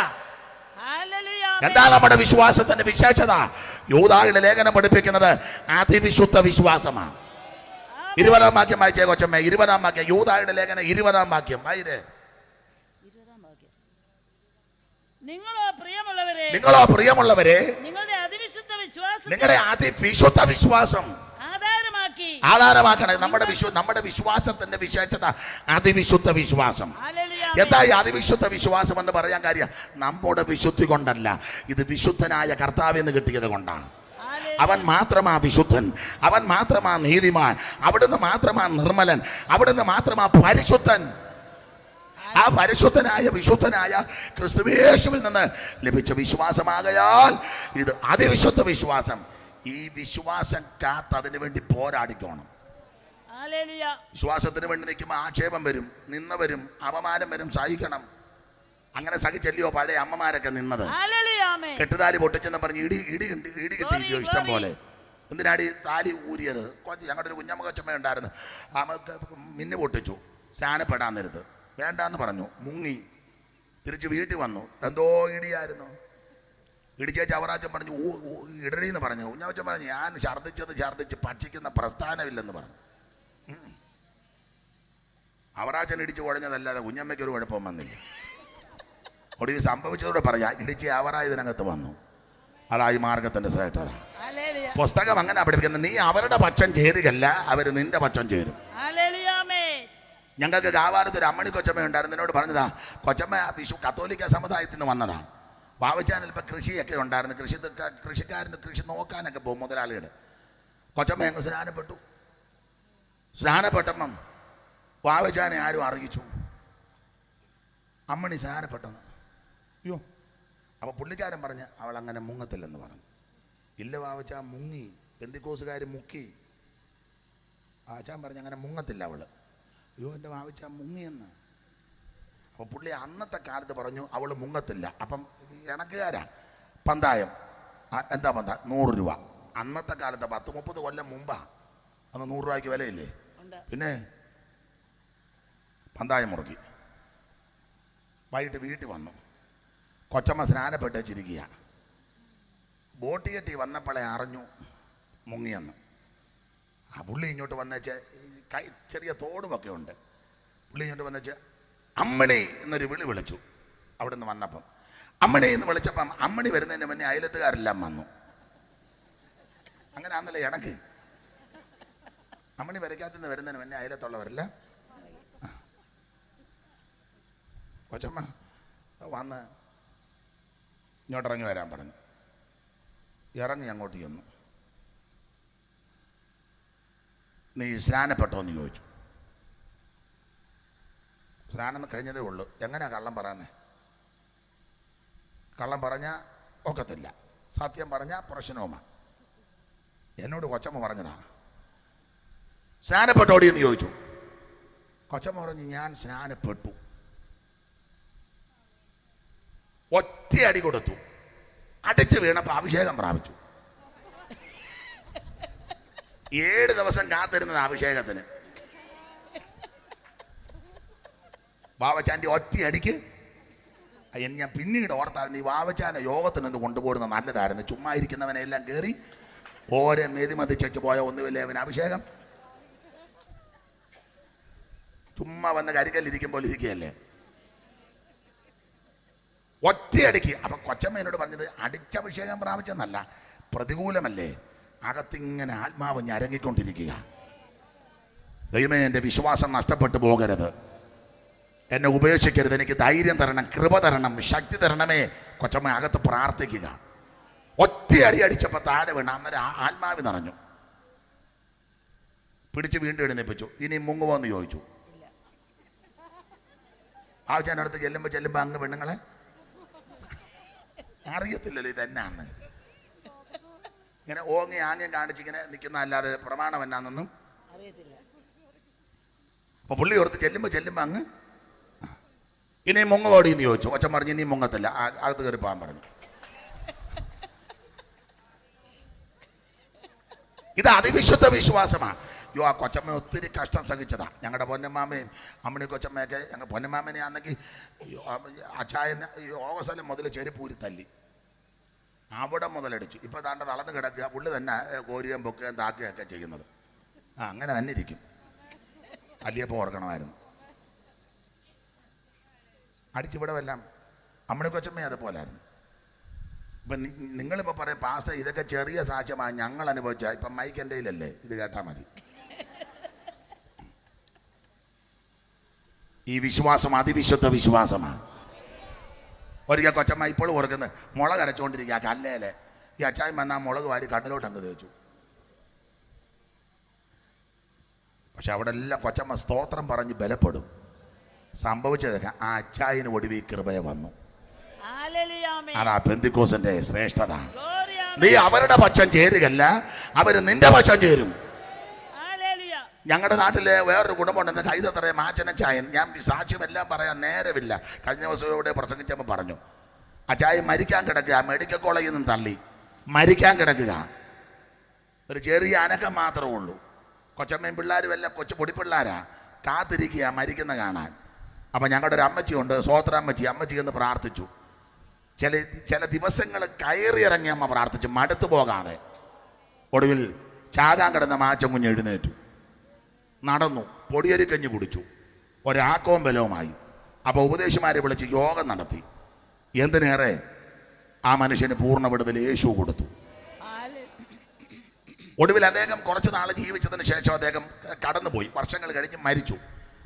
എന്താ നമ്മുടെ വിശ്വാസത്തിന്റെ വിശേഷത? യൂദായുടെ ലേഖനം പഠിപ്പിക്കുന്നത് അതിവിശുദ്ധ വിശ്വാസമാണ്. 20-ാം വാക്യം വായിച്ചേ കൊച്ചമ്മേ. 20-ാം വാക്യം, യൂദായുടെ ലേഖനം 20-ാം വാക്യം വായിരേ. നിങ്ങളോ പ്രിയമുള്ളവരെ നിങ്ങളുടെ അതിവിശുദ്ധ വിശ്വാസം ആധാരമാക്കണം. നമ്മുടെ വിശ്വാസത്തിന്റെ വിശേഷത അതിവിശുദ്ധ വിശ്വാസം. എന്താ ഈ അതിവിശുദ്ധ വിശ്വാസം എന്ന് പറയാൻ കാര്യം? നമ്മുടെ വിശുദ്ധി കൊണ്ടല്ല, ഇത് വിശുദ്ധനായ കർത്താവിൽ നിന്ന് കിട്ടിയത് കൊണ്ടാണ്. അവൻ മാത്രമാ വിശുദ്ധൻ, അവൻ മാത്രമാ നീതിമാൻ, അവിടുന്ന് മാത്രമാ നിർമ്മലൻ, അവിടുന്ന് മാത്രമാ പരിശുദ്ധൻ. ആ പരിശുദ്ധനായ വിശുദ്ധനായ ക്രിസ്തുയേശുവിൽ നിന്ന് ലഭിച്ച വിശ്വാസമാകയാൽ ഇത് അതിവിശുദ്ധ വിശ്വാസം. ഈ വിശ്വാസം കാത്ത് അതിനു വേണ്ടി പോരാടിക്കോണം. വിശ്വാസത്തിന് വേണ്ടി നിൽക്കുമ്പോൾ ആക്ഷേപം വരും, നിന്ന വരും, അപമാനം വരും, സഹിക്കണം. അങ്ങനെ സഹിച്ചല്ലയോ പഴയ അമ്മമാരൊക്കെ നിന്നത്? കെട്ടുതാലി പൊട്ടിച്ചെന്ന് പറഞ്ഞ് ഇടി കിട്ടിയില്ലയോ ഇഷ്ടം പോലെ? എന്തിനാടി താലി ഊരിയത്? ഞങ്ങളുടെ ഒരു കുഞ്ഞമ്മ കൊച്ചമ്മ ഉണ്ടായിരുന്നു, മിന്നു പൊട്ടിച്ചു. സ്നാനപ്പെടാൻ നേരത്ത് വേണ്ടാന്ന് പറഞ്ഞു, മുങ്ങി തിരിച്ച് വീട്ടിൽ വന്നു. എന്തോ ഇടിയായിരുന്നു. ഇടിച്ചേച്ച് അവറാച്ചൻ പറഞ്ഞു ഇടണീന്ന് പറഞ്ഞു. കുഞ്ഞാച്ചൻ പറഞ്ഞു ഞാൻ ഛർദ്ദിച്ച് ഭക്ഷിക്കുന്ന പ്രസ്ഥാനമില്ലെന്ന് പറഞ്ഞു. അവറാച്ചൻ ഇടിച്ച് കുഴഞ്ഞതല്ലാതെ കുഞ്ഞമ്മയ്ക്കൊരു കുഴപ്പം വന്നില്ല. ഒടുവിൽ സംഭവിച്ചതോടെ പറയാ, ഇടിച്ച് അവറായി ഇതിനകത്ത് വന്നു. അതായി മാർഗത്തിന്റെ ശ്രേഷ്ഠത. പുസ്തകം അങ്ങനെ പഠിപ്പിക്കുന്നത്. നീ അവരുടെ പക്ഷം ചേരുകയല്ല, അവർ നിന്റെ പക്ഷം ചേരും. ഞങ്ങൾക്ക് കാവാലത്ത് ഒരു അമ്മണി കൊച്ചമ്മ ഉണ്ടായിരുന്നു. എന്നോട് പറഞ്ഞതാ, കൊച്ചമ്മ കത്തോലിക്ക സമുദായത്തിൽ നിന്ന് വന്നതാണ്. വാവച്ചാനിൽ ഇപ്പം കൃഷിയൊക്കെ ഉണ്ടായിരുന്നു. കൃഷിക്കാരന് കൃഷി നോക്കാനൊക്കെ പോകും മുതലാളികൾ. കൊച്ചമ്മ ഞങ്ങൾ സ്നാനപ്പെട്ടപ്പം വാവച്ചാനെ ആരും അറിയിച്ചു, അമ്മണി സ്നാനപ്പെട്ടെന്ന്. അയ്യോ, അപ്പോൾ പുള്ളിക്കാരൻ പറഞ്ഞ് അവൾ അങ്ങനെ മുങ്ങത്തില്ലെന്ന് പറഞ്ഞു. ഇല്ല വാവച്ച മുങ്ങി, പെന്തിക്കോസുകാർ മുക്കി. വാവച്ചാൻ പറഞ്ഞ് അങ്ങനെ മുങ്ങത്തില്ല അവൾ. അയ്യോ എൻ്റെ വാവച്ച മുങ്ങിയെന്ന്. അപ്പോൾ പുള്ളി അന്നത്തെ കാലത്ത് പറഞ്ഞു അവൾ മുങ്ങത്തില്ല. അപ്പം ഇണക്കുകാരാ പന്തായം. എന്താ പന്തായം? 100 രൂപ. അന്നത്തെ കാലത്ത് 10-30 കൊല്ലം മുമ്പാ. അന്ന് 100 രൂപയ്ക്ക് വിലയില്ലേ? പിന്നെ പന്തായം മുറുക്കി. വൈകിട്ട് വീട്ടിൽ വന്നു. കൊച്ചമ്മ സ്നാനപ്പെട്ട് വെച്ചിരിക്കുക. ബോട്ട് കെട്ടി വന്നപ്പോളെ അറിഞ്ഞു മുങ്ങിയെന്ന്. ആ പുള്ളി ഇങ്ങോട്ട് വന്നേച്ച് ചെറിയ തോടുമൊക്കെ ഉണ്ട്. പുള്ളി ഇങ്ങോട്ട് വന്നേച്ച് അമ്മണി എന്നൊരു വിളി വിളിച്ചു. അവിടെ നിന്ന് വന്നപ്പം അമ്മണി എന്ന് വിളിച്ചപ്പം അമ്മണി വരുന്നതിന് മുന്നേ അയലത്തുകാരെല്ലാം വന്നു. അങ്ങനെ ആന്നല്ലേ ഇണക്ക്. അമ്മണി വരയ്ക്കാത്തുനിന്ന് വരുന്നതിന് മുന്നേ അയലത്തുള്ളവരല്ല. കൊച്ചമ്മ വന്ന് ഇങ്ങോട്ട് ഇറങ്ങി വരാൻ പറഞ്ഞു. ഇറങ്ങി അങ്ങോട്ട് ചെന്നു. നീ സ്നാനപ്പെട്ടോ എന്ന് ചോദിച്ചു. സ്നാനം കഴിഞ്ഞതേ ഉള്ളൂ. എങ്ങനെയാ കള്ളം പറയുന്നത്? കള്ളം പറഞ്ഞാൽ ഒക്കത്തില്ല, സത്യം പറഞ്ഞാൽ പ്രശ്നവുമാണ്. എന്നോട് കൊച്ചമ്മ പറഞ്ഞതാ. സ്നാനപ്പെട്ടോടി എന്ന് ചോദിച്ചു. കൊച്ചമ്മ പറഞ്ഞു ഞാൻ സ്നാനപ്പെട്ടു. ഒറ്റയടി കൊടുത്തു. അടിച്ചു വീണപ്പോൾ അഭിഷേകം പ്രാപിച്ചു. 7 ദിവസം കാത്തിരുന്നത് അഭിഷേകത്തിന്. വാവച്ചാൻ്റെ ഒറ്റയടിക്ക് ഞാൻ പിന്നീട് ഓർത്തായിരുന്നു, ഈ വാവച്ചാനെ യോഗത്തിനൊന്ന് കൊണ്ടുപോകുന്നത് നല്ലതായിരുന്നു. ചുമ്മാ ഇരിക്കുന്നവനെ എല്ലാം കയറി ഓരോ മെതിമതിച്ചു പോയ ഒന്നുമില്ലേ അവന് അഭിഷേകം. ചുമ്മാ വന്ന് കരിക്കല്ലിരിക്കുമ്പോൾ ഇരിക്കുകയല്ലേ. ഒറ്റയടിക്ക്. അപ്പം കൊച്ചമ്മ എന്നോട് പറഞ്ഞത് അടിച്ചഭിഷേകം പ്രാപിച്ചെന്നല്ല, പ്രതികൂലമല്ലേ, അകത്തിങ്ങനെ ആത്മാവ് ഞരങ്ങിക്കൊണ്ടിരിക്കുക. ദൈവമേ എൻ്റെ വിശ്വാസം നഷ്ടപ്പെട്ടു പോകരുത്, എന്നെ ഉപേക്ഷിക്കരുത്, എനിക്ക് ധൈര്യം തരണം, കൃപ തരണം, ശക്തി തരണമേ. കൊച്ചമ്മ അകത്ത് പ്രാർത്ഥിക്കുക. ഒറ്റയടി അടിച്ചപ്പോൾ താഴെ വീണ അന്നേരം ആത്മാവി നിറഞ്ഞു. പിടിച്ച് വീണ്ടും എഴുന്നേപ്പിച്ചു. ഇനി മുങ്ങുമോന്ന് ചോദിച്ചു. ആവശ്യാനടുത്ത് ചെല്ലുമ്പോൾ അങ്ങ് പെണ്ണുങ്ങളെ അറിയത്തില്ലല്ലോ ഇതെന്നാന്ന്. ഇങ്ങനെ ഓങ്ങി ആംഗ്യം കാണിച്ചിങ്ങനെ നിൽക്കുന്ന അല്ലാതെ പ്രമാണം എന്നാന്നൊന്നും അറിയത്തില്ല. അപ്പൊ പുള്ളി ഓർത്ത് ചെല്ലുമ്പോൾ അങ്ങ് ഇനി മുങ്ങോടി എന്ന് ചോദിച്ചു. ഒച്ച പറഞ്ഞു ഇനി മുങ്ങത്തില്ല, അകത്ത് കയറി പോകാൻ പറഞ്ഞു. ഇത് അതിവിശുദ്ധ വിശ്വാസമാണ്. യോ, ആ കൊച്ചമ്മ ഒത്തിരി കഷ്ടം സഹിച്ചതാ. ഞങ്ങളുടെ പൊന്നമ്മാമയും അമ്മണി കൊച്ചമ്മയൊക്കെ ഞങ്ങൾ പൊന്നമ്മാമനെ ആണെങ്കിൽ അച്ചായൻ യോഗസ്ഥലം മുതൽ ചെരുപ്പൂരി തല്ലി, അവിടെ മുതലടിച്ചു. ഇപ്പം താണ്ട തളർന്ന് കിടക്കുക, പുള്ളി തന്നെ കോരുകയും പൊക്കുകയും താക്കുകയൊക്കെ ചെയ്യുന്നത്. അങ്ങനെ തന്നെ ഇരിക്കും. അല്ലിയപ്പോൾ ഓർക്കണമായിരുന്നു. അടിച്ചിവിടെ എല്ലാം അമ്മണി കൊച്ചമ്മ അതുപോലായിരുന്നു. ഇപ്പം നിങ്ങളിപ്പോൾ പറയും പാസ്റ്റർ ഇതൊക്കെ ചെറിയ സാക്ഷ്യമാണ് ഞങ്ങൾ അനുഭവിച്ചാൽ. ഇപ്പം മൈക്ക് എൻ്റെ കയ്യിലല്ലേ, ഇത് കേട്ടാൽ മതി. ഈ വിശ്വാസം അതിവിശുദ്ധ വിശ്വാസമാണ്. ഒരിക്കൽ കൊച്ചമ്മ ഇപ്പോഴും ഓർക്കുന്നത് മുളക് അരച്ചുകൊണ്ടിരിക്കുക കല്ലേലെ. ഈ അച്ചായം വന്നാൽ മുളക് വാരി കണ്ണിലോട്ട് അങ്ങ് തേച്ചു. പക്ഷെ അവിടെ എല്ലാം കൊച്ചമ്മ സ്തോത്രം പറഞ്ഞ് ബലപ്പെടും. സംഭവിച്ചതൊക്കെ ആ അച്ചായന് ഒടുവിൽ കൃപയെ വന്നു. അതാ പെന്തിക്കോസിന്റെ ശ്രേഷ്ഠത. നീ അവരുടെ പക്ഷം ചേരുകല്ല, അവര് നിന്റെ പക്ഷം ചേരും. ഞങ്ങളുടെ നാട്ടിലെ വേറൊരു കുടുംബമുണ്ട്, കൈതത്തറ മാച്ചനച്ചായൻ. ഞാൻ സാക്ഷ്യമെല്ലാം പറയാൻ നേരമില്ല. കഴിഞ്ഞ ദിവസം ഇവിടെ പ്രസംഗിച്ചപ്പോൾ പറഞ്ഞു, അച്ചായൻ മരിക്കാൻ കിടക്കുക, മെഡിക്കൽ കോളേജിൽ നിന്നും തള്ളി മരിക്കാൻ കിടക്കുക. ഒരു ചെറിയ അനക്കം മാത്രമേ ഉള്ളൂ. കൊച്ചമ്മയും പിള്ളേരും എല്ലാം കൊച്ചു പൊടിപ്പിള്ളാരാ, കാത്തിരിക്കുക മരിക്കുന്ന കാണാൻ. അപ്പം ഞങ്ങളുടെ ഒരു അമ്മച്ചിയുണ്ട്, അമ്മച്ചി എന്ന് പ്രാർത്ഥിച്ചു. ചില ദിവസങ്ങൾ കയറിയിറങ്ങി അമ്മ പ്രാർത്ഥിച്ചു, മടുത്തു പോകാതെ. ഒടുവിൽ ചാകാൻ കിടന്ന മാച്ചം കുഞ്ഞ് എഴുന്നേറ്റു, നടന്നു, പൊടിയരിക്കഞ്ഞ് കുടിച്ചു, ഒരാക്കവും ബലവുമായി. അപ്പോൾ ഉപദേശിമാരെ വിളിച്ച് യോഗം നടത്തി. എന്തിനേറെ ആ മനുഷ്യന് പൂർണ്ണ വിടുതൽ യേശു കൊടുത്തു. ഒടുവിൽ അദ്ദേഹം കുറച്ച് നാൾ ജീവിച്ചതിന് ശേഷം അദ്ദേഹം കടന്നുപോയി. വർഷങ്ങൾ കഴിഞ്ഞ്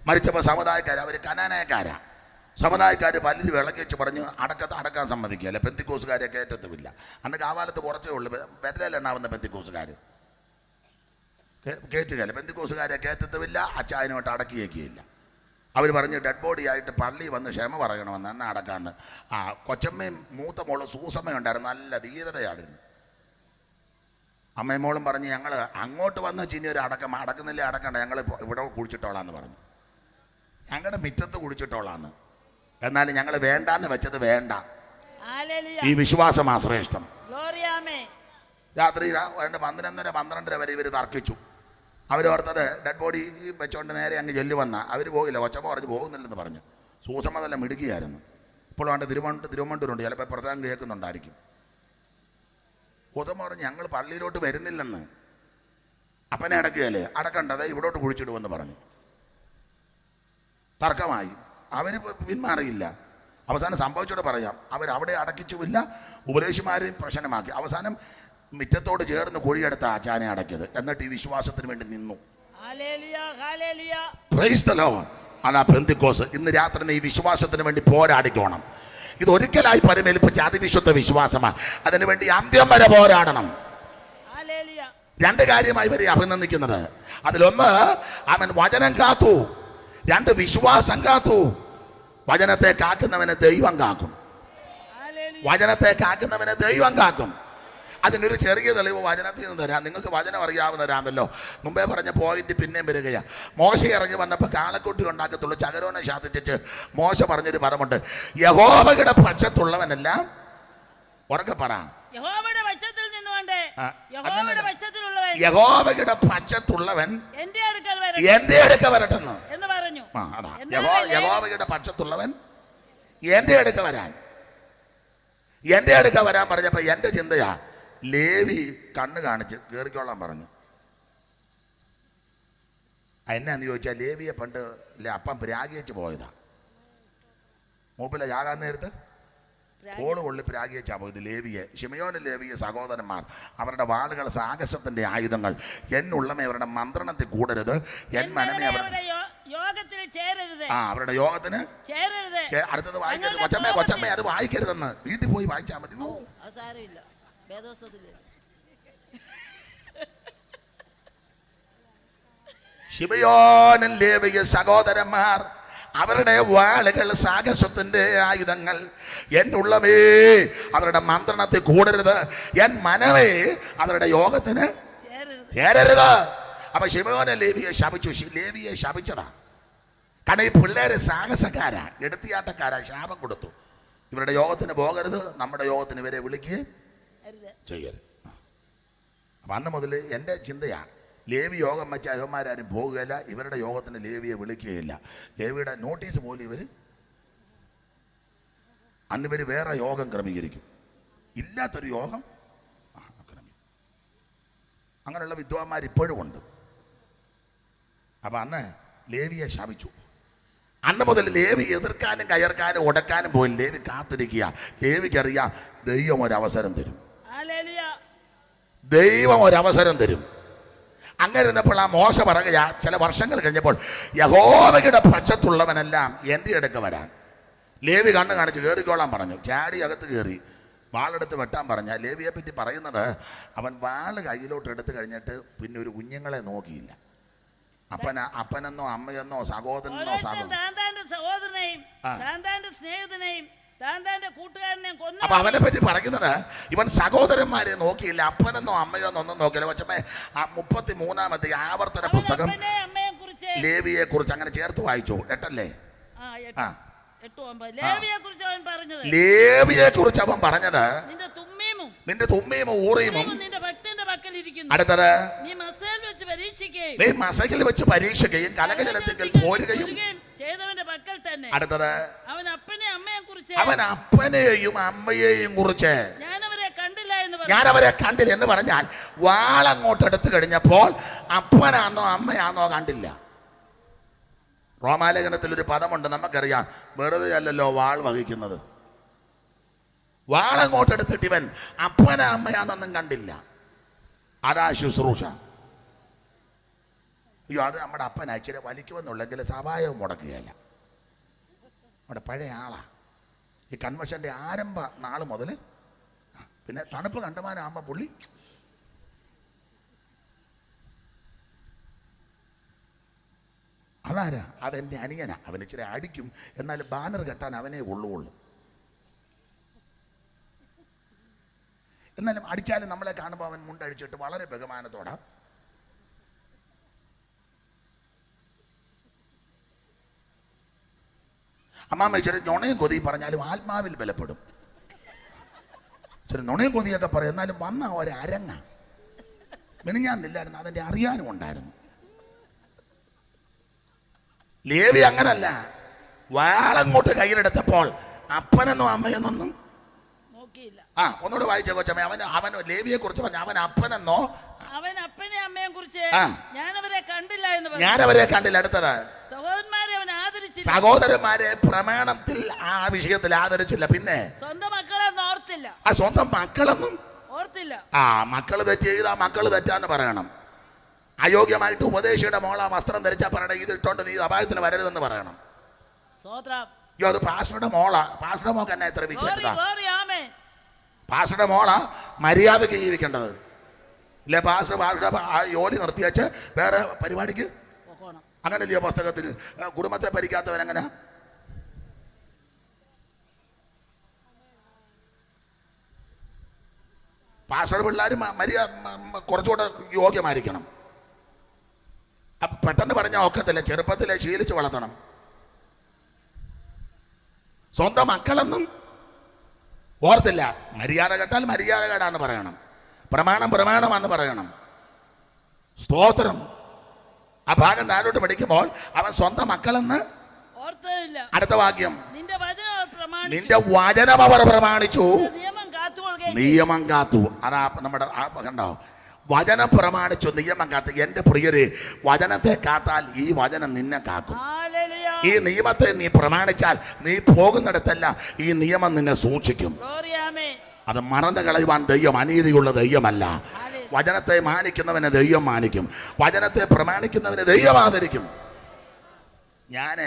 മരിച്ചപ്പോൾ സമുദായക്കാർ, അവർ കനാനായക്കാരാ, സമുദായക്കാർ പല്ലിൽ വിളക്കി വെച്ച് പറഞ്ഞു അടക്കാൻ സമ്മതിക്കുകയല്ല, പെന്തിക്കോസുകാരെ കയറ്റത്തുമില്ല. അന്ന് കാവാലത്ത് കുറച്ചേ ഉള്ളൂ, വിരലെണ്ണാവുന്ന പെന്തിക്കോസുകാർ കയറ്റുകയല്ല. പെന്തിക്കോസുകാരെ കയറ്റത്തുമില്ല, അച്ചായനുമായിട്ട് അടക്കിയേക്കുകയില്ല. അവർ പറഞ്ഞ് ഡെഡ് ബോഡി ആയിട്ട് പള്ളി വന്ന് ക്ഷമ പറയണമെന്ന്, എന്നാൽ അടക്കാന്ന്. കൊച്ചമ്മയും മൂത്ത മോള് സൂസമ്മയുണ്ടായിരുന്നു, നല്ല ധീരതയായിരുന്നു. അമ്മയും മോളും പറഞ്ഞ് ഞങ്ങൾ അങ്ങോട്ട് വന്ന് ചിനി ഒരു അടക്കുന്നില്ല, അടക്കണ്ട, ഞങ്ങൾ ഇവിടെ കുഴിച്ചിട്ടോളാന്ന് പറഞ്ഞു. ഞങ്ങളുടെ മുറ്റത്ത് കുഴിച്ചിട്ടോളാന്ന്. എന്നാലും ഞങ്ങൾ വേണ്ടാന്ന് വെച്ചത് വേണ്ട. ഈ വിശ്വാസമാ ശ്രേഷ്ഠം. രാത്രി 11:30 വരെ ഇവർ തർക്കിച്ചു. അവരോർത്തത് ഡെഡ് ബോഡി വെച്ചോണ്ട് നേരെ അങ്ങ് ചെല്ലു വന്ന അവർ പോകില്ല. കൊച്ചമ്മ പറഞ്ഞ് പോകുന്നില്ലെന്ന് പറഞ്ഞു. സൂസമ്മ നല്ല മിടുക്കിയായിരുന്നു. ഇപ്പോഴും വേണ്ട തിരുവനന്തപുരമുണ്ട്, ചിലപ്പോൾ പ്രസംഗം കേൾക്കുന്നുണ്ടായിരിക്കും. കൊച്ചമ്മ പറഞ്ഞു ഞങ്ങൾ പള്ളിയിലോട്ട് വരുന്നില്ലെന്ന്. അപ്പനെ അടക്കുകയല്ലേ, അടക്കണ്ടത് ഇവിടോട്ട് കുഴിച്ചിടുമെന്ന് പറഞ്ഞു. തർക്കമായി. അവർ പിന്മാറിയില്ല. അവസാനം സംഭവിച്ചോടെ പറയാം, അവരവിടെ അടക്കിച്ചുമില്ല, ഉപദേശിമാരെയും പ്രശ്നമാക്കി. അവസാനം മിറ്റത്തോട് ചേർന്ന് കുഴിയെടുത്ത ആചാനെ അടക്കിയത്. എന്നിട്ട് ഈ വിശ്വാസത്തിന് വേണ്ടി നിന്നു. Praise the Lord. അതാ പെന്തിക്കോസ്. ഇന്ന് രാത്രി നീ ഈ വിശ്വാസത്തിന് വേണ്ടി പോരാടിക്കോണം. ഇത് ഒരിക്കലായി പരിമേൽപ്പിച്ച അതിവിശുദ്ധ വിശ്വാസമാണ്. അതിനുവേണ്ടി അന്ത്യം വരെ പോരാടണം. രണ്ട് കാര്യമായി ഇവരെ അഭിനന്ദിക്കുന്നത്. അതിലൊന്ന്, അവൻ വചനം കാത്തു. രണ്ട്, വിശ്വാസം കാത്തു. വചനത്തെ കാക്കുന്നവനെ ദൈവം കാക്കും. വചനത്തെ കാക്കുന്നവനെ ദൈവം കാക്കും. അതിനൊരു ചെറിയ തെളിവ് വചനത്തിൽ നിന്ന് തരാം. നിങ്ങൾക്ക് വചനം അറിയാവുന്നവരാണല്ലോ. മുമ്പേ പറഞ്ഞ പോയിന്റ് പിന്നെയും വരികയാണ്. മോശ ഇറങ്ങി വന്നപ്പോൾ കാളക്കുട്ടി ഉണ്ടാക്കത്തുള്ളൂ ചകരോനെ ശാസിച്ചിട്ട് മോശ പറഞ്ഞൊരു പദമുണ്ട്, യഹോവയുടെ പക്ഷത്തുള്ളവനെല്ലാം ഉറക്കെ പറ, യഹോവയുടെ പക്ഷത്തുള്ളവൻ എന്റെ അടുക്ക വരട്ടെന്ന് പറഞ്ഞു. അതാ യഹോവയുടെ പക്ഷത്തുള്ളവൻ എന്റെ അടുക്ക വരാൻ. എന്റെ അടുക്ക വരാൻ പറഞ്ഞപ്പോ എന്റെ ചിന്തയാ, ലേവി കണ്ണ് കാണിച്ച് കയറിക്കോളാൻ പറഞ്ഞു. എന്നാന്ന് ചോദിച്ചാൽ ലേവിയെ പണ്ട് അപ്പം പ്രാഗിച്ച് പോയതാ. മൂപ്പിലെ യാകാൻ നേരത്ത് കോള് കൊള്ളി പ്രാഗിച്ചാ പോയത് ലേവിയെ. ശിമയോനും ലേവിയെ സഹോദരന്മാർ, അവരുടെ വാളുകൾ സാഹസത്തിന്റെ ആയുധങ്ങൾ. എന്നുള്ളമേ അവരുടെ മന്ത്രണത്തിൽ കൂടരുത്, എൻ മനമേ അവരുടെ യോഗത്തിന് അടുത്തത് വായിക്കരുത്. കൊച്ചമ്മേ അത് വായിക്കരുതെന്ന് വീട്ടിൽ പോയി വായിച്ചാൽ മതി. വേദോസ്തവത്തില്. ശിമയോനും ലേവിയ സഹോദരന്മാർ അവരുടെ വാളുകൾ സാഹസത്തിന്റെ ആയുധങ്ങൾ. എൻ്റെ ഉള്ളമേ അവരുടെ മന്ത്രണത്തിൽ കൂടരുത്, എൻ മനമേ അവരുടെ യോഗത്തിന് ചേരരുത്. അപ്പൊ ശിമയോനെ ലേവിയെ ശപിച്ചു. ലേവിയെ ശപിച്ചതാ. കാരണം ഈ പിള്ളേര് സാഹസക്കാരാ, എടുത്തിയാട്ടക്കാരാ, ശാപം കൊടുത്തു. ഇവരുടെ യോഗത്തിന് പോകരുത്, നമ്മുടെ യോഗത്തിന് ഇവരെ വിളിക്കുകയും ചെയ്യരുത്. അപ്പൊ അന്ന് മുതൽ എൻ്റെ ചിന്തയാണ്, ലേവി യോഗം വെച്ച അയ്യന്മാരും പോകുകയില്ല, ഇവരുടെ യോഗത്തിന് ലേവിയെ വിളിക്കുകയില്ല. ലേവിയുടെ നോട്ടീസ് പോലും ഇവർ അന്ന് ഇവർ വേറെ യോഗം ക്രമീകരിക്കും, ഇല്ലാത്തൊരു യോഗം ക്രമീകരിക്കും. അങ്ങനെയുള്ള വിദ്വാന്മാർ ഇപ്പോഴും ഉണ്ട്. അപ്പൊ അന്ന് ലേവിയെ ശപിച്ചു. അന്ന് മുതൽ ലേവി എതിർക്കാനും കയർക്കാനും ഉടക്കാനും പോയി. ലേവി കാത്തിരിക്കുക. ലേവിക്കറിയാം ദൈവം ഒരവസരം തരും, ദൈവം ഒരവസരം തരും. അങ്ങനെ ഇരുന്നപ്പോൾ ആ മോശ പറയുക, ചില വർഷങ്ങൾ കഴിഞ്ഞപ്പോൾ യഹോവയുടെ പക്ഷത്തുള്ളവനെല്ലാം എൻ്റെ അടുക്ക വരാൻ. ലേവി കണ്ണ് കാണിച്ച് കയറിക്കോളാൻ പറഞ്ഞു. ചാടി അകത്ത് കയറി വാളെടുത്ത് വെട്ടാൻ പറഞ്ഞ ലേവിയെ പറ്റി പറയുന്നത്, അവൻ വാള് കയ്യിലോട്ട് എടുത്തു കഴിഞ്ഞിട്ട് പിന്നെ ഒരു കുഞ്ഞുങ്ങളെ നോക്കിയില്ല. അപ്പനെന്നോ അമ്മയെന്നോ സഹോദരനെന്നോ സഹോദരനെയും സ്നേഹിതനെയും കൂട്ടുകാരനെയും കൊന്നു. അപ്പൊ അവനെ പറ്റി പറയുന്നത്, ഇവൻ സഹോദരന്മാരെ നോക്കിയില്ല, അപ്പനെന്നോ അമ്മയെന്നോ ഒന്നും നോക്കിയില്ല. പക്ഷേ ആ 33-ാമത്തെ ആവർത്തന പുസ്തകം ലേവിയെ കുറിച്ച് അങ്ങനെ ചേർത്ത് വായിച്ചു. 8 അല്ലേ? ലേവിയെ കുറിച്ച് അവൻ പറഞ്ഞത്, നിന്റെ തുമ്മീമും ഊറീമും അടുത്തത് നീ മസയിൽ വെച്ച് പരീക്ഷിക്കുകയും കലകജലത്തിൽ പോരുകയും അടുത്തത് അവൻ അപ്പനെയും അമ്മയെയും കുറിച്ച് ഞാൻ അവരെ കണ്ടില്ല എന്ന് പറഞ്ഞാൽ വാളങ്ങോട്ട് എടുത്തു കഴിഞ്ഞപ്പോൾ അപ്പനാന്നോ അമ്മയാന്നോ കണ്ടില്ല. റോമാലേഖനത്തിൽ ഒരു പദമുണ്ട്, നമുക്കറിയാം, വെറുതെ അല്ലല്ലോ വാൾ വഹിക്കുന്നത്. വാളങ്ങോട്ട് എടുത്തിട്ട് ഇവൻ അപ്പന അമ്മയാന്നൊന്നും കണ്ടില്ല. അതാ ശുശ്രൂഷ. അയ്യോ, അത് നമ്മുടെ അപ്പന ഇച്ചിരി വലിക്കുമെന്നുള്ളെങ്കിൽ സഭായം മുടക്കുകയല്ല. നമ്മുടെ പഴയ ആളാ. ഈ കൺവെൻഷന്റെ ആരംഭ നാൾ മുതൽ പിന്നെ തണുപ്പ് കണ്ടമാനാകുമ്പോൾ പുള്ളി അതാരാ? അതെൻ്റെ അനിയനാ. അവൻ ഇച്ചിരി അടിക്കും, എന്നാലും ബാനർ കെട്ടാൻ അവനെ ഉള്ളുള്ളൂ. എന്നാലും അടിച്ചാലും നമ്മളെ കാണുമ്പോൾ അവൻ മുണ്ടടിച്ചിട്ട് വളരെ ബഹുമാനത്തോടെ അമ്മാമ്മ ഇച്ചിരി നുണയും കൊതിയും പറഞ്ഞാലും ആത്മാവിൽ ബലപ്പെടും. ഇച്ചിരി നുണയും കൊതിയൊക്കെ പറയും, എന്നാലും വന്ന ഒരു അരങ്ങ മിനിഞ്ഞാന്നില്ലായിരുന്നു, അതെൻ്റെ അറിയാനും ഉണ്ടായിരുന്നു. ലേവി അങ്ങനല്ല. വാളങ്ങോട്ട് കയ്യിലെടുത്തപ്പോൾ അപ്പനെന്നോ അമ്മയെന്നൊന്നും നോക്കിയില്ല. ഒന്നുകൂടെ വായിച്ച കൊച്ചമ്മ. അവൻ ലേവിയെ കുറിച്ച് പറഞ്ഞു, അവൻ അപ്പനെന്നോ അപ്പനെ അമ്മയെ കുറിച്ച് ഞാൻ അവരെ കണ്ടില്ല. അടുത്തത് സഹോദരന്മാരെ പ്രമാണത്തിൽ ആ വിഷയത്തിൽ ആദരിച്ചില്ല. പിന്നെ സ്വന്തം മക്കളെ ഓർത്തില്ല. സ്വന്തം മക്കളൊന്നും ഓർത്തില്ല. മക്കള് തെറ്റ് ചെയ്താ മക്കള് തെറ്റാന്ന് പറയണം. അയോഗ്യമായിട്ട് ഉപദേശിയുടെ മോള വസ്ത്രം ധരിച്ചാൽ പറയണം, ഇത് ഇട്ടോണ്ട് നീ അപായത്തിന് വരരുതെന്ന് പറയണം. അത് പാസ്റ്ററുടെ മോളാ. പാസ്റ്ററുടെ മോക്ക് എന്നെ എത്ര വിശ്വസിക്കാം? പാസ്റ്ററുടെ മോളാ മര്യാദക്ക് ജീവിക്കേണ്ടത്. ഇല്ലേ? പാസ്റ്ററുടെ ജോലി നിർത്തി വെച്ച് വേറെ പരിപാടിക്ക് അങ്ങനല്ലയോ പുസ്തകത്തിൽ? കുടുംബത്തെ ഭരിക്കാത്തവൻ എങ്ങനെ? പാസ്റ്ററുടെ പിള്ളേർ കുറച്ചുകൂടെ യോഗ്യമായിരിക്കണം. പെട്ടെന്ന് പറഞ്ഞാൽ ഒക്കത്തില്ല, ചെറുപ്പത്തിലെ ശീലിച്ച് വളർത്തണം. സ്വന്തം മക്കളെന്നും ഓർത്തില്ല. മര്യാദ കേട്ടാൽ മര്യാദ കേടാന്ന് പറയണം, പ്രമാണം പ്രമാണമാണെന്ന് പറയണം. സ്തോത്രം. ആ ഭാഗം താഴോട്ട് പഠിക്കുമ്പോൾ അവൻ സ്വന്തം മക്കളെന്ന് അടുത്ത വാക്യം, നിന്റെ വചനം അവർ പ്രമാണിച്ചു, നിയമം കാത്തു. അതാ നമ്മുടെ കണ്ടോ, വചനം പ്രമാണിച്ചു, നിയമം കാത്തു. എന്റെ പ്രിയരെ, വചനത്തെ കാത്താൽ ഈ വചനം നിന്നെ കാക്കും. ഈ നിയമത്തെ നീ പ്രമാണിച്ചാൽ നീ പോകുന്നിടത്തല്ല ഈ നിയമം നിന്നെ സൂക്ഷിക്കും. അത് മറന്നു കളയുവാൻ ദൈവം അനീതിയുള്ള ദൈവമല്ല. വചനത്തെ മാനിക്കുന്നവനെ ദൈവം മാനിക്കും, വചനത്തെ പ്രമാണിക്കുന്നവനെ ദൈവം ആദരിക്കും. ഞാൻ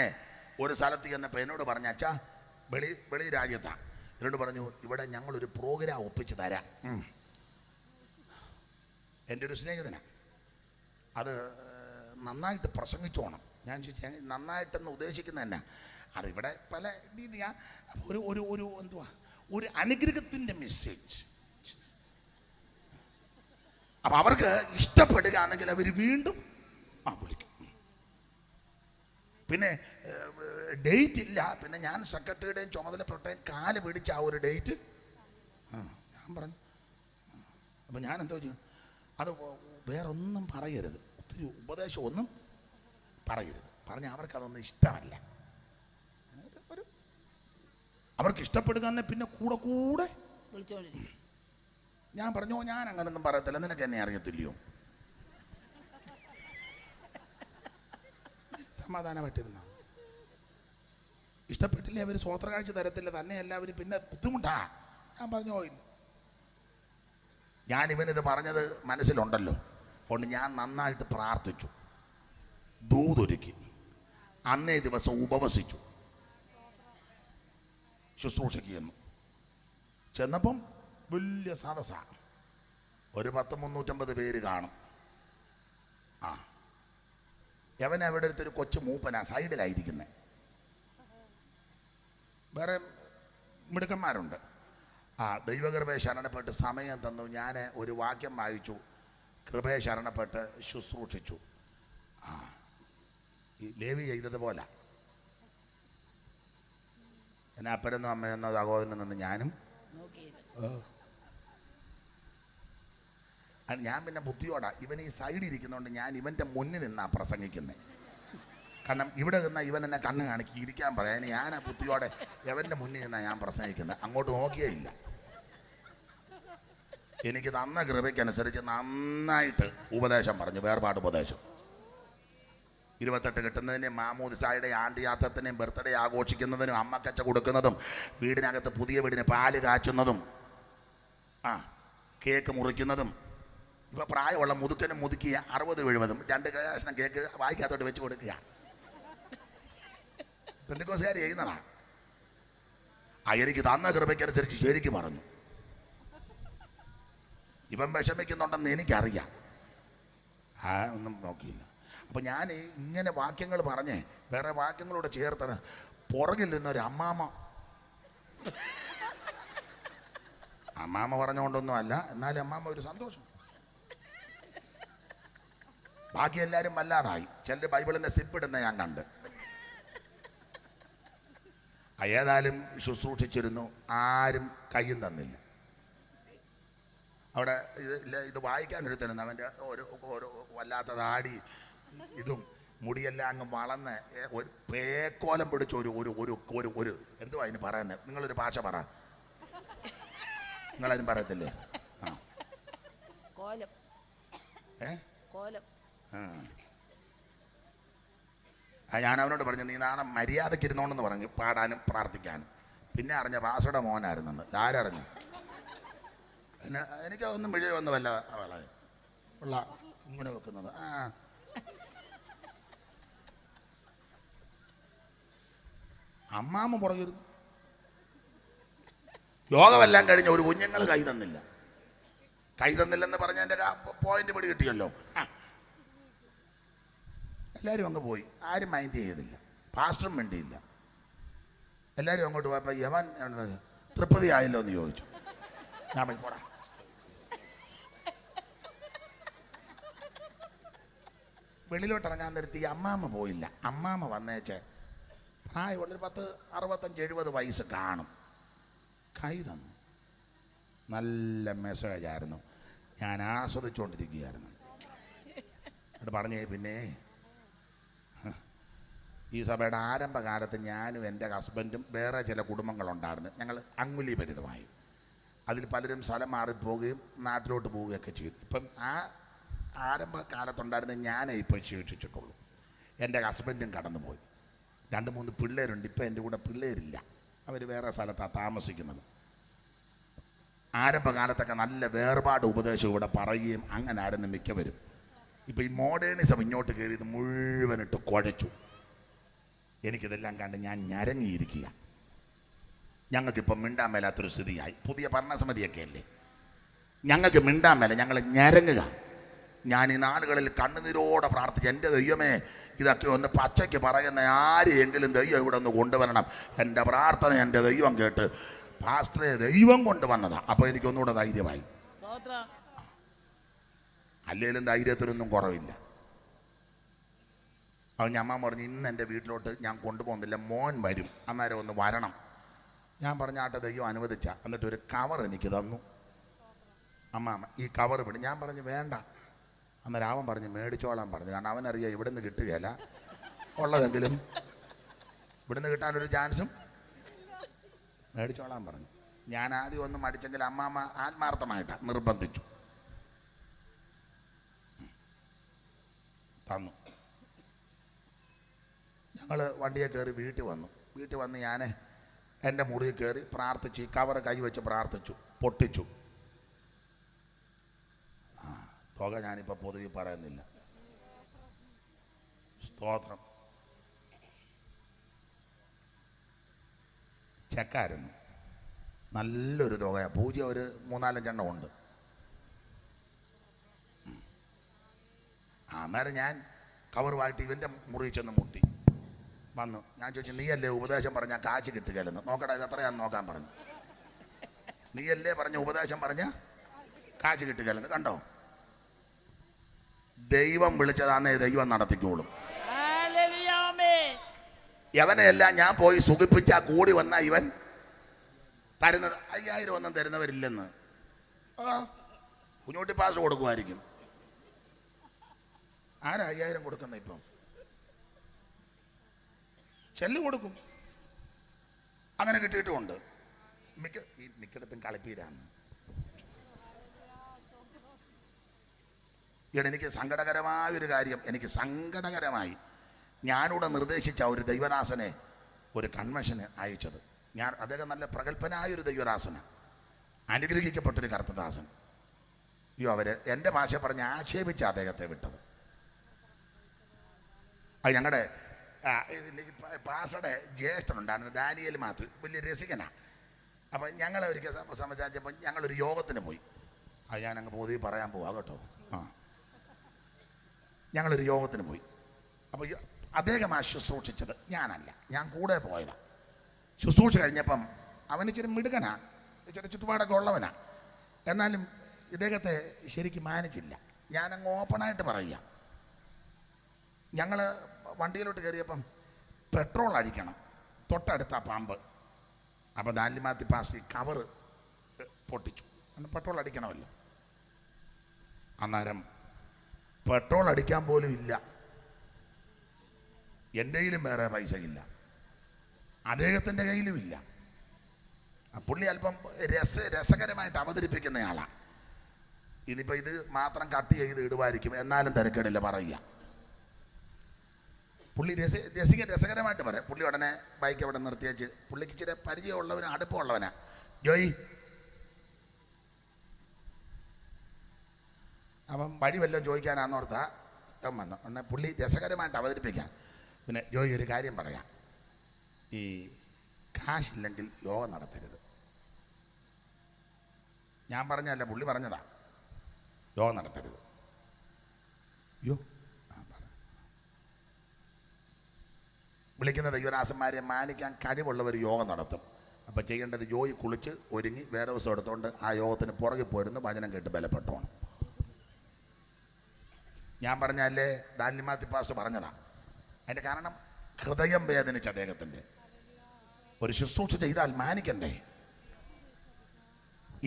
ഒരു സ്ഥലത്ത് ചെന്നപ്പോൾ എന്നോട് പറഞ്ഞ, അച്ഛാ വെളി രാജ്യത്താണ്, എന്നോട് പറഞ്ഞു, ഇവിടെ ഞങ്ങളൊരു പ്രോഗ്രാം ഒപ്പിച്ച് തരാം. എൻ്റെ ഒരു സ്നേഹിതനാണ്. അത് നന്നായിട്ട് പ്രസംഗിച്ചോണം. ഞാൻ ചോദിച്ചാൽ നന്നായിട്ടെന്ന് ഉദ്ദേശിക്കുന്നത് തന്നെ അതിവിടെ പല രീതിയാണ്. ഒരു ഒരു ഒരു എന്തുവാ ഒരു അനുഗ്രഹത്തിൻ്റെ മെസ്സേജ്. അപ്പം അവർക്ക് ഇഷ്ടപ്പെടുകയാണെങ്കിൽ അവർ വീണ്ടും വിളിക്കും. പിന്നെ ഡേറ്റ് ഇല്ല. പിന്നെ ഞാൻ സെക്രട്ടറിയുടെയും ചുമതലപ്പെട്ടേയും കാല് പിടിച്ച ആ ഒരു ഡേറ്റ് ഞാൻ പറഞ്ഞു. അപ്പം ഞാൻ എന്തോ ചെയ്യും, അത് വേറൊന്നും പറയരുത്, ഒത്തിരി ഉപദേശം ഒന്നും പറയരുത്. പറഞ്ഞാൽ അവർക്കതൊന്നും ഇഷ്ടമല്ല. അവർക്ക് ഇഷ്ടപ്പെടുക തന്നെ പിന്നെ കൂടെ കൂടെ വിളിച്ചോണ്ടിരിക്കും. ഞാൻ പറഞ്ഞോ ഞാൻ അങ്ങനൊന്നും പറയത്തില്ല, നിനക്ക് എന്നെ അറിയത്തില്ലയോ. സമാധാനമായിട്ടിരുന്ന ഇഷ്ടപ്പെട്ടില്ലേ അവർ സ്വോത്ര കാഴ്ച തരത്തില്ല, തന്നെ എല്ലാവരും പിന്നെ ബുദ്ധിമുട്ടാ. ഞാൻ പറഞ്ഞോ ഇല്ല, ഞാൻ ഇവനിത് പറഞ്ഞത് മനസ്സിലുണ്ടല്ലോ. അതുകൊണ്ട് ഞാൻ നന്നായിട്ട് പ്രാർത്ഥിച്ചു, ദൂതൊരുക്കി, അന്നേ ദിവസം ഉപവസിച്ചു, ശുശ്രൂഷയ്ക്ക് ചെന്നപ്പം വലിയ സദസ്സാണ്. ഒരു 100-350 പേര് കാണും. യവൻ അവിടെ അടുത്തൊരു കൊച്ചു മൂപ്പനാ സൈഡിലായിരിക്കുന്നത്. വേറെ മിടുക്കന്മാരുണ്ട്. ദൈവകൃപയെ ശരണപ്പെട്ട് സമയം തന്നു. ഞാൻ ഒരു വാക്യം വായിച്ചു, കൃപയെ ശരണപ്പെട്ട് ശുശ്രൂഷിച്ചു. ഈ ലേവി ചെയ്തതുപോലെ എന്നെ അപ്പനെന്നും അമ്മയെന്നോ സഹോദരനും നിന്ന് ഞാനും ഞാൻ പിന്നെ ബുദ്ധിയോടാ. ഇവൻ ഈ സൈഡിൽ ഇരിക്കുന്നതുകൊണ്ട് ഞാൻ ഇവൻ്റെ മുന്നിൽ നിന്നാ പ്രസംഗിക്കുന്നത്. കാരണം ഇവിടെ നിന്നാ ഇവൻ എന്നെ കണ്ണ് കാണിക്കി ഇരിക്കാൻ പറയാൻ. ഞാൻ ആ ബുദ്ധിയോടെ ഇവൻ്റെ മുന്നിൽ നിന്നാ ഞാൻ പ്രസംഗിക്കുന്നത്. അങ്ങോട്ട് നോക്കിയേ ഇല്ല. എനിക്ക് തന്ന കൃപയ്ക്കനുസരിച്ച് നന്നായിട്ട് ഉപദേശം പറഞ്ഞു, വേർപാട് ഉപദേശം. 28 കിട്ടുന്നതിൻ്റെയും മാമൂദിസായുടെ ആണ്ടിയാത്തത്തിൻ്റെയും ബർത്ത്ഡേ ആഘോഷിക്കുന്നതിനും അമ്മക്കച്ച കൊടുക്കുന്നതും വീടിനകത്ത് പുതിയ വീടിന് പാല് കാച്ചുന്നതും കേക്ക് മുറിക്കുന്നതും. ഇപ്പം പ്രായമുള്ള മുതുക്കനും മുതുക്കിയ 60-70 2 കഷ്ണം കേക്ക് വായിക്കാത്തോട്ട് വെച്ച് കൊടുക്കുക. പെന്തക്കോസ്തുകാർ ചെയ്യുന്നതാണ്. എനിക്ക് തന്ന കൃപയ്ക്കനുസരിച്ച് ശരിക്ക് പറഞ്ഞു. ഇവൻ വിഷമിക്കുന്നുണ്ടെന്ന് എനിക്കറിയാം. ഒന്നും നോക്കിയില്ല. അപ്പം ഞാൻ ഇങ്ങനെ വാക്യങ്ങൾ പറഞ്ഞേ വേറെ വാക്യങ്ങളോട് ചേർത്താണ്. പുറകിൽ നിന്നൊരു അമ്മാമ പറഞ്ഞുകൊണ്ടൊന്നും അല്ല, എന്നാലും അമ്മാമ ഒരു സന്തോഷം. ബാക്കി എല്ലാവരും വല്ലാതായി. ചിലർ ബൈബിളിൻ്റെ സിപ്പിടുന്ന ഞാൻ കണ്ട്. ഏതായാലും ശുശ്രൂഷിച്ചിരുന്നു, ആരും കയ്യും തന്നില്ല. അവിടെ ഇത് വായിക്കാനൊരുത്തരുന്നു. അവൻ്റെ ഒരു വല്ലാത്ത താടി ഇതും മുടിയെല്ലാം അങ്ങ് വളർന്ന് ഒരു പേക്കോലം പിടിച്ച ഒരു എന്തുവാ അതിന് പറയുന്നത്? നിങ്ങളൊരു ഭാഷ പറ. നിങ്ങളതിന് പറയത്തില്ലേ? ഞാൻ അവനോട് പറഞ്ഞു, നീ നാളെ മര്യാദയ്ക്ക് ഇരുന്നോണ്ടെന്ന് പറഞ്ഞു, പാടാനും പ്രാർത്ഥിക്കാനും. പിന്നെ അറിഞ്ഞ ഭാഷയുടെ മോനായിരുന്നെന്ന്. ആരറിഞ്ഞു? എനിക്കതൊന്നും മിഴിയൊന്നുമല്ല ഉള്ള ഇങ്ങനെ വെക്കുന്നത്. അമ്മാമ്മ പുറകിരുന്നു. യോഗമെല്ലാം കഴിഞ്ഞ ഒരു കുഞ്ഞുങ്ങൾ കൈ തന്നില്ലെന്ന് പറഞ്ഞ എൻ്റെ പോയിന്റ് പിടി കിട്ടിയല്ലോ. എല്ലാവരും അങ്ങ് പോയി, ആരും മൈൻഡ് ചെയ്തില്ല, പാസ്റ്ററും വേണ്ടിയില്ല. എല്ലാവരും അങ്ങോട്ട് പോയപ്പോൾ യവൻ തൃപ്തി ആയല്ലോ എന്ന് ചോദിച്ചു. ഞാൻ പോയി പോടാ. വെളിയിലോട്ട് ഇറങ്ങാൻ നിർത്തി. അമ്മാമ്മ പോയില്ല. അമ്മാമ്മ വന്നേച്ച് പ്രായമുള്ളൊരു 65-70 വയസ്സ് കാണും. കൈ തന്നു. നല്ല മെസ്സേജായിരുന്നു. ഞാൻ ആസ്വദിച്ചുകൊണ്ടിരിക്കുകയായിരുന്നു. എന്നിട്ട് പറഞ്ഞേ, പിന്നെ ഈ സഭയുടെ ആരംഭകാലത്ത് ഞാനും എൻ്റെ ഹസ്ബൻഡും വേറെ ചില കുടുംബങ്ങളുണ്ടായിരുന്നു. ഞങ്ങൾ അങ്കുലീഭരിതമായി. അതിൽ പലരും സ്ഥലം മാറിപ്പോവുകയും നാട്ടിലോട്ട് പോവുകയൊക്കെ ചെയ്തു. ഇപ്പം ആ ആരംഭകാലത്തുണ്ടായിരുന്ന ഞാനേ ഇപ്പോൾ ശേഷിച്ചിട്ടുള്ളൂ. എൻ്റെ ഹസ്ബൻഡും കടന്നുപോയി. 2-3 പിള്ളേരുണ്ട്. ഇപ്പം എൻ്റെ കൂടെ പിള്ളേരില്ല, അവർ വേറെ സ്ഥലത്താണ് താമസിക്കുന്നത്. ആരംഭകാലത്തൊക്കെ നല്ല വേർപാട് ഉപദേശം ഇവിടെ പറയുകയും അങ്ങനെ ആയിരുന്നു മിക്കവരും. ഇപ്പം ഈ മോഡേണിസം ഇങ്ങോട്ട് കയറി ഇത് മുഴുവനിട്ട് കുഴച്ചു. എനിക്കിതെല്ലാം കണ്ട് ഞാൻ ഞരങ്ങിയിരിക്കുക. ഞങ്ങൾക്കിപ്പം മിണ്ടാൻ മേലാത്തൊരു സ്ഥിതിയായി. പുതിയ ഭരണസമിതിയൊക്കെ അല്ലേ, ഞങ്ങൾക്ക് മിണ്ടാൻ മേല, ഞങ്ങൾ ഞരങ്ങുക. ഞാൻ ഈ നാളുകളിൽ കണ്ണുനീരോടെ പ്രാർത്ഥിച്ചു, എൻ്റെ ദൈവമേ ഇതൊക്കെ ഒന്ന് പച്ചയ്ക്ക് പറയുന്ന ആരെയെങ്കിലും ദൈവം ഇവിടെ ഒന്ന് കൊണ്ടുവരണം. എൻ്റെ പ്രാർത്ഥന എൻ്റെ ദൈവം കേട്ട് പാസ്റ്ററെ ദൈവം കൊണ്ടുവന്നതാണ്. അപ്പോൾ എനിക്കൊന്നുകൂടെ ധൈര്യമായി. അല്ലെങ്കിലും ധൈര്യത്തിനൊന്നും കുറവില്ല. അപ്പോൾ ഞാൻ അമ്മ പറഞ്ഞു, ഇന്ന് എൻ്റെ വീട്ടിലോട്ട് ഞാൻ കൊണ്ടുപോകുന്നില്ല, മോൻ വരും, അന്നേരം ഒന്ന് വരണം. ഞാൻ പറഞ്ഞാട്ടെ, ദൈവം അനുവദിച്ച. എന്നിട്ട് ഒരു കവർ എനിക്ക് തന്നു. അമ്മ ഈ കവർ വിടും. ഞാൻ പറഞ്ഞു വേണ്ട. അന്നേരം അവൻ പറഞ്ഞ് മേടിച്ചോളാൻ പറഞ്ഞു. കാരണം അവനറിയാം ഇവിടെ നിന്ന് കിട്ടുകയില്ല, ഉള്ളതെങ്കിലും ഇവിടുന്ന് കിട്ടാനൊരു ചാൻസും മേടിച്ചോളാൻ പറഞ്ഞു. ഞാൻ ആദ്യം ഒന്നും മടിച്ചെങ്കിൽ അമ്മാമ്മ ആത്മാർത്ഥമായിട്ടാണ് നിർബന്ധിച്ചു, തന്നു. ഞങ്ങൾ വണ്ടിയെ കയറി വീട്ടിൽ വന്ന് ഞാൻ എൻ്റെ മുറിയിൽ കയറി പ്രാർത്ഥിച്ചു. ഈ കവർ കൈവച്ച് പ്രാർത്ഥിച്ചു, പൊട്ടിച്ചു. തുക ഞാനിപ്പോൾ പൊതുവെ പറയുന്നില്ല. സ്തോത്രം. ചെക്കായിരുന്നു, നല്ലൊരു തുകയാണ്. പൂജ്യം ഒരു 3-4 ഉണ്ട്. അന്നേരം ഞാൻ കവറുമായിട്ട് ഇവൻ്റെ മുറിയിൽ ചെന്ന് മുട്ടി വന്നു. ഞാൻ ചോദിച്ചു, നീയല്ലേ ഉപദേശം പറഞ്ഞാൽ കാശ് കിട്ടുകയല്ലെന്ന്, നോക്കടാ ഇത് എത്രയാണെന്ന് നോക്കാൻ പറഞ്ഞു. നീയല്ലേ പറഞ്ഞ ഉപദേശം പറഞ്ഞാൽ കാശ് കിട്ടുകയല്ലെന്ന്, കണ്ടോ? ദൈവം വിളിച്ചതാന്നേ ദൈവം നടത്തിക്കോളും. യവനെയെല്ലാം ഞാൻ പോയി സുഖിപ്പിച്ചാൽ കൂടി വന്ന ഇവൻ തരുന്നത് 5000 ഒന്നും തരുന്നവരില്ലെന്ന്. കുഞ്ഞുട്ടി പാസ് കൊടുക്കുമായിരിക്കും. ആരാ 5000 കൊടുക്കുന്ന? ഇപ്പം ചെല്ല് കൊടുക്കും. അങ്ങനെ കിട്ടിയിട്ടുമുണ്ട്. മിക്കയിടത്തും കളിപ്പീരാണ്. എനിക്ക് സങ്കടകരമായൊരു കാര്യം, എനിക്ക് സങ്കടകരമായി ഞാനിവിടെ നിർദ്ദേശിച്ച ഒരു ദൈവദാസനെ ഒരു കൺവെൻഷന് അയച്ചത്. അദ്ദേഹം നല്ല പ്രഗത്ഭനായൊരു ദൈവദാസന, അനുഗ്രഹിക്കപ്പെട്ടൊരു കർത്തദാസൻ. അവർ എൻ്റെ ഭാഷ പറഞ്ഞ് ആക്ഷേപിച്ച അദ്ദേഹത്തെ വിട്ടത്. അത് ഞങ്ങളുടെ പാസയുടെ ജ്യേഷ്ഠനുണ്ടായിരുന്നു, ദാനിയേൽ മാത്യു, വലിയ രസികനാണ്. അപ്പം ഞങ്ങൾ ഒരിക്കൽ സംബന്ധിച്ചപ്പോൾ ഞങ്ങളൊരു യോഗത്തിന് പോയി. അത് ഞാനങ്ങ് പൊതുവെ പറയാൻ പോവാം കേട്ടോ. ഞങ്ങളൊരു യോഗത്തിന് പോയി. അപ്പോൾ അദ്ദേഹം ശുശ്രൂഷിച്ചത് ഞാനല്ല, ഞാൻ കൂടെ പോയതാണ്. ശുശ്രൂഷ കഴിഞ്ഞപ്പം അവന് ഇച്ചിരി മിടുക്കനാ, ഇച്ചിരി ചുറ്റുപാടൊക്കെ ഉള്ളവനാ. എന്നാലും ഇദ്ദേഹത്തെ ശരിക്കും മാനിച്ചില്ല. ഞാനങ്ങ് ഓപ്പണായിട്ട് പറയുക. ഞങ്ങൾ വണ്ടിയിലോട്ട് കയറിയപ്പം പെട്രോൾ അടിക്കണം, തൊട്ടടുത്ത പമ്പ്. അപ്പോൾ ദാനിയേൽ പാസ്റ്റർ കവർ പൊട്ടിച്ചു, പെട്രോൾ അടിക്കണമല്ലോ. അന്നേരം പെട്രോൾ അടിക്കാൻ പോലും ഇല്ല. എൻ്റെ കയ്യിലും വേറെ പൈസ ഇല്ല, അദ്ദേഹത്തിൻ്റെ കയ്യിലും ഇല്ല. പുള്ളി അല്പം രസകരമായിട്ട് അവതരിപ്പിക്കുന്നയാളാണ്. ഇനിയിപ്പോൾ ഇത് മാത്രം കട്ട് ചെയ്ത് ഇടുമായിരിക്കും, എന്നാലും തിരക്കേടില്ല പറയുക. പുള്ളി രസകരമായിട്ട് പറയാം. പുള്ളി ഉടനെ ബൈക്ക് അവിടെ നിർത്തിയേച്ച്, പുള്ളിക്ക് ഇച്ചിരി പരിചയമുള്ളവനാ, അടുപ്പമുള്ളവനാ. ജോയി, അപ്പം വഴി വല്ലതും ചോദിക്കാനാന്നോർത്താ വന്നു. ഉടനെ പുള്ളി രസകരമായിട്ട് അവതരിപ്പിക്കാം. പിന്നെ ജോയി, ഒരു കാര്യം പറയാം, ഈ കാശില്ലെങ്കിൽ യോഗം നടത്തരുത്. ഞാൻ പറഞ്ഞല്ല, പുള്ളി പറഞ്ഞതാ, യോഗം നടത്തരുത്. യോ വിളിക്കുന്ന ദൈവദാസന്മാരെ മാനിക്കാൻ കഴിവുള്ളവർ യോഗം നടത്തും. അപ്പോൾ ചെയ്യേണ്ടത് ജോയി കുളിച്ച് ഒരുങ്ങി വേറെ ദിവസം എടുത്തുകൊണ്ട് ആ യോഗത്തിന് പുറകെ പോയിരുന്നു വചനം കേട്ട് ബലപ്പെട്ടോണം. ഞാൻ പറഞ്ഞല്ലേ, ദാനിയേൽ പാസ്റ്റർ പറഞ്ഞതാണ്. അതിൻ്റെ കാരണം ഹൃദയം വേദനിച്ച അദ്ദേഹത്തിൻ്റെ ഒരു ശുശ്രൂഷ ചെയ്താൽ മാനിക്കണ്ടേ.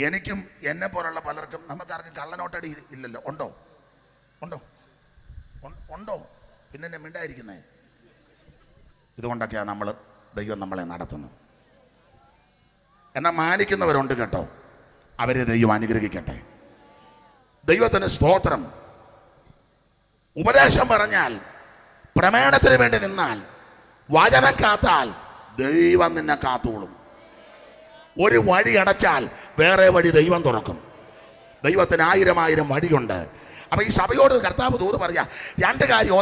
എനിക്കും എന്നെ പോലുള്ള പലർക്കും, നമുക്കാർക്കും കള്ളനോട്ടടി ഇല്ലല്ലോ. ഉണ്ടോ? ഉണ്ടോ? ഉണ്ടോ? പിന്നെ എന്നെ മിണ്ടായിരിക്കുന്നേ. ഇതുകൊണ്ടൊക്കെയാണ് ദൈവം നമ്മളെ നടത്തുന്നത്. എന്നാൽ മാനിക്കുന്നവരുണ്ട് കേട്ടോ, അവരെ ദൈവം അനുഗ്രഹിക്കട്ടെ. ദൈവത്തിന് സ്തോത്രം. ഉപദേശം പറഞ്ഞാൽ, പ്രമേണത്തിന് വേണ്ടി നിന്നാൽ, വചനം കാത്താൽ ദൈവം നിന്നെ കാത്തോളും. ഒരു വഴി അടച്ചാൽ വേറെ വഴി ദൈവം തുറക്കും. ദൈവത്തിന് 1000 വഴിയുണ്ട്. അപ്പൊ ഈ സഭയോട് കർത്താവ് ദൂത് പറയാ, 2 കാര്യം.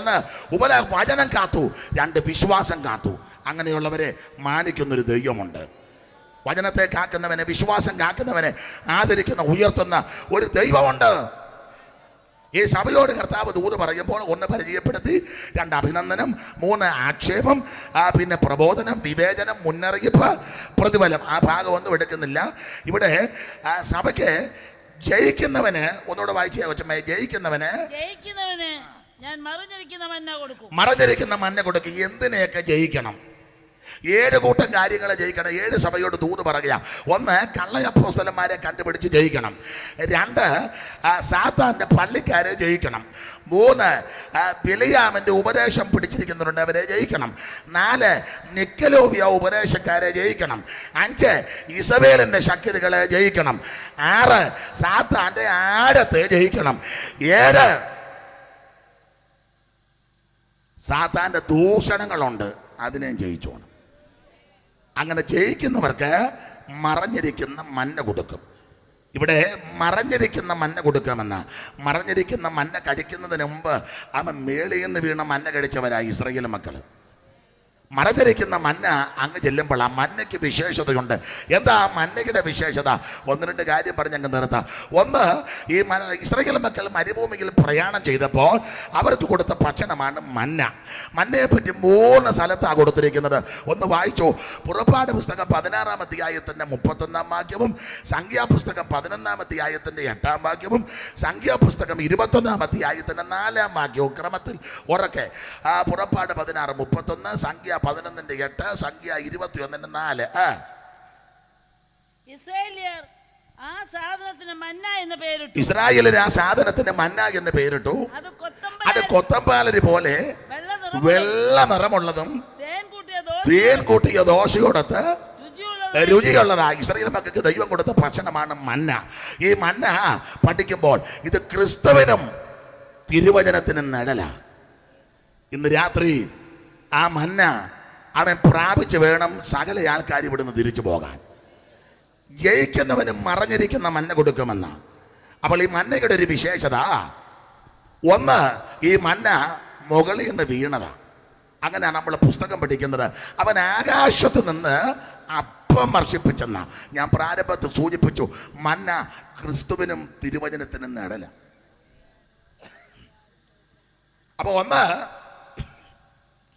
1 വചനം കാത്തു, 2 വിശ്വാസം കാത്തു. അങ്ങനെയുള്ളവരെ മാനിക്കുന്നൊരു ദൈവമുണ്ട്. വചനത്തെ കാക്കുന്നവനെ, വിശ്വാസം കാക്കുന്നവനെ ആദരിക്കുന്ന, ഉയർത്തുന്ന ഒരു ദൈവമുണ്ട്. ഈ സഭയോട് കർത്താവ് ദൂത് പറയുമ്പോൾ 1 പരിചയപ്പെടുത്തി, 2 അഭിനന്ദനം, 3 ആക്ഷേപം, പിന്നെ പ്രബോധനം, വിവേചനം, മുന്നറിയിപ്പ്, പ്രതിഫലം. ആ ഭാഗം ഒന്നും എടുക്കുന്നില്ല. ഇവിടെ സഭയ്ക്ക് ജയിക്കുന്നവന്, ഒന്നുകൂടെ വായിച്ചേ കൊച്ചമ്മേ, ജയിക്കുന്നവന് ഞാൻ മറിഞ്ഞിരിക്കുന്ന മന്ന കൊടുക്കും. എന്തിനെയൊക്കെ ജയിക്കണം? 7 കൂട്ടം കാര്യങ്ങളെ ജയിക്കണം. 7 സഭയോട് ദൂത് പറയുക. 1, കള്ളയപ്പോസ്തലന്മാരെ കണ്ടുപിടിച്ച് ജയിക്കണം. 2, സാത്താന്റെ പള്ളിക്കാരെ ജയിക്കണം. 3, ബിലിയാമിന്റെ ഉപദേശം പിടിച്ചിരിക്കുന്നുണ്ട്, അവരെ ജയിക്കണം. 4, നിക്കലോവിയ ഉപദേശക്കാരെ ജയിക്കണം. 5, ഇസബേലിന്റെ ശക്തികളെ ജയിക്കണം. 6, സാത്താന്റെ ആഴത്തെ ജയിക്കണം. 7, സാത്താന്റെ ദൂഷണങ്ങളുണ്ട്, അതിനെയും ജയിച്ചോണം. അങ്ങനെ ജയിക്കുന്നവർക്ക് മറഞ്ഞിരിക്കുന്ന മന്ന കൊടുക്കും. ഇവിടെ മറഞ്ഞിരിക്കുന്ന മന്ന കൊടുക്കാമെന്ന, മറഞ്ഞിരിക്കുന്ന മന്ന കഴിക്കുന്നതിന് മുമ്പ് അവൻ മേളിൽ നിന്ന് വീണ മന്ന കഴിച്ചവരായി ഇസ്രായേൽ മക്കൾ. മറഞ്ഞിരിക്കുന്ന മന്ന അങ്ങ് ചെല്ലുമ്പോൾ ആ മന്നയ്ക്ക് വിശേഷതയുണ്ട്. എന്താ ആ മന്നയുടെ വിശേഷത? 1-2 കാര്യം പറഞ്ഞ് അങ്ങ് നിർത്താം. 1, ഈ ഇസ്രായേൽ മക്കൾ മരുഭൂമിയിൽ പ്രയാണം ചെയ്തപ്പോൾ അവർക്ക് കൊടുത്ത ഭക്ഷണമാണ് മന്ന. മന്നയെ പറ്റി 3 സ്ഥലത്താണ് കൊടുത്തിരിക്കുന്നത്. ഒന്ന് വായിച്ചു. പുറപ്പാട് പുസ്തകം 16-ാം അധ്യായത്തിൻ്റെ 31-ാം വാക്യവും, സംഖ്യാപുസ്തകം 11-ാം അധ്യായത്തിൻ്റെ 8-ാം വാക്യവും, സംഖ്യാപുസ്തകം 21-ാം അധ്യായത്തിൻ്റെ 4-ാം വാക്യവും ക്രമത്തിൽ ഉറക്കെ. പുറപ്പാട് 16:31, സംഖ്യ 11:8, സംഖ്യ 21:4. ഇസ്രായേലിയർ ആ സാധനത്തിന് മന്ന എന്ന് പേരിട്ടു. ഇസ്രായേലിന് ആ സാധനത്തിന് മന്ന എന്ന് പേരിട്ടു. അത് കൊത്തമ്പാലരി പോലെ വെള്ള നിറമുള്ളതും തേൻ കൂട്ടിയ ദോശയോടൊത്ത് രുചിയുള്ളതാ. ഇസ്രായേൽ മക്കൾക്ക് ദൈവം കൊടുത്ത ഭക്ഷണമാണ് മന്ന. ഈ മന്ന പഠിക്കുമ്പോൾ ഇത് ക്രിസ്തുവിനും തിരുവചനത്തിനും നിഴല. ഇന്ന് രാത്രി ആ മന്ന അവൻ പ്രാപിച്ച് വേണം സകല ആൾക്കാർ ഇവിടുന്ന് തിരിച്ചു പോകാൻ. ജയിക്കുന്നവന് മറഞ്ഞിരിക്കുന്ന മന്ന കൊടുക്കുമെന്ന. അപ്പോൾ ഈ മന്നയുടെ ഒരു വിശേഷത, 1, ഈ മന്ന മുകളിൽ നിന്ന് വീണതാ. അങ്ങനെയാണ് നമ്മൾ പുസ്തകം പഠിക്കുന്നത്. അവൻ ആകാശത്ത് നിന്ന് അപ്പം വർഷിപ്പിച്ചെന്ന. ഞാൻ പ്രാരംഭത്തിൽ സൂചിപ്പിച്ചു, മന്ന ക്രിസ്തുവിനും തിരുവചനത്തിനും നിഴല. അപ്പൊ 1,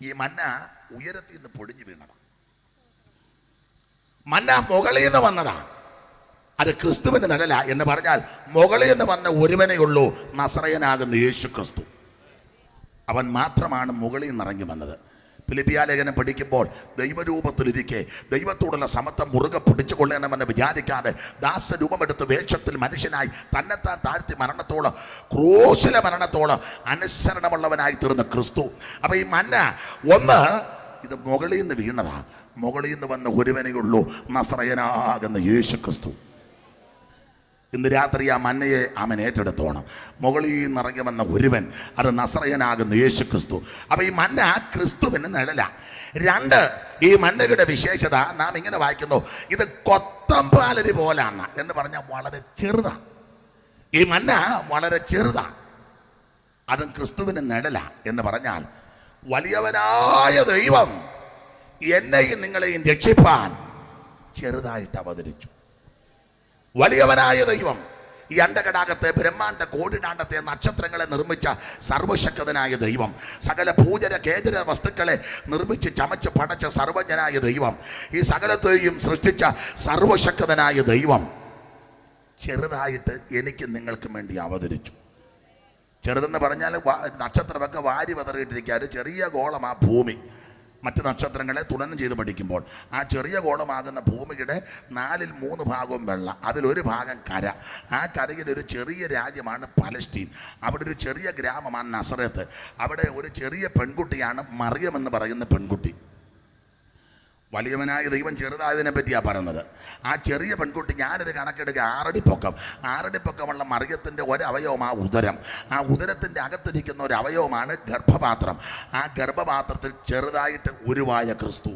ഈ മന്ന ഉയരത്തിൽ നിന്ന് പൊടിഞ്ഞു വീണതാണ്. മന്ന മുകളിൽ നിന്ന് വന്നതാണ്. അത് ക്രിസ്തുവിന് നിഴല എന്ന് പറഞ്ഞാൽ മുകളിൽ നിന്ന് വന്ന ഒരുവനേ ഉള്ളൂ, നസറയനാകുന്ന യേശു ക്രിസ്തു. അവൻ മാത്രമാണ് മുകളിൽ നിന്ന് ഇറങ്ങി വന്നത്. ഫിലിപ്പിയ ലേഖനം പഠിക്കുമ്പോൾ ദൈവരൂപത്തിലിരിക്കെ ദൈവത്തോടുള്ള സമത്വം മുറുകെ പിടിച്ചു കൊള്ളണമെന്ന് വിചാരിക്കാതെ ദാസരൂപമെടുത്ത് വേഷത്തിൽ മനുഷ്യനായി തന്നെത്താൻ താഴ്ത്തി മരണത്തോളം, ക്രൂശിലെ മരണത്തോളം അനുസരണമുള്ളവനായി തീർന്ന ക്രിസ്തു. അപ്പൊ ഈ മന്ന 1, ഇത് മുകളിൽ നിന്ന് വീണതാണ്. മുകളിൽ നിന്ന് വന്ന ഒരുവനേ ഉള്ളൂ, നസറയനാകുന്ന യേശു ക്രിസ്തു. ഇന്ന് രാത്രി ആ മന്നയെ അവൻ ഏറ്റെടുത്തോണം. മുകളിൽ നിന്ന് ഇറങ്ങി വന്ന ഒരുവൻ, അത് നസറയനാകുന്ന യേശു ക്രിസ്തു. അപ്പൊ ഈ മന്ന ക്രിസ്തുവിന് നിഴല. 2, ഈ മന്നയുടെ വിശേഷത നാം ഇങ്ങനെ വായിക്കുന്നു, ഇത് കൊത്തമ്പാലരി പോലാണ് എന്ന് പറഞ്ഞാൽ വളരെ ചെറുതാണ്. ഈ മന്ന വളരെ ചെറുതാണ്. അതും ക്രിസ്തുവിന് നിഴല എന്ന് പറഞ്ഞാൽ വലിയവനായ ദൈവം എന്നെയും നിങ്ങളെയും രക്ഷിപ്പാൻ ചെറുതായിട്ട് അവതരിച്ചു. വലിയവനായ ദൈവം ഈ അണ്ടകടാകത്തെ, ബ്രഹ്മാണ്ട കോടിനാണ്ടത്തെ, നക്ഷത്രങ്ങളെ നിർമ്മിച്ച സർവശക്തനായ ദൈവം, സകല പൂജര കേജര വസ്തുക്കളെ നിർമ്മിച്ച് ചമച്ച് പടച്ച സർവജ്ഞനായ ദൈവം, ഈ സകലത്തെയും സൃഷ്ടിച്ച സർവശക്തനായ ദൈവം ചെറുതായിട്ട് എനിക്കും നിങ്ങൾക്കും വേണ്ടി അവതരിച്ചു. ചെറുതെന്ന് പറഞ്ഞാൽ നക്ഷത്രമൊക്കെ വാരി വതറിയിട്ടിരിക്കുക. ചെറിയ ഗോളം ആ ഭൂമി. മറ്റ് നക്ഷത്രങ്ങളെ തുലനം ചെയ്ത് പഠിക്കുമ്പോൾ ആ ചെറിയ ഗോളമാകുന്ന ഭൂമിയുടെ 4/3 ഭാഗവും വെള്ള, അതിലൊരു ഭാഗം കര. ആ കരയിലൊരു ചെറിയ രാജ്യമാണ് പലസ്തീൻ. അവിടെ ഒരു ചെറിയ ഗ്രാമമാണ് നസറത്ത്. അവിടെ ഒരു ചെറിയ പെൺകുട്ടിയാണ് മറിയം എന്ന് പറയുന്ന പെൺകുട്ടി. വലിയവനായ ദൈവം ചെറുതായതിനെ പറ്റിയാണ് പറയുന്നത്. ആ ചെറിയ പെൺകുട്ടി, ഞാനൊരു കണക്കെടുക്കുക, 6 അടി പൊക്കം. 6 അടി പൊക്കമുള്ള മറിയത്തിൻ്റെ ഒരവയവം ആ ഉദരം. ആ ഉദരത്തിൻ്റെ അകത്തിരിക്കുന്ന ഒരു അവയവമാണ് ഗർഭപാത്രം. ആ ഗർഭപാത്രത്തിൽ ചെറുതായിട്ട് ഉരുവായ ക്രിസ്തു.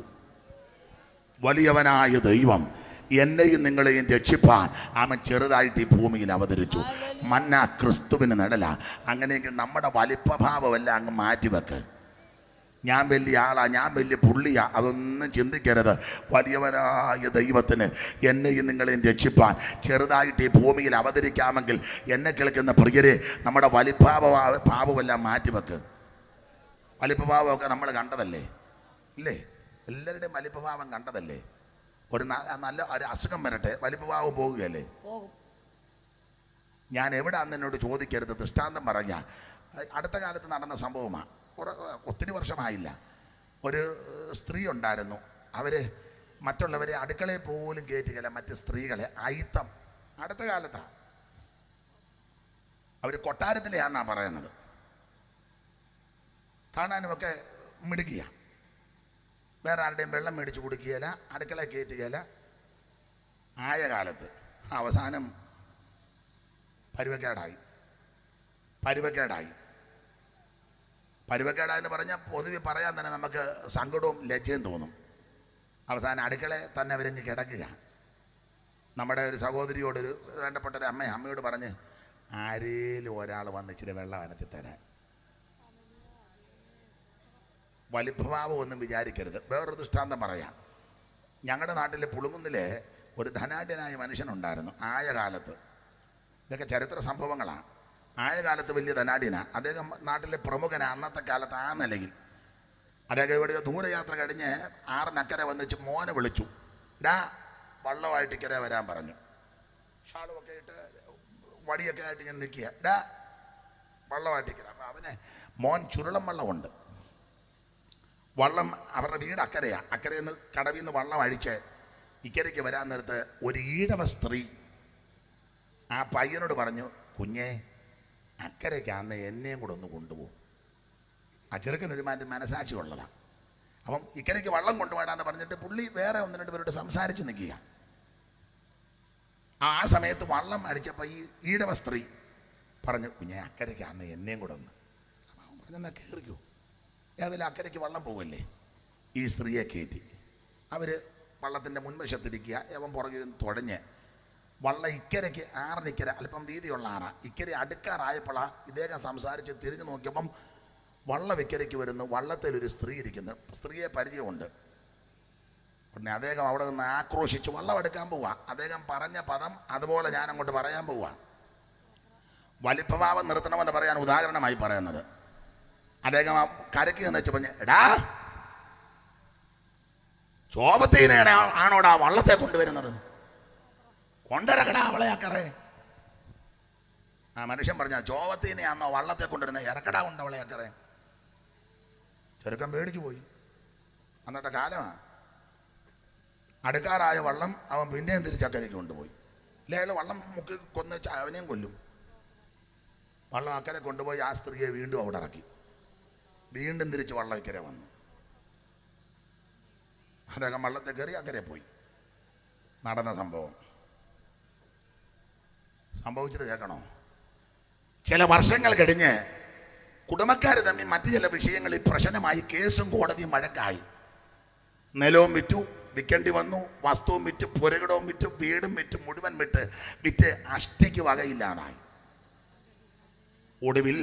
വലിയവനായ ദൈവം എന്നെയും നിങ്ങളെയും രക്ഷിപ്പാൻ അവൻ ചെറുതായിട്ട് ഈ ഭൂമിയിൽ അവതരിച്ചു. മന്ന ക്രിസ്തുവിന് നിഴല. അങ്ങനെയെങ്കിൽ നമ്മുടെ വലിപ്പഭാവമല്ല അങ്ങ് മാറ്റിവെക്ക്. ഞാൻ വലിയ ആളാ, ഞാൻ വലിയ പുള്ളിയാ, അതൊന്നും ചിന്തിക്കരുത്. വലിയവനായ ദൈവത്തിന് എന്നെയും നിങ്ങളെയും രക്ഷിപ്പാൻ ചെറുതായിട്ട് ഈ ഭൂമിയിൽ അവതരിക്കാമെങ്കിൽ എന്നെ കേൾക്കുന്ന പ്രിയരെ, നമ്മുടെ ഭാവമെല്ലാം മാറ്റിവെക്ക്. വലിപ്പഭാവമൊക്കെ നമ്മൾ കണ്ടതല്ലേ, ഇല്ലേ? എല്ലാവരുടെയും വലിപ്പഭാവം കണ്ടതല്ലേ? നല്ല ഒരു അസുഖം വരട്ടെ, വലിപ്പഭാവം പോകുകയല്ലേ? ഞാൻ എവിടെയാണെന്ന് എന്നോട് ചോദിക്കരുത്, ദൃഷ്ടാന്തം പറഞ്ഞാൽ അടുത്ത കാലത്ത് നടന്ന സംഭവമാണ്, ഒത്തിരി വർഷമായില്ല. ഒരു സ്ത്രീ ഉണ്ടായിരുന്നു, അവർ മറ്റുള്ളവരെ അടുക്കളയിൽ പോലും കയറ്റുകയില്ല, മറ്റ് സ്ത്രീകളെ അയിത്തം. അടുത്ത കാലത്താണ്. അവർ കൊട്ടാരത്തിലെയാണെന്നാണ് പറയുന്നത്. കാണാനുമൊക്കെ മിടുക്കിയ, വേറെ ആരുടെയും വെള്ളം മേടിച്ച് കുടിക്കുകയില്ല, അടുക്കളയിൽ കയറ്റുകയില്ല. ആയ കാലത്ത് അവസാനം പരുവക്കേടായെന്ന് പറഞ്ഞാൽ പൊതുവെ പറയാൻ തന്നെ നമുക്ക് സങ്കടവും ലജ്ജയും തോന്നും. അവസാനം അടുക്കളയിൽ തന്നെ അവരങ്ങ് കിടക്കുക. നമ്മുടെ ഒരു സഹോദരിയോടൊരു വേണ്ടപ്പെട്ട ഒരു അമ്മയോട് പറഞ്ഞ്, ആരേലും ഒരാൾ വന്ന് ഇച്ചിരി വെള്ളം അനത്തി തരാൻ. വലിപ്പഭാവം ഒന്നും വിചാരിക്കരുത്. വേറൊരു ദൃഷ്ടാന്തം പറയാം. ഞങ്ങളുടെ നാട്ടിലെ പുളുങ്ങുന്നിലെ ഒരു ധനാഢ്യനായ മനുഷ്യനുണ്ടായിരുന്നു ആയ കാലത്ത്. ഇതൊക്കെ ചരിത്ര സംഭവങ്ങളാണ്. ആയ കാലത്ത് വലിയ ധനാഢ്യനാണ് അദ്ദേഹം, നാട്ടിലെ പ്രമുഖനാണ് അന്നത്തെ കാലത്ത്. ആ നിലയിൽ അദ്ദേഹം ഇവിടെ ദൂരയാത്ര കഴിഞ്ഞ് 6 വന്നിച്ച് മോനെ വിളിച്ചു. ഡാ, വള്ളമായിട്ട് ഇക്കരെ വരാൻ പറഞ്ഞു. ഷാളുമൊക്കെ ഇട്ട് വടിയൊക്കെ ആയിട്ട് ഇങ്ങനെ നിൽക്കുക. ഡാ, വള്ളമായിട്ട് ഇക്കര. അപ്പം അവന് മോൻ ചുരുളം വള്ളമുണ്ട്. വള്ളം അവരുടെ വീട് അക്കരയാണ്. അക്കരയിൽ നിന്ന് കടവിൽ നിന്ന് വള്ളം അഴിച്ച് ഇക്കരയ്ക്ക് വരാൻ നേരത്ത് ഒരു ഈഴവ സ്ത്രീ ആ പയ്യനോട് പറഞ്ഞു, കുഞ്ഞേ, അക്കരയ്ക്കാന്ന് എന്നെയും കൂടെ ഒന്ന് കൊണ്ടുപോകും. ആ ചെറുക്കനൊരു മനസാക്ഷി ഉള്ളതാണ്. അപ്പം ഇക്കരയ്ക്ക് വള്ളം കൊണ്ടുപോകാന്ന് പറഞ്ഞിട്ട് പുള്ളി വേറെ 1-2 പേരോട് സംസാരിച്ച് നിൽക്കുക. ആ സമയത്ത് വള്ളം അടിച്ചപ്പോൾ ഈ ഈഴവ സ്ത്രീ പറഞ്ഞു, കുഞ്ഞേ, അക്കരയ്ക്കാന്ന് എന്നെയും കൂടെ ഒന്ന്. അപ്പം അവൻ പറഞ്ഞെന്നാൽ കയറിക്കോ, ഏതെങ്കിലും അക്കരയ്ക്ക് വള്ളം പോകല്ലേ. ഈ സ്ത്രീയെ കയറ്റി അവർ വള്ളത്തിൻ്റെ മുൻവശത്തിരിക്കുക. അവൻ പുറകിൽ നിന്ന് തുഴഞ്ഞ് വള്ളം ഇക്കരയ്ക്ക്, ആറിനിക്കര അല്പം വീതിയുള്ള ആറാണ്, ഇക്കര അടുക്കാറായപ്പോഴാണ് ഇദ്ദേഹം സംസാരിച്ച് തിരിഞ്ഞു നോക്കിയപ്പം വള്ളം ഇക്കരയ്ക്ക് വരുന്നു. വള്ളത്തിലൊരു സ്ത്രീ ഇരിക്കുന്നു. സ്ത്രീയെ പരിചയമുണ്ട്. ഉടനെ അദ്ദേഹം അവിടെ നിന്ന് ആക്രോശിച്ച് വള്ളം എടുക്കാൻ പോവുക. അദ്ദേഹം പറഞ്ഞ പദം അതുപോലെ ഞാൻ അങ്ങോട്ട് പറയാൻ പോവുക. വലിപ്പഭാവം നിർത്തണമെന്ന് പറയാൻ ഉദാഹരണമായി പറയുന്നത്. അദ്ദേഹം ആ കരയ്ക്ക് എന്ന് വെച്ച് പറഞ്ഞ്, എടാ, ചോപത്തീനെ ആണോടാ വള്ളത്തെ കൊണ്ടുവരുന്നത്? കൊണ്ടിറക്കടാ അവളെ അക്കറെ. ആ മനുഷ്യൻ പറഞ്ഞ, ചോവത്തീനെയാണോ വള്ളത്തെ കൊണ്ടുവരുന്നത്? ഇറക്കടാ കൊണ്ട് അവളെ അക്കറെ. ചെറുക്കൻ പേടിച്ചു പോയി. അന്നത്തെ കാലമാണ്. അടുക്കാറായ വള്ളം അവൻ പിന്നെയും തിരിച്ചക്കരയ്ക്ക് കൊണ്ടുപോയി. ഇല്ല, അയാൾ വള്ളം മുക്കി കൊന്ന് അവനെയും കൊല്ലും. വള്ളം അക്കരെ കൊണ്ടുപോയി ആ സ്ത്രീയെ വീണ്ടും അവിടെ ഇറക്കി. വീണ്ടും തിരിച്ച് വള്ളം ഇക്കരെ വന്നു. അദ്ദേഹം വള്ളത്തെ കയറി അക്കരെ പോയി. നടന്ന സംഭവിച്ചത് കേൾക്കണോ? ചില വർഷങ്ങൾ കഴിഞ്ഞ് കുടുംബക്കാർ തമ്മിൽ മറ്റു ചില വിഷയങ്ങളിൽ പ്രശ്നമായി കേസും കോടതിയും വഴക്കായി. നിലവും വിറ്റു, വിൽക്കേണ്ടി വന്നു. വസ്തുവും വിറ്റ്, പുരകിടവും വിറ്റ്, വീടും വിറ്റ്, മുഴുവൻ വിറ്റ് അഷ്ടിക്ക് വകയില്ലാതായി. ഒടുവിൽ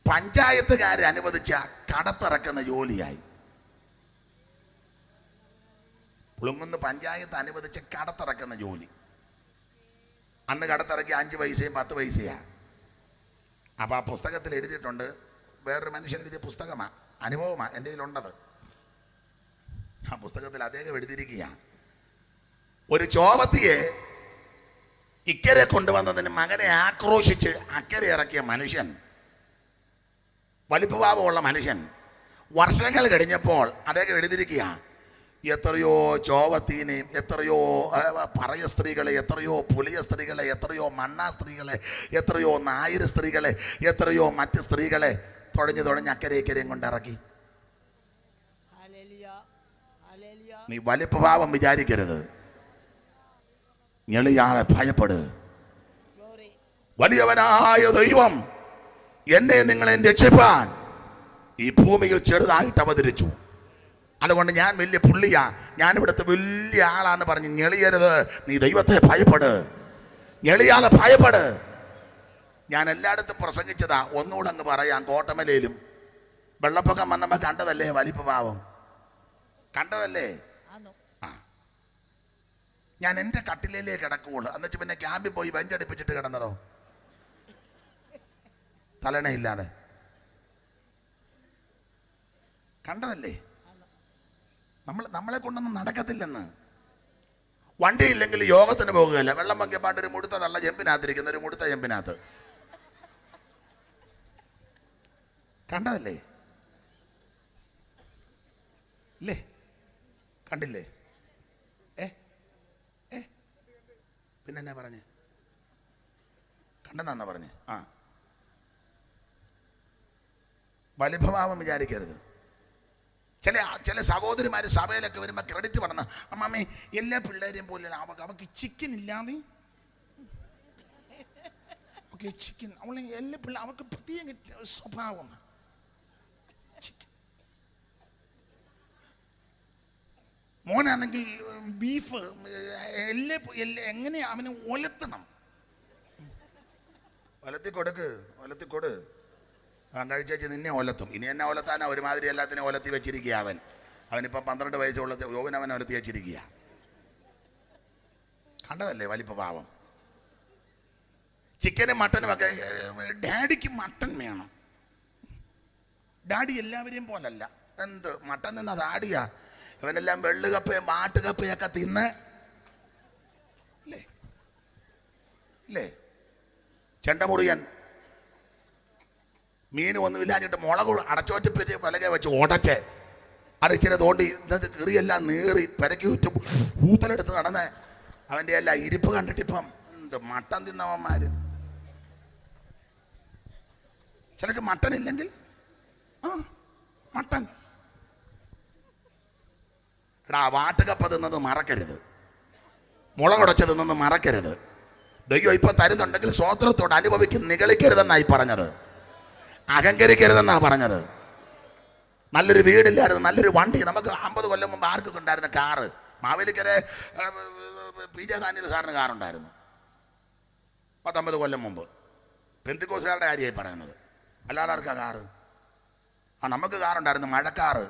പഞ്ചായത്തുകാരെ അനുവദിച്ച കടത്തിറക്കുന്ന ജോലിയായി. പുളുങ്ങുന്ന് പഞ്ചായത്ത് അനുവദിച്ച കടത്തിറക്കുന്ന ജോലി. അന്ന് കടത്തിറക്കി 5 പൈസയും 10 പൈസയാണ്. അപ്പോൾ ആ പുസ്തകത്തിൽ എഴുതിയിട്ടുണ്ട്, വേറൊരു മനുഷ്യൻ എഴുതിയ പുസ്തകമാണ്, അനുഭവമാണ് എൻ്റെ കയ്യിലുണ്ടത്. ആ പുസ്തകത്തിൽ അദ്ദേഹം എഴുതിയിരിക്കുകയാണ്, ഒരു ചോവത്തിയെ ഇക്കരെ കൊണ്ടുവന്നതിന് മകനെ ആക്രോശിച്ച് അക്കരെ ഇറക്കിയ മനുഷ്യൻ, വലിപ്പഭാവമുള്ള മനുഷ്യൻ, വർഷങ്ങൾ കഴിഞ്ഞപ്പോൾ അദ്ദേഹം എഴുതിയിരിക്കുകയാണ്, എത്രയോ ചോവത്തീനെയും, എത്രയോ പറയ സ്ത്രീകളെ, എത്രയോ പുലിയ സ്ത്രീകളെ, എത്രയോ മണ്ണാ സ്ത്രീകളെ, എത്രയോ നായർ സ്ത്രീകളെ, എത്രയോ മറ്റ് സ്ത്രീകളെ തുഴഞ്ഞ് അക്കരയും കൊണ്ടിറക്കി. നീ വലിപ്പഭാവം വിചാരിക്കരുത്. ഞെളിയാളെ ഭയപ്പെട്. വലിയവനായ ദൈവം എന്നെ നിങ്ങളെ രക്ഷിപ്പാൻ ഈ ഭൂമിയിൽ ചെറുതായിട്ട് അവതരിച്ചു. അതുകൊണ്ട് ഞാൻ വലിയ പുള്ളിയാ, ഞാൻ ഇവിടുത്തെ വലിയ ആളാന്ന് പറഞ്ഞ് ഞെളിയരുത്. നീ ദൈവത്തെ ഭയപ്പെട്, ഞെളിയാളെ ഭയപ്പെട്. ഞാൻ എല്ലായിടത്തും പ്രസംഗിച്ചതാ, ഒന്നുകൂടെ അങ്ങ് പറയാം. കോട്ടമലയിലും വെള്ളപ്പൊക്കം വന്നപ്പോൾ കണ്ടതല്ലേ വലിപ്പഭാവം? കണ്ടതല്ലേ? ആ, ഞാൻ എൻ്റെ കട്ടിലേ കിടക്കുള്ളൂ. എന്നുവെച്ച് പിന്നെ ക്യാമ്പിൽ പോയി ബെഞ്ചടിപ്പിച്ചിട്ട് കിടന്നതോ? തലണയില്ലാതെ കണ്ടതല്ലേ? നമ്മളെ കൊണ്ടൊന്നും നടക്കത്തില്ലെന്ന്. വണ്ടി ഇല്ലെങ്കിൽ യോഗത്തിന് പോകുകയല്ല. വെള്ളം പൊങ്ങിയപ്പാണ്ട് ഒരു മുടുത്ത തള്ള ചെമ്പിനകത്തിരിക്കുന്ന ഒരു മുടുത്ത ചെമ്പിനകത്ത് കണ്ടതല്ലേ? ഇല്ലേ? കണ്ടില്ലേ? പിന്നെ എന്നാ പറഞ്ഞേ? കണ്ടെന്നാ പറഞ്ഞേ? ആ, വലിഭഭാവം വിചാരിക്കരുത്. ചില സഹോദരിമാർ സഭയിലൊക്കെ വരുമ്പോൾ ക്രെഡിറ്റ് പറഞ്ഞ, അമ്മാമ്മേ എല്ലാ പിള്ളേരെയും പോലെ അവൾക്ക് ചിക്കൻ ഇല്ലാതെ ചിക്കൻ അവളെ എല്ലാ പിള്ളേർ അവൾക്ക് പ്രത്യേക സ്വഭാവം. മോനാണെങ്കിൽ ബീഫ് എങ്ങനെയാ അവന് ഒലത്തണം. ഒലത്തിക്കൊട് കഴിച്ചു നിന്നെ ഒലത്തും. ഇനി എന്നെ ഒലത്താനാ? ഒരുമാതിരി എല്ലാത്തിനും ഒലത്തി വെച്ചിരിക്കുക അവനിപ്പം 12 വയസ്സുള്ള യോവൻ അവൻ ഒലത്തി വെച്ചിരിക്കുക. കണ്ടതല്ലേ വലിപ്പഭാവം? ചിക്കനും മട്ടനും ഒക്കെ ഡാഡിക്ക് മട്ടൻ വേണം. ഡാഡി എല്ലാവരെയും പോലല്ല. എന്ത് മട്ടൻ നിന്ന ഡാഡിയാ? ഇവനെല്ലാം വെള്ളുകപ്പയും മാട്ടുകപ്പയൊക്കെ തിന്ന് അല്ലേ? ചെണ്ടമുറിയൻ മീൻ ഒന്നുമില്ലാഞ്ഞിട്ട് മുളക് അടച്ചോറ്റിപ്പറ്റി പലകെ വെച്ച് ഉടച്ച് അടച്ചിനെ തോണ്ടി ഇന്നത് കീറിയെല്ലാം നീറി പെരക്കി ചുറ്റും ഊത്തലെടുത്ത് നടന്ന് അവൻ്റെ എല്ലാം ഇരിപ്പ് കണ്ടിട്ടിപ്പം എന്ത് മട്ടൻ തിന്നവന്മാര്. ചിലക്ക് മട്ടൻ ഇല്ലെങ്കിൽ മട്ടൻ. എടാ, വാട്ടുകപ്പ തിന്നത് മറക്കരുത്, മുളകുടച്ച് തിന്നത് മറക്കരുത്. ദൈവം ഇപ്പൊ തരുന്നുണ്ടെങ്കിൽ സ്വോത്രത്തോട് അനുഭവിക്കും, നിഗളിക്കരുതെന്നായി പറഞ്ഞത്, അഹങ്കരിക്കരുതെന്നാ പറഞ്ഞത്. നല്ലൊരു വീടില്ലായിരുന്നു, നല്ലൊരു വണ്ടി. നമുക്ക് 50 കൊല്ലം മുമ്പ് ആർക്കൊക്കെ ഉണ്ടായിരുന്ന കാറ്? മാവേലിക്കരെ PJ ദാനിയേൽ സാറിന് കാറുണ്ടായിരുന്നു 50 കൊല്ലം മുമ്പ്. പെന്തിക്കോസുകാരുടെ കാര്യമായി പറയുന്നത്. അല്ലാതെ ആർക്കാ കാറ്? നമുക്ക് കാറുണ്ടായിരുന്നു, മഴക്കാറ്.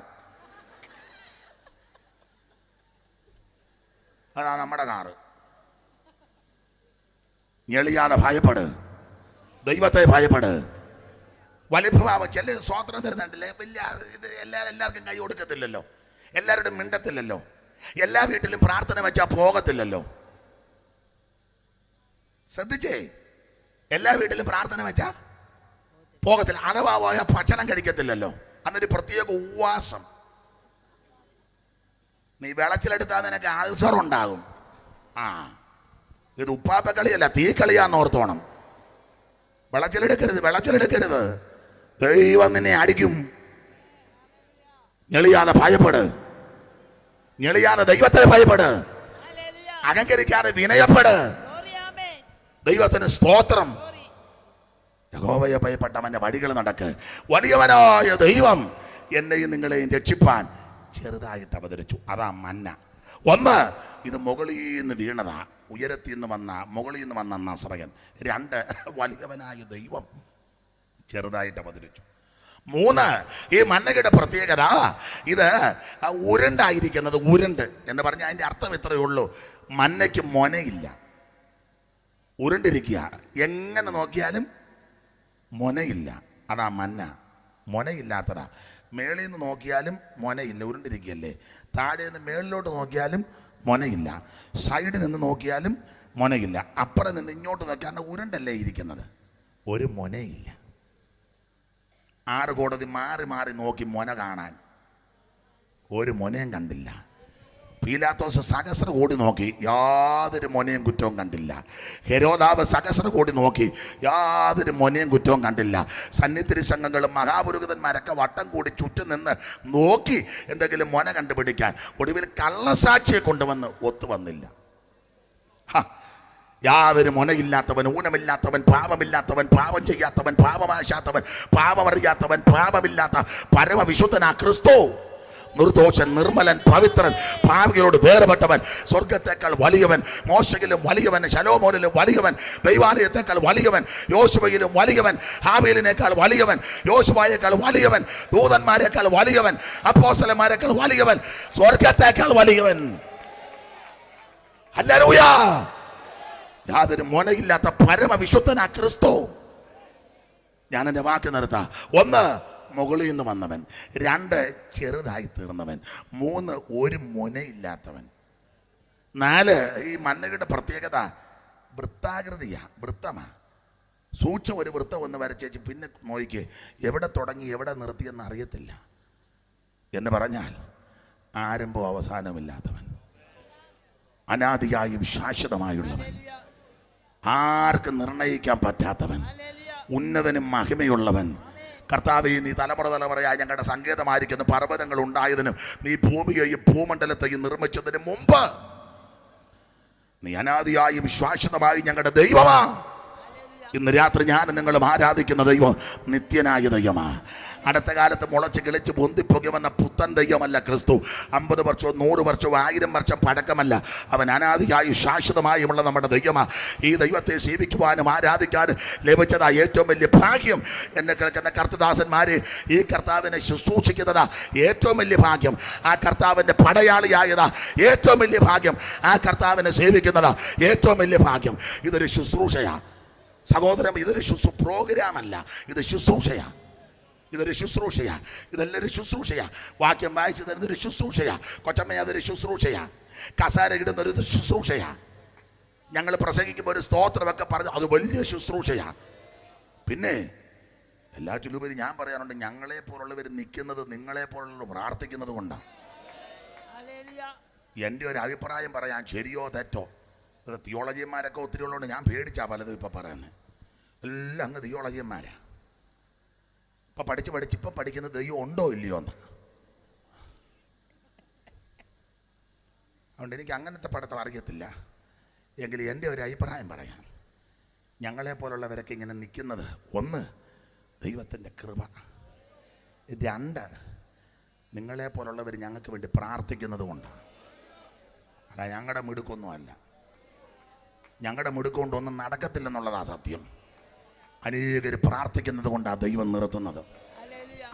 അതാ നമ്മുടെ കാറ്. ഞെളിയാതെ ഭയപ്പെട്, ദൈവത്തെ ഭയപ്പെട്. വലിഭഭാവം ചില സ്വാതന്ത്ര്യം തരുന്നുണ്ടല്ലേ? വലിയ ഇത് എല്ലാവർക്കും കൈ കൊടുക്കത്തില്ലല്ലോ, എല്ലാവരുടെയും മിണ്ടത്തില്ലല്ലോ, എല്ലാ വീട്ടിലും പ്രാർത്ഥന വെച്ചാൽ പോകത്തില്ലല്ലോ. ശ്രദ്ധിച്ചേ, എല്ലാ വീട്ടിലും പ്രാർത്ഥന വെച്ചാ പോകത്തില്ല. അഥവാ പോയ ഭക്ഷണം കഴിക്കത്തില്ലല്ലോ. അന്നൊരു പ്രത്യേക ഉപവാസം. നീ വെളച്ചിലെടുത്താൽ നിനക്ക് അൾസർ ഉണ്ടാകും. ഇത് ഉപ്പാപ്പ കളിയല്ല, തീ കളിയാന്ന് ഓർത്തോണം. വെളച്ചിലെടുക്കരുത്. ദൈവം നിന്നെ അടിക്കും. ഞെളിയാതെ ഭയപ്പെട്, ഞെളിയാതെ ദൈവത്തെ ഭയപ്പെട്, അഹങ്കരിക്കാതെ വിനയപ്പെട്. ദൈവത്തിന് സ്തോത്രം. യഹോവയെ ഭയപ്പെട്ടവന്റെ വഴികൾ നടക്ക്. വലിയവനായ ദൈവം എന്നെയും നിങ്ങളെയും രക്ഷിപ്പാൻ ചെറുതായിട്ട് അവതരിച്ചു. അതാ മന്ന. ഒന്ന്, ഇത് മുകളിൽ നിന്ന് വീണതാ, ഉയരത്തിൽ നിന്ന് വന്ന, മുകളിൽ നിന്ന് വന്ന നസ്രയൻ. 2, വലിയവനായ ദൈവം ചെറുതായിട്ട് അവതരിച്ചു. 3, ഈ മന്നയുടെ പ്രത്യേകത ഇത് ഉരുണ്ടായിരിക്കുന്നത്. ഉരുണ്ട് എന്ന് പറഞ്ഞാൽ അതിൻ്റെ അർത്ഥം ഇത്രയേ ഉള്ളൂ, മന്നയ്ക്ക് മൊനയില്ല, ഉരുണ്ടിരിക്കുക. എങ്ങനെ നോക്കിയാലും മൊനയില്ല. അതാ മന്ന, മൊനയില്ലാത്തതാ. മേളിൽ നിന്ന് നോക്കിയാലും മൊനയില്ല, ഉരുണ്ടിരിക്കുകയല്ലേ. താഴെ നിന്ന് മേളിലോട്ട് നോക്കിയാലും മൊനയില്ല, സൈഡിൽ നിന്ന് നോക്കിയാലും മൊനയില്ല, അപ്പുറം നിന്ന് ഇങ്ങോട്ട് നോക്കിയാൽ ഉരുണ്ടല്ലേ ഇരിക്കുന്നത്, ഒരു മൊനയില്ല. 6 കോടതി മാറി മാറി നോക്കി മൊന കാണാൻ, ഒരു മൊനയും കണ്ടില്ല. പീലാത്തോസ് സഹസ്ര കോടി നോക്കി, യാതൊരു മൊനയും കുറ്റവും കണ്ടില്ല. ഹെരോദാവ് സഹസ്ര കോടി നോക്കി, യാതൊരു മൊനയും കുറ്റവും കണ്ടില്ല. സന്നിധി സംഘങ്ങളും മഹാപുരോഹിതന്മാരൊക്കെ വട്ടം കൂടി ചുറ്റും നിന്ന് നോക്കി എന്തെങ്കിലും മൊന കണ്ടുപിടിക്കാൻ. ഒടുവിൽ കള്ളസാക്ഷിയെ കൊണ്ടുവന്ന് ഒത്തുവന്നില്ല. യാതൊരു മൊനയില്ലാത്തവൻ, ഊനമില്ലാത്തവൻ, പാപമില്ലാത്തവൻ, പാപം ചെയ്യാത്തവൻ, പാപമാശാത്തവൻ, പാപമറിയാത്തവൻ, പാപമില്ലാത്ത പരമവിശുദ്ധനാ ക്രിസ്തു. നിർദോഷൻ, നിർമ്മലൻ, പവിത്രൻ, പാപികളോട് വേർപെട്ടവൻ, സ്വർഗത്തെക്കാൾ വലിയവൻ, മോശയിലും വലിയവൻ, ശലോമോനിലും വലിയവൻ, ദൈവാലയത്തെക്കാൾ വലിയവൻ, യോശുവയിലും വലിയവൻ, ഹാബീലിനേക്കാൾ വലിയവൻ, യോശുവയേക്കാൾ വലിയവൻ, ദൂതന്മാരെക്കാൾ വലിയവൻ, അപ്പോസ്തലന്മാരെക്കാൾ വലിയവൻ, സ്വർഗത്തെക്കാൾ വലിയവൻ. ഹല്ലേലൂയ. യാതൊരു മുനയില്ലാത്ത പരമവിശുദ്ധനാ ക്രിസ്തു. ഞാൻ എൻ്റെ വാക്ക് നിർത്താം. 1, മുകളിൽ നിന്ന് വന്നവൻ. 2, ചെറുതായി തീർന്നവൻ. 3, ഒരു മുനയില്ലാത്തവൻ. 4, ഈ മന്നയുടെ പ്രത്യേകത വൃത്താകൃതിയാ, വൃത്തമാ. സൂക്ഷ്മ ഒരു വൃത്തം ഒന്ന് വരച്ചേച്ച് പിന്നെ നോയിക്ക് എവിടെ തുടങ്ങി എവിടെ നിർത്തിയെന്ന് അറിയത്തില്ല. എന്ന് പറഞ്ഞാൽ ആരംഭവും അവസാനമില്ലാത്തവൻ, അനാദിയായും ശാശ്വതമായുള്ളവൻ, ആർക്കും നിർണയിക്കാൻ പറ്റാത്തവൻ, ഉന്നതനും മഹിമയുള്ളവൻ. കർത്താവേ, നീ തലമുറ തലമുറയായി ഞങ്ങളുടെ സങ്കേതമായിരിക്കുന്ന പർവ്വതങ്ങൾ ഉണ്ടായതിനും നീ ഭൂമിയെയും ഭൂമണ്ഡലത്തെയും നിർമ്മിച്ചതിന് മുമ്പ് നീ അനാദിയായും ശാശ്വതമായും ഞങ്ങളുടെ ദൈവമാ. ഇന്ന് രാത്രി ഞാൻ നിങ്ങളും ആരാധിക്കുന്ന ദൈവം നിത്യനായ ദൈവമാ. അടുത്ത കാലത്ത് മുളച്ച് കിളിച്ച് പൊന്തിപ്പൊങ്ങുമെന്ന പുത്തൻ ദൈവമല്ല ക്രിസ്തു. 50 വർഷവും 100 വർഷവും 1000 വർഷം പഴക്കമല്ല. അവൻ അനാദിയായും ശാശ്വതമായുമുള്ള നമ്മുടെ ദൈവമാ. ഈ ദൈവത്തെ സേവിക്കുവാനും ആരാധിക്കാനും ലഭിച്ചതാ ഏറ്റവും വലിയ ഭാഗ്യം. എന്നെ കേൾക്കുന്ന കർത്തദാസന്മാരെ, ഈ കർത്താവിനെ ശുശ്രൂഷിക്കുന്നതാ ഏറ്റവും വലിയ ഭാഗ്യം. ആ കർത്താവിൻ്റെ പടയാളിയായതാ ഏറ്റവും വലിയ ഭാഗ്യം. ആ കർത്താവിനെ സേവിക്കുന്നതാ ഏറ്റവും വലിയ ഭാഗ്യം. ഇതൊരു ശുശ്രൂഷയാ സഹോദരം. ഇതൊരു പ്രോഗ്രാമല്ല, ഇത് ശുശ്രൂഷയാ. ഇതൊരു ശുശ്രൂഷയാ. ഇതെല്ലാവരും ശുശ്രൂഷയാ. വാക്യം വായിച്ചു തരുന്നൊരു ശുശ്രൂഷയാ. കൊച്ചമ്മ, അതൊരു ശുശ്രൂഷയാ. കസാര ഇടുന്നൊരു ശുശ്രൂഷയാ. ഞങ്ങൾ പ്രസംഗിക്കുമ്പോൾ ഒരു സ്തോത്രമൊക്കെ പറഞ്ഞ് അത് വലിയ ശുശ്രൂഷയാ. പിന്നെ എല്ലാറ്റിലുപരി ഞാൻ പറയാനുണ്ട്, ഞങ്ങളെ പോലുള്ളവർ നിൽക്കുന്നത് നിങ്ങളെ പോലുള്ളവർ പ്രാർത്ഥിക്കുന്നത് കൊണ്ടാണ്. എൻ്റെ ഒരു അഭിപ്രായം പറയാൻ ശരിയോ തെറ്റോ, തിയോളജിയന്മാരൊക്കെ ഒത്തിരി ഉള്ളതുകൊണ്ട് ഞാൻ പേടിച്ചാ പലതും ഇപ്പം പറയുന്നത്. എല്ലാം അങ്ങ് തിയോളജിയന്മാരാ. ഇപ്പം ഇപ്പം പഠിക്കുന്ന ദൈവം ഉണ്ടോ ഇല്ലയോ എന്ന്. അതുകൊണ്ട് എനിക്ക് അങ്ങനത്തെ പഠിത്തം അറിയത്തില്ല. എങ്കിലും എൻ്റെ ഒരു അഭിപ്രായം പറയാം. ഞങ്ങളെ പോലുള്ളവരൊക്കെ ഇങ്ങനെ നിൽക്കുന്നത്, 1, ദൈവത്തിൻ്റെ കൃപ. 2, നിങ്ങളെ പോലുള്ളവർ ഞങ്ങൾക്ക് വേണ്ടി പ്രാർത്ഥിക്കുന്നത് കൊണ്ടാണ്. അല്ല, ഞങ്ങളുടെ മിടുക്കൊന്നുമല്ല. ഞങ്ങളുടെ മിടുക്കൊണ്ടൊന്നും നടക്കത്തില്ലെന്നുള്ളതാ സത്യം. അനേകർ പ്രാർത്ഥിക്കുന്നത് കൊണ്ടാണ് ദൈവം നിർത്തുന്നത്.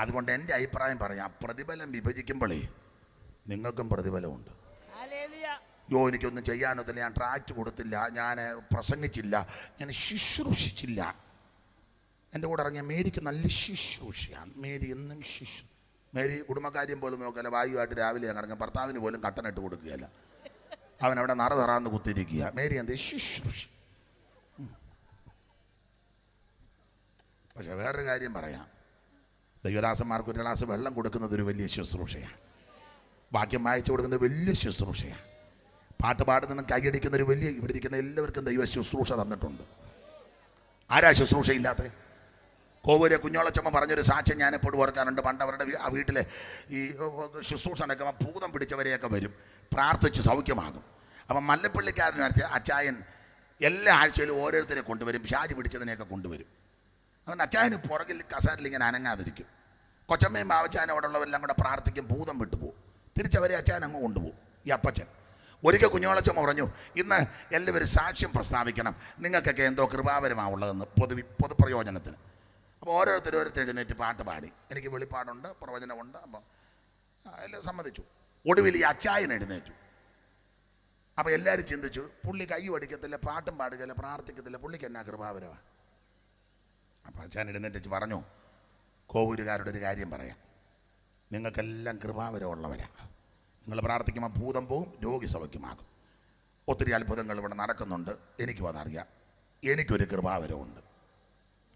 അതുകൊണ്ട് എൻ്റെ അഭിപ്രായം പറയാം, പ്രതിഫലം വിഭജിക്കുമ്പോഴേ നിങ്ങൾക്കും പ്രതിഫലമുണ്ട്. എനിക്കൊന്നും ചെയ്യാനൊത്തില്ല, ഞാൻ ട്രാക്റ്റ് കൊടുത്തില്ല, ഞാൻ പ്രസംഗിച്ചില്ല, ഞാൻ ശുശ്രൂഷിച്ചില്ല. എൻ്റെ കൂടെ ഇറങ്ങിയ മേരിക്ക് നല്ല ശുശ്രൂഷയാണ്. മേരി എന്നും മേരി കുടുംബക്കാര്യം പോലും നോക്കില്ല. വായുവായിട്ട് രാവിലെ ഇറങ്ങും. ഭർത്താവിന് പോലും കട്ടനിട്ട് കൊടുക്കുകയല്ല. അവനവിടെ നറന്ന് കുത്തിരിക്കുക. മേരി എന്ത് ശുശ്രൂഷ. പക്ഷെ വേറൊരു കാര്യം പറയാം, ദൈവദാസന്മാർക്ക് ഒരു ഗ്ലാസ് വെള്ളം കൊടുക്കുന്നത് ഒരു വലിയ ശുശ്രൂഷയാണ്. വാക്യം വായിച്ചു കൊടുക്കുന്നത് വലിയ ശുശ്രൂഷയാണ്. പാട്ട് പാടുന്നതും കൈയടിക്കുന്നൊരു വലിയ, ഇവിടെ ഇരിക്കുന്ന എല്ലാവർക്കും ദൈവ ശുശ്രൂഷ തന്നിട്ടുണ്ട്. ആരാ ശുശ്രൂഷയില്ലാത്ത? കോവൂരെ കുഞ്ഞോളച്ചമ്മ പറഞ്ഞൊരു സാക്ഷ്യം ഞാനെപ്പോഴും ഓർക്കാറുണ്ട്. പണ്ട് അവരുടെ വീട്ടിലെ ഈ ശുശ്രൂഷ നടക്കുമ്പോൾ ഭൂതം പിടിച്ചവരെയൊക്കെ വരും, പ്രാർത്ഥിച്ച് സൗഖ്യമാകും. അപ്പം മല്ലപ്പള്ളിക്കാരനടുത്ത് അച്ചായൻ എല്ലാ ആഴ്ചയിലും ഓരോരുത്തരെ കൊണ്ടുവരും, ഷാജി പിടിച്ചതിനെയൊക്കെ കൊണ്ടുവരും. അതുകൊണ്ട് അച്ചായന് പുറകിൽ കസാരിൽ ഇങ്ങനെ അനങ്ങാതിരിക്കും. കൊച്ചമ്മയും ബാവച്ചാനും അവിടെ ഉള്ളവരെല്ലാം കൂടെ പ്രാർത്ഥിക്കും, ഭൂതം വിട്ടുപോകും. തിരിച്ചവരെ അച്ചായൻ അങ്ങ് കൊണ്ടുപോകും. ഈ അപ്പച്ചൻ ഒരിക്കൽ കുഞ്ഞോളച്ചമ്മ പറഞ്ഞു, ഇന്ന് എല്ലാവരും സാക്ഷ്യം പ്രസ്താവിക്കണം, നിങ്ങൾക്കൊക്കെ എന്തോ കൃപാവരമാവുള്ളതെന്ന് പൊതുപ്രയോജനത്തിന്. അപ്പോൾ ഓരോരുത്തർ എഴുന്നേറ്റ് പാട്ട് പാടി. എനിക്ക് വെളിപ്പാടുണ്ട്, പ്രവചനമുണ്ട്. അപ്പോൾ എല്ലാം സമ്മതിച്ചു. ഒടുവിൽ ഈ അച്ചായൻ എഴുന്നേറ്റു. അപ്പോൾ എല്ലാവരും ചിന്തിച്ചു, പുള്ളി കൈ പഠിക്കത്തില്ല, പാട്ടും പാടുകയില്ല, പ്രാർത്ഥിക്കത്തില്ല, പുള്ളിക്ക് എന്നാ കൃപാവരമാണ്. അപ്പോൾ അച്ചായൻ എഴുന്നേറ്റ് പറഞ്ഞു, കോവൂരുകാരുടെ ഒരു കാര്യം പറയാം, നിങ്ങൾക്കെല്ലാം കൃപാവരമുള്ളവരാണ്. നിങ്ങൾ പ്രാർത്ഥിക്കുമ്പോൾ ഭൂതം പോവും, രോഗി സൗഖ്യമാകും. ഒത്തിരി അത്ഭുതങ്ങൾ ഇവിടെ നടക്കുന്നുണ്ട്, എനിക്കും അതറിയാം. എനിക്കൊരു കൃപാവരമുണ്ട്.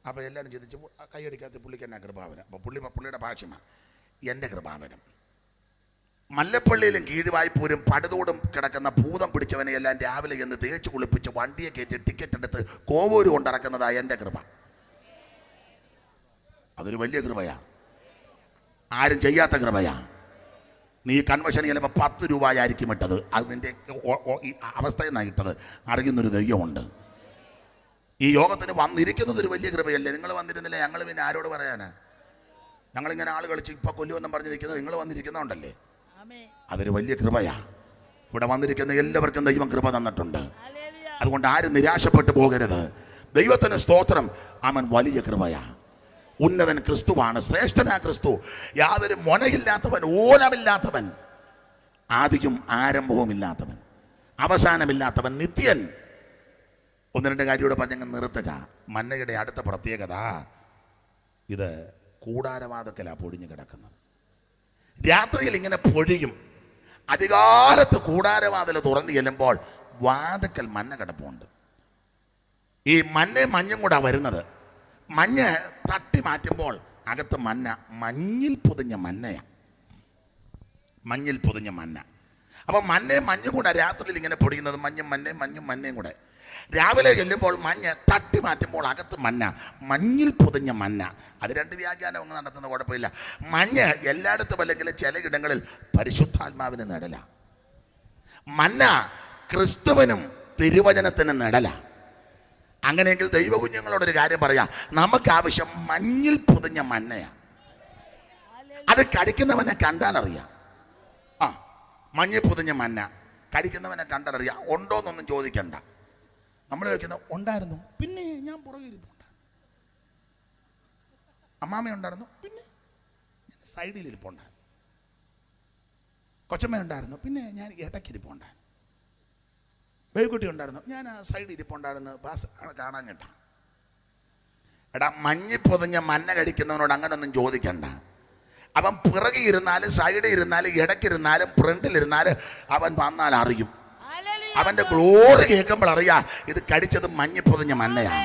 അപ്പോൾ എല്ലാവരും ചിന്തിച്ചു, കൈയടിക്കാത്ത പുള്ളിക്ക് എന്നാ കൃപാവരം. അപ്പോൾ പുള്ളിയുടെ ഭാഷമാണ് എൻ്റെ കൃപാവരം. മല്ലപ്പള്ളിയിലും കീഴുവായ്പൂരും പടുതോടും കിടക്കുന്ന ഭൂതം പിടിച്ചവനെ എല്ലാം രാവിലെ എന്ന് തേച്ച് കുളിപ്പിച്ച് വണ്ടിയെ കയറ്റി ടിക്കറ്റ് എടുത്ത് കോവൂര് കൊണ്ടിറക്കുന്നതാണ് എൻ്റെ കൃപ. അതൊരു വലിയ കൃപയാണ്, ആരും ചെയ്യാത്ത കൃപയാണ്. നീ കൺവെൻഷൻ ചിലപ്പോൾ 10 രൂപയായിരിക്കും ഇട്ടത്, അത് നിൻ്റെ അവസ്ഥയെന്നാണ് ഇട്ടത്. അറിയുന്നൊരു ദൈവമുണ്ട്. ഈ യോഗത്തിന് വന്നിരിക്കുന്നത് ഒരു വലിയ കൃപയല്ലേ. നിങ്ങൾ വന്നിരുന്നില്ല, ഞങ്ങൾ പിന്നെ ആരോട് പറയാനാ? ഞങ്ങളിങ്ങനെ ആൾ കളിച്ച് ഇപ്പം കൊല്ലുവെന്നും പറഞ്ഞിരിക്കുന്നത് നിങ്ങൾ വന്നിരിക്കുന്നതുകൊണ്ടല്ലേ. ആമേൻ. അതൊരു വലിയ കൃപയാ. ഇവിടെ വന്നിരിക്കുന്ന എല്ലാവർക്കും ദൈവം കൃപ തന്നിട്ടുണ്ട്. ഹല്ലേലൂയ. അതുകൊണ്ട് ആരും നിരാശപ്പെട്ടു പോകരുത്. ദൈവത്തിന് സ്തോത്രം. അവൻ വലിയ കൃപയാ. ഉന്നതൻ ക്രിസ്തുവാണ്, ശ്രേഷ്ഠനാ ക്രിസ്തു. യാതൊരു മുനയില്ലാത്തവൻ, ഓലമില്ലാത്തവൻ, ആദിയും ആരംഭവും ഇല്ലാത്തവൻ, അവസാനമില്ലാത്തവൻ, നിത്യൻ. ഒന്ന് രണ്ട് കാര്യത്തോടെ പറഞ്ഞങ്ങ് നിർത്തുക. മന്നയുടെ അടുത്ത പ്രത്യേകത, ഇത് കൂടാരവാതക്കലാ പൊഴിഞ്ഞു കിടക്കുന്നത്. രാത്രിയിൽ ഇങ്ങനെ പൊഴിയും. അധികാലത്ത് കൂടാരവാതിൽ തുറന്നു ചെല്ലുമ്പോൾ വാതക്കൽ മഞ്ഞ കിടപ്പുണ്ട്. ഈ മഞ്ഞയും മഞ്ഞും കൂടാ വരുന്നത്. മഞ്ഞ് തട്ടി മാറ്റുമ്പോൾ അകത്ത് മഞ്ഞ, മഞ്ഞിൽ പൊതിഞ്ഞ മഞ്ഞയാണ്. മഞ്ഞിൽ പൊതിഞ്ഞ മഞ്ഞ. അപ്പം മഞ്ഞയും മഞ്ഞും കൂടെ രാത്രിയിൽ ഇങ്ങനെ പൊടിയുന്നത്. മഞ്ഞും മഞ്ഞയും കൂടെ രാവിലെ ചെല്ലുമ്പോൾ മഞ്ഞ് തട്ടി മാറ്റുമ്പോൾ അകത്ത് മഞ്ഞ, മഞ്ഞിൽ പൊതിഞ്ഞ മഞ്ഞ. അത് രണ്ട് വ്യാഖ്യാനം ഒന്നും നടത്തുന്ന കുഴപ്പമില്ല. മഞ്ഞ് എല്ലായിടത്തും അല്ലെങ്കിൽ ചിലയിടങ്ങളിൽ പരിശുദ്ധാത്മാവിന് നിഴല. മഞ്ഞ ക്രിസ്തുവിനും തിരുവചനത്തിനും നിഴല. അങ്ങനെയെങ്കിൽ ദൈവകുഞ്ഞുങ്ങളോടൊരു കാര്യം പറയാം, നമുക്ക് ആവശ്യം മഞ്ഞിൽ പൊതിഞ്ഞ മഞ്ഞയാണ്. അത് കടിക്കുന്നവനെ കണ്ടാലറിയാം. ആ, മഞ്ഞിൽ പൊതിഞ്ഞ മഞ്ഞ കടിക്കുന്നവനെ കണ്ടാലറിയാം. ഉണ്ടോന്നൊന്നും ചോദിക്കണ്ട. നമ്മൾ ചോദിക്കുന്നത് ഉണ്ടായിരുന്നു, പിന്നെ ഞാൻ പുറകിലിരിപ്പുണ്ട്. അമ്മാമ ഉണ്ടായിരുന്നു, പിന്നെ ഞാൻ സൈഡിലിരിപ്പുണ്ടായിരുന്നു. കൊച്ചമ്മ ഉണ്ടായിരുന്നു, പിന്നെ ഞാൻ ഇടയ്ക്കിരിപ്പുണ്ടായിരുന്നു. വേക്കുട്ടി ഉണ്ടായിരുന്നു, ഞാൻ ആ സൈഡിൽ ഇരിപ്പുണ്ടായിരുന്നു. ബാസ് കാണാൻ കേട്ടാ. എടാ, മഞ്ഞി പൊതിഞ്ഞ മഞ്ഞ കടിക്കുന്നവനോട് അങ്ങനൊന്നും ചോദിക്കണ്ട. അവൻ പിറകെ ഇരുന്നാലും സൈഡിൽ ഇരുന്നാലും ഇടയ്ക്കിരുന്നാലും ഫ്രണ്ടിലിരുന്നാലും അവൻ വന്നാൽ അറിയും. അവന്റെ ഗ്ലോറി കേൾക്കുമ്പോൾ അറിയാ ഇത് കടിച്ചത് മഞ്ഞി പൊതിഞ്ഞ മഞ്ഞയാണ്.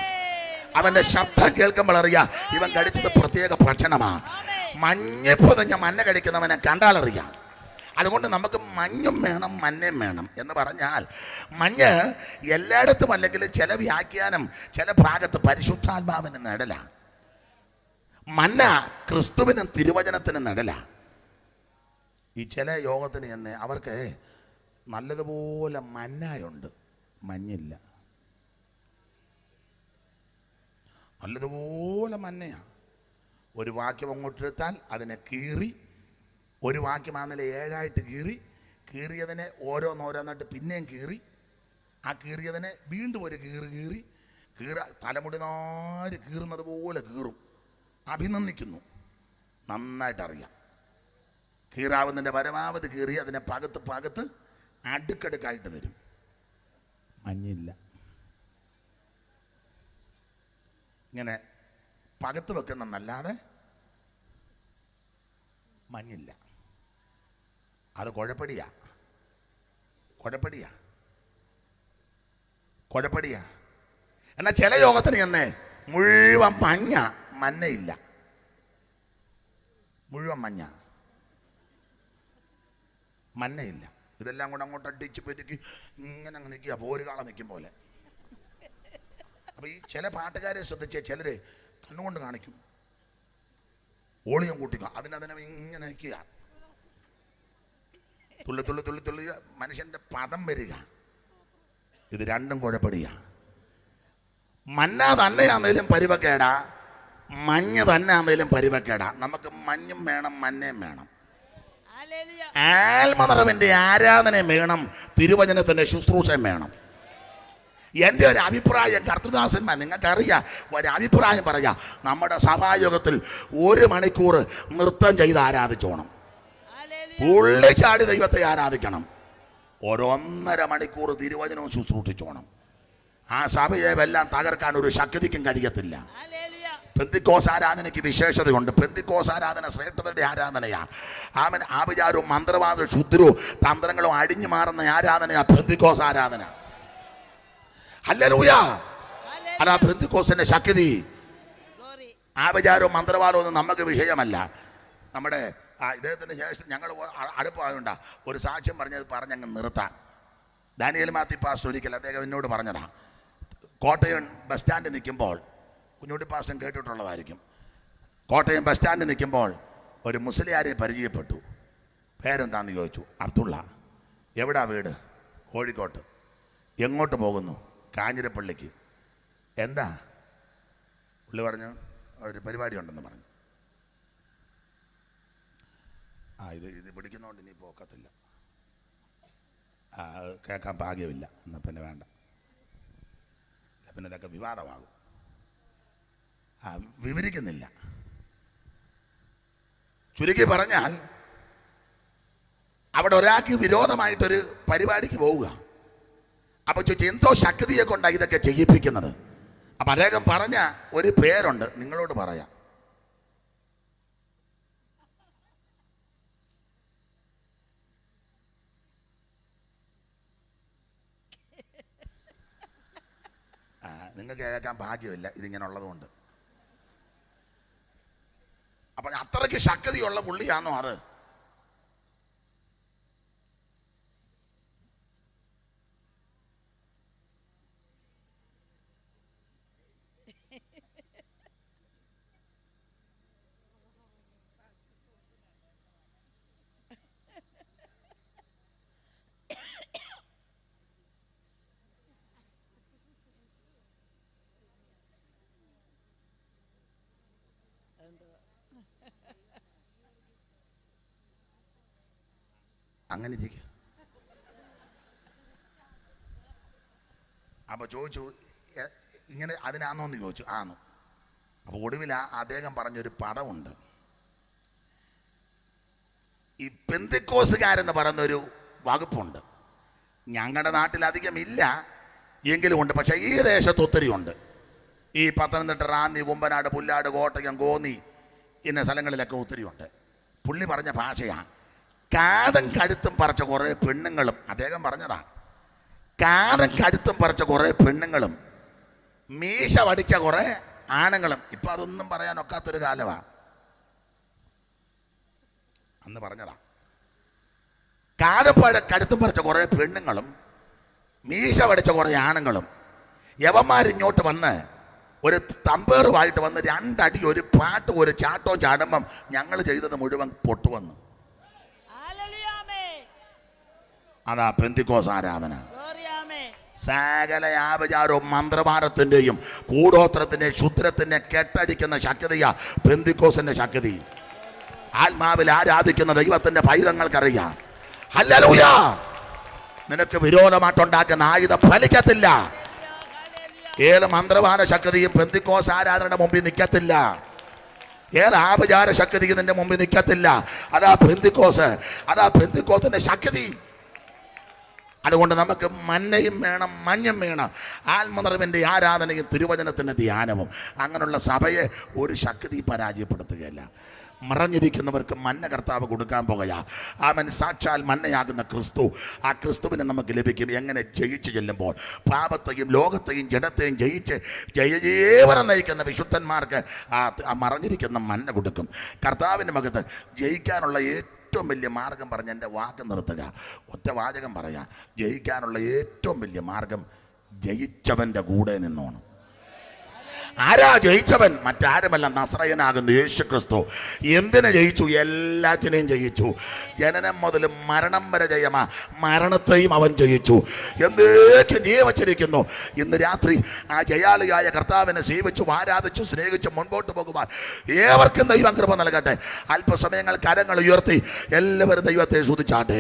അവന്റെ ശബ്ദം കേൾക്കുമ്പോൾ അറിയാ ഇവൻ കടിച്ചത് പ്രത്യേക ഭക്ഷണമാണ്. മഞ്ഞി പൊതിഞ്ഞ മഞ്ഞ കടിക്കുന്നവനെ കണ്ടാലറിയാം. അതുകൊണ്ട് നമുക്ക് മഞ്ഞും വേണം മഞ്ഞയും വേണം എന്ന് പറഞ്ഞാൽ, മഞ്ഞ് എല്ലായിടത്തും അല്ലെങ്കിൽ ചില വ്യാഖ്യാനം ചില ഭാഗത്ത് പരിശുദ്ധാത്മാവിന് നിഴലാണ്. മഞ്ഞ ക്രിസ്തുവിനും തിരുവചനത്തിനും നിഴലാണ്. ഈ ചില യോഗത്തിന് എന്ന് അവർക്ക് നല്ലതുപോലെ മഞ്ഞയുണ്ട്, മഞ്ഞില്ല. നല്ലതുപോലെ മഞ്ഞയാണ്. ഒരു വാക്യം അങ്ങോട്ടെടുത്താൽ അതിനെ കീറി, ഒരു വാക്യമാണെന്നില്ല 7 കീറിയതിനെ ഓരോന്നോരോന്നായിട്ട് പിന്നെയും കീറി, ആ കീറിയതിനെ വീണ്ടും ഒരു കീറി തലമുടി നാല് കീറുന്നത് പോലെ കീറും. അഭിനന്ദിക്കുന്നു. നന്നായിട്ടറിയാം. കീറാവുന്നതിൻ്റെ പരമാവധി കീറി അതിനെ പകത്ത് അടുക്കടുക്കായിട്ട് തരും. മഞ്ഞില്ല. ഇങ്ങനെ പകത്ത് വെക്കുന്നല്ലാതെ മഞ്ഞില്ല. അത് കുഴപ്പടിയാ. എന്നാൽ ചില യോഗത്തിന് ചെന്നേ മുഴുവൻ മഞ്ഞയില്ല. മുഴുവൻ മഞ്ഞയില്ല. ഇതെല്ലാം കൂടെ അങ്ങോട്ട് അടിച്ച് പെരുക്കി ഇങ്ങനെ അങ്ങ് നിൽക്കുക, പോരുകാള നിൽക്കും പോലെ. അപ്പോൾ ഈ ചില പാട്ടുകാരെ ശ്രദ്ധിച്ച ചിലര് കണ്ണുകൊണ്ട് കാണിക്കും, ഓളിയം കൂട്ടിക്കുക, അതിനെ ഇങ്ങനെ നിൽക്കുക, തുള്ളി മനുഷ്യന്റെ പദം വരിക. ഇത് രണ്ടും കുഴപ്പടിയ. മഞ്ഞ തന്നെയാണെങ്കിലും പരിവക്കേടാ, മഞ്ഞ് തന്നെ ആണെങ്കിലും പരിവക്കേടാ. നമുക്ക് മഞ്ഞും വേണം മഞ്ഞയും വേണം. ആത്മനിറവിന്റെ ആരാധനയും വേണം, തിരുവചനത്തിന്റെ ശുശ്രൂഷയും വേണം. എൻ്റെ ഒരു അഭിപ്രായം, കർത്തൃദാസന്മാർ നിങ്ങൾക്കറിയാം, ഒരു അഭിപ്രായം പറയാം. നമ്മുടെ സഭായോഗത്തിൽ 1 മണിക്കൂർ നൃത്തം ചെയ്ത് ആരാധിച്ചോണം. പുള്ളിച്ചാടി ദൈവത്തെ ആരാധിക്കണം. 1.5 മണിക്കൂർ തിരുവചനവും ശുശ്രൂഷിച്ചോണം. ആ സഭയെ എല്ലാം തകർക്കാൻ ഒരു ശക്തിക്കും കഴിയത്തില്ല. പെന്തിക്കോസ് ആരാധനയ്ക്ക് വിശേഷതയുണ്ട്. പെന്തിക്കോസ് ആരാധന ശ്രേഷ്ഠതയുടെ ആരാധനയാണ്. അവൻ ആഭിചാരവും മന്ത്രവാദവും ക്ഷുദ്രവും തന്ത്രങ്ങളും അടിഞ്ഞു മാറുന്ന ആരാധനയാണ് പെന്തിക്കോസ് ആരാധന. ഹല്ലേലൂയ. അതാ പെന്തിക്കോസിന്റെ ശക്തി. ആഭിചാരവും മന്ത്രവാദവും ഒന്നും നമുക്ക് വിഷയമല്ല. നമ്മുടെ ഇദ്ദേഹത്തിന് ശേഷം ഞങ്ങൾ അടുപ്പായുണ്ടാ ഒരു സാക്ഷ്യം പറഞ്ഞങ്ങ് നിർത്താൻ. ഡാനിയൽ മാത്യു പാസ്റ്റർ ഒരിക്കൽ അദ്ദേഹം എന്നോട് പറഞ്ഞതാ. കോട്ടയം ബസ് സ്റ്റാൻഡിൽ നിൽക്കുമ്പോൾ, കുഞ്ഞുട്ടി പാസ്റ്റർ കേട്ടിട്ടുള്ളതായിരിക്കും, കോട്ടയം ബസ് സ്റ്റാൻഡിൽ നിൽക്കുമ്പോൾ ഒരു മുസ്ലിയാരെ പരിചയപ്പെട്ടു. പേരെന്താണെന്ന് ചോദിച്ചു. അബ്ദുള്ള. എവിടാ വീട്? കോഴിക്കോട്ട്. എങ്ങോട്ട് പോകുന്നു? കാഞ്ഞിരപ്പള്ളിക്ക്. എന്താ? പുള്ളി പറഞ്ഞു ഒരു പരിപാടി ഉണ്ടെന്ന് പറഞ്ഞു. ഇത് പിടിക്കുന്നതുകൊണ്ട് ഇനി പോക്കത്തില്ല. കേൾക്കാൻ ഭാഗ്യമില്ല. എന്നാൽ പിന്നെ വേണ്ട, പിന്നെ ഇതൊക്കെ വിവാദമാകും. വിവരിക്കുന്നില്ല. ചുരുക്കി പറഞ്ഞാൽ അവിടെ ഒരാൾക്ക് വിരോധമായിട്ടൊരു പരിപാടിക്ക് പോവുക. അപ്പൊ ചോദിച്ചു എന്തോ ശക്തിയെ കൊണ്ടാണ് ഇതൊക്കെ ചെയ്യിപ്പിക്കുന്നത്. അപ്പൊ അദ്ദേഹം പറഞ്ഞ ഒരു പേരുണ്ട്, നിങ്ങളോട് പറയാം. നിങ്ങൾക്ക് കേൾക്കാൻ ഭാഗ്യമില്ല ഇതിങ്ങനെ ഉള്ളതുകൊണ്ട്. അപ്പൊ അത്രയ്ക്ക് ശക്തിയുള്ള പുള്ളിയാണോ അത്? അങ്ങനെ ഇരിക്കുക. അപ്പൊ ചോദിച്ചു ഇങ്ങനെ അതിനാന്നോന്ന് ചോദിച്ചു. ആന്നു. അപ്പൊ ഒടുവിൽ അദ്ദേഹം പറഞ്ഞൊരു പദമുണ്ട്. ഈ പെന്തിക്കോസുകാരെന്ന് പറയുന്നൊരു വകുപ്പുണ്ട്. ഞങ്ങളുടെ നാട്ടിൽ അധികം ഇല്ല എങ്കിലും ഉണ്ട്. പക്ഷെ ഈ ദേശത്ത് ഒത്തിരി ഉണ്ട്. ഈ പത്തനംതിട്ട, റാന്നി, കുമ്പനാട്, പുല്ലാട്, കോട്ടയം, കോന്നി ഇന്ന സ്ഥലങ്ങളിലൊക്കെ ഒത്തിരി ഉണ്ട്. പുള്ളി പറഞ്ഞ ഭാഷയാണ്. കാതും കഴുത്തും പറിച്ച കുറേ പെണ്ണുങ്ങളും, അദ്ദേഹം പറഞ്ഞതാണ്, കാതും കഴുത്തും പറിച്ച കുറേ പെണ്ണുങ്ങളും മീശ വടിച്ച കുറേ ആണുങ്ങളും. ഇപ്പൊ അതൊന്നും പറയാൻ ഒക്കാത്തൊരു കാലമാണ്. അന്ന് പറഞ്ഞതാ. കഴുത്തും പറിച്ച കുറേ പെണ്ണുങ്ങളും മീശ വടിച്ച കുറേ ആണുങ്ങളും യവന്മാരിങ്ങോട്ട് വന്ന് ഒരു തമ്പേറുമായിട്ട് വന്ന് 2 അടി ഒരു പാട്ട് ഒരു ചാട്ടവും ചാടുമ്പം ഞങ്ങൾ ചെയ്തത് മുഴുവൻ പൊട്ടുവന്നു. അതാ പെന്തിക്കോസ് ആരാധന. സകല ആചാരവും മന്ത്രവാദത്തിന്റെയും കൂടോത്രത്തിന്റെയും ക്ഷുദ്രത്തിന്റെയും കെട്ടടിക്കുന്ന ശക്തിയാ പെന്തിക്കോസിന്റെ ശക്തി. ആത്മാവിൽ ആരാധിക്കുന്ന ദൈവത്തിന്റെ പൈതങ്ങൾക്കറിയാം. ഹല്ലേലൂയ. നിനക്ക് വിരോധമായിട്ടുണ്ടാക്കുന്ന ആയുധം ഫലിക്കത്തില്ല. ഏത് മന്ത്രവാദ ശക്തിയും പെന്തിക്കോസ് ആരാധനയുടെ മുമ്പിൽ നിൽക്കത്തില്ല. ഏത് ആചാര ശക്തിയും നിന്റെ മുമ്പിൽ നിൽക്കത്തില്ല. അതാ പെന്തിക്കോസ്, അതാ പെന്തിക്കോസിന്റെ ശക്തി. അതുകൊണ്ട് നമുക്ക് മന്നയും വേണം, മഞ്ഞും വേണം. ആത്മനിറവിൻ്റെ ആരാധനയും തിരുവചനത്തിൻ്റെ ധ്യാനവും. അങ്ങനെയുള്ള സഭയെ ഒരു ശക്തി പരാജയപ്പെടുത്തുകയല്ല. മറഞ്ഞിരിക്കുന്നവർക്ക് മന്ന കർത്താവ് കൊടുക്കാൻ പോകുകയാ. അവൻ സാക്ഷാൽ മന്നയാകുന്ന ക്രിസ്തു. ആ ക്രിസ്തുവിനെ നമുക്ക് ലഭിക്കും. എങ്ങനെ? ജയിച്ചു ചെല്ലുമ്പോൾ. പാപത്തെയും ലോകത്തെയും ജഡത്തെയും ജയിച്ച് ജയജീവനം നയിക്കുന്ന വിശുദ്ധന്മാർക്ക് ആ മറഞ്ഞിരിക്കുന്ന മന്ന കൊടുക്കും. കർത്താവിൻ്റെ മകത്ത് ജയിക്കാനുള്ള ഏറ്റവും വലിയ മാർഗം പറഞ്ഞ് എൻ്റെ വാക്ക് നിർത്തുക. ഒറ്റ വാചകം പറയാം. ജയിക്കാനുള്ള ഏറ്റവും വലിയ മാർഗം ജയിച്ചവൻ്റെ കൂടെ നിന്നോണം. ആരാ ജയിച്ചവൻ? മറ്റാരുമല്ല, നസ്രയനാകുന്നു യേശു ക്രിസ്തു. എന്തിനെ ജയിച്ചു? എല്ലാറ്റിനെയും ജയിച്ചു. ജനനം മുതൽ മരണം വരെ ജയമാ. മരണത്തെയും അവൻ ജയിച്ചു. എന്നേക്കും ജീവിച്ചിരിക്കുന്നു. ഇന്ന് രാത്രി ആ ജയാളിയായ കർത്താവിനെ സേവിച്ചു, ആരാധിച്ചു, സ്നേഹിച്ചു മുൻപോട്ട് പോകുവാൻ ഏവർക്കും ദൈവം കൃപ നൽകട്ടെ. അല്പസമയങ്ങൾ കരങ്ങൾ ഉയർത്തി എല്ലാവരും ദൈവത്തെ സ്തുതിച്ചാട്ടെ.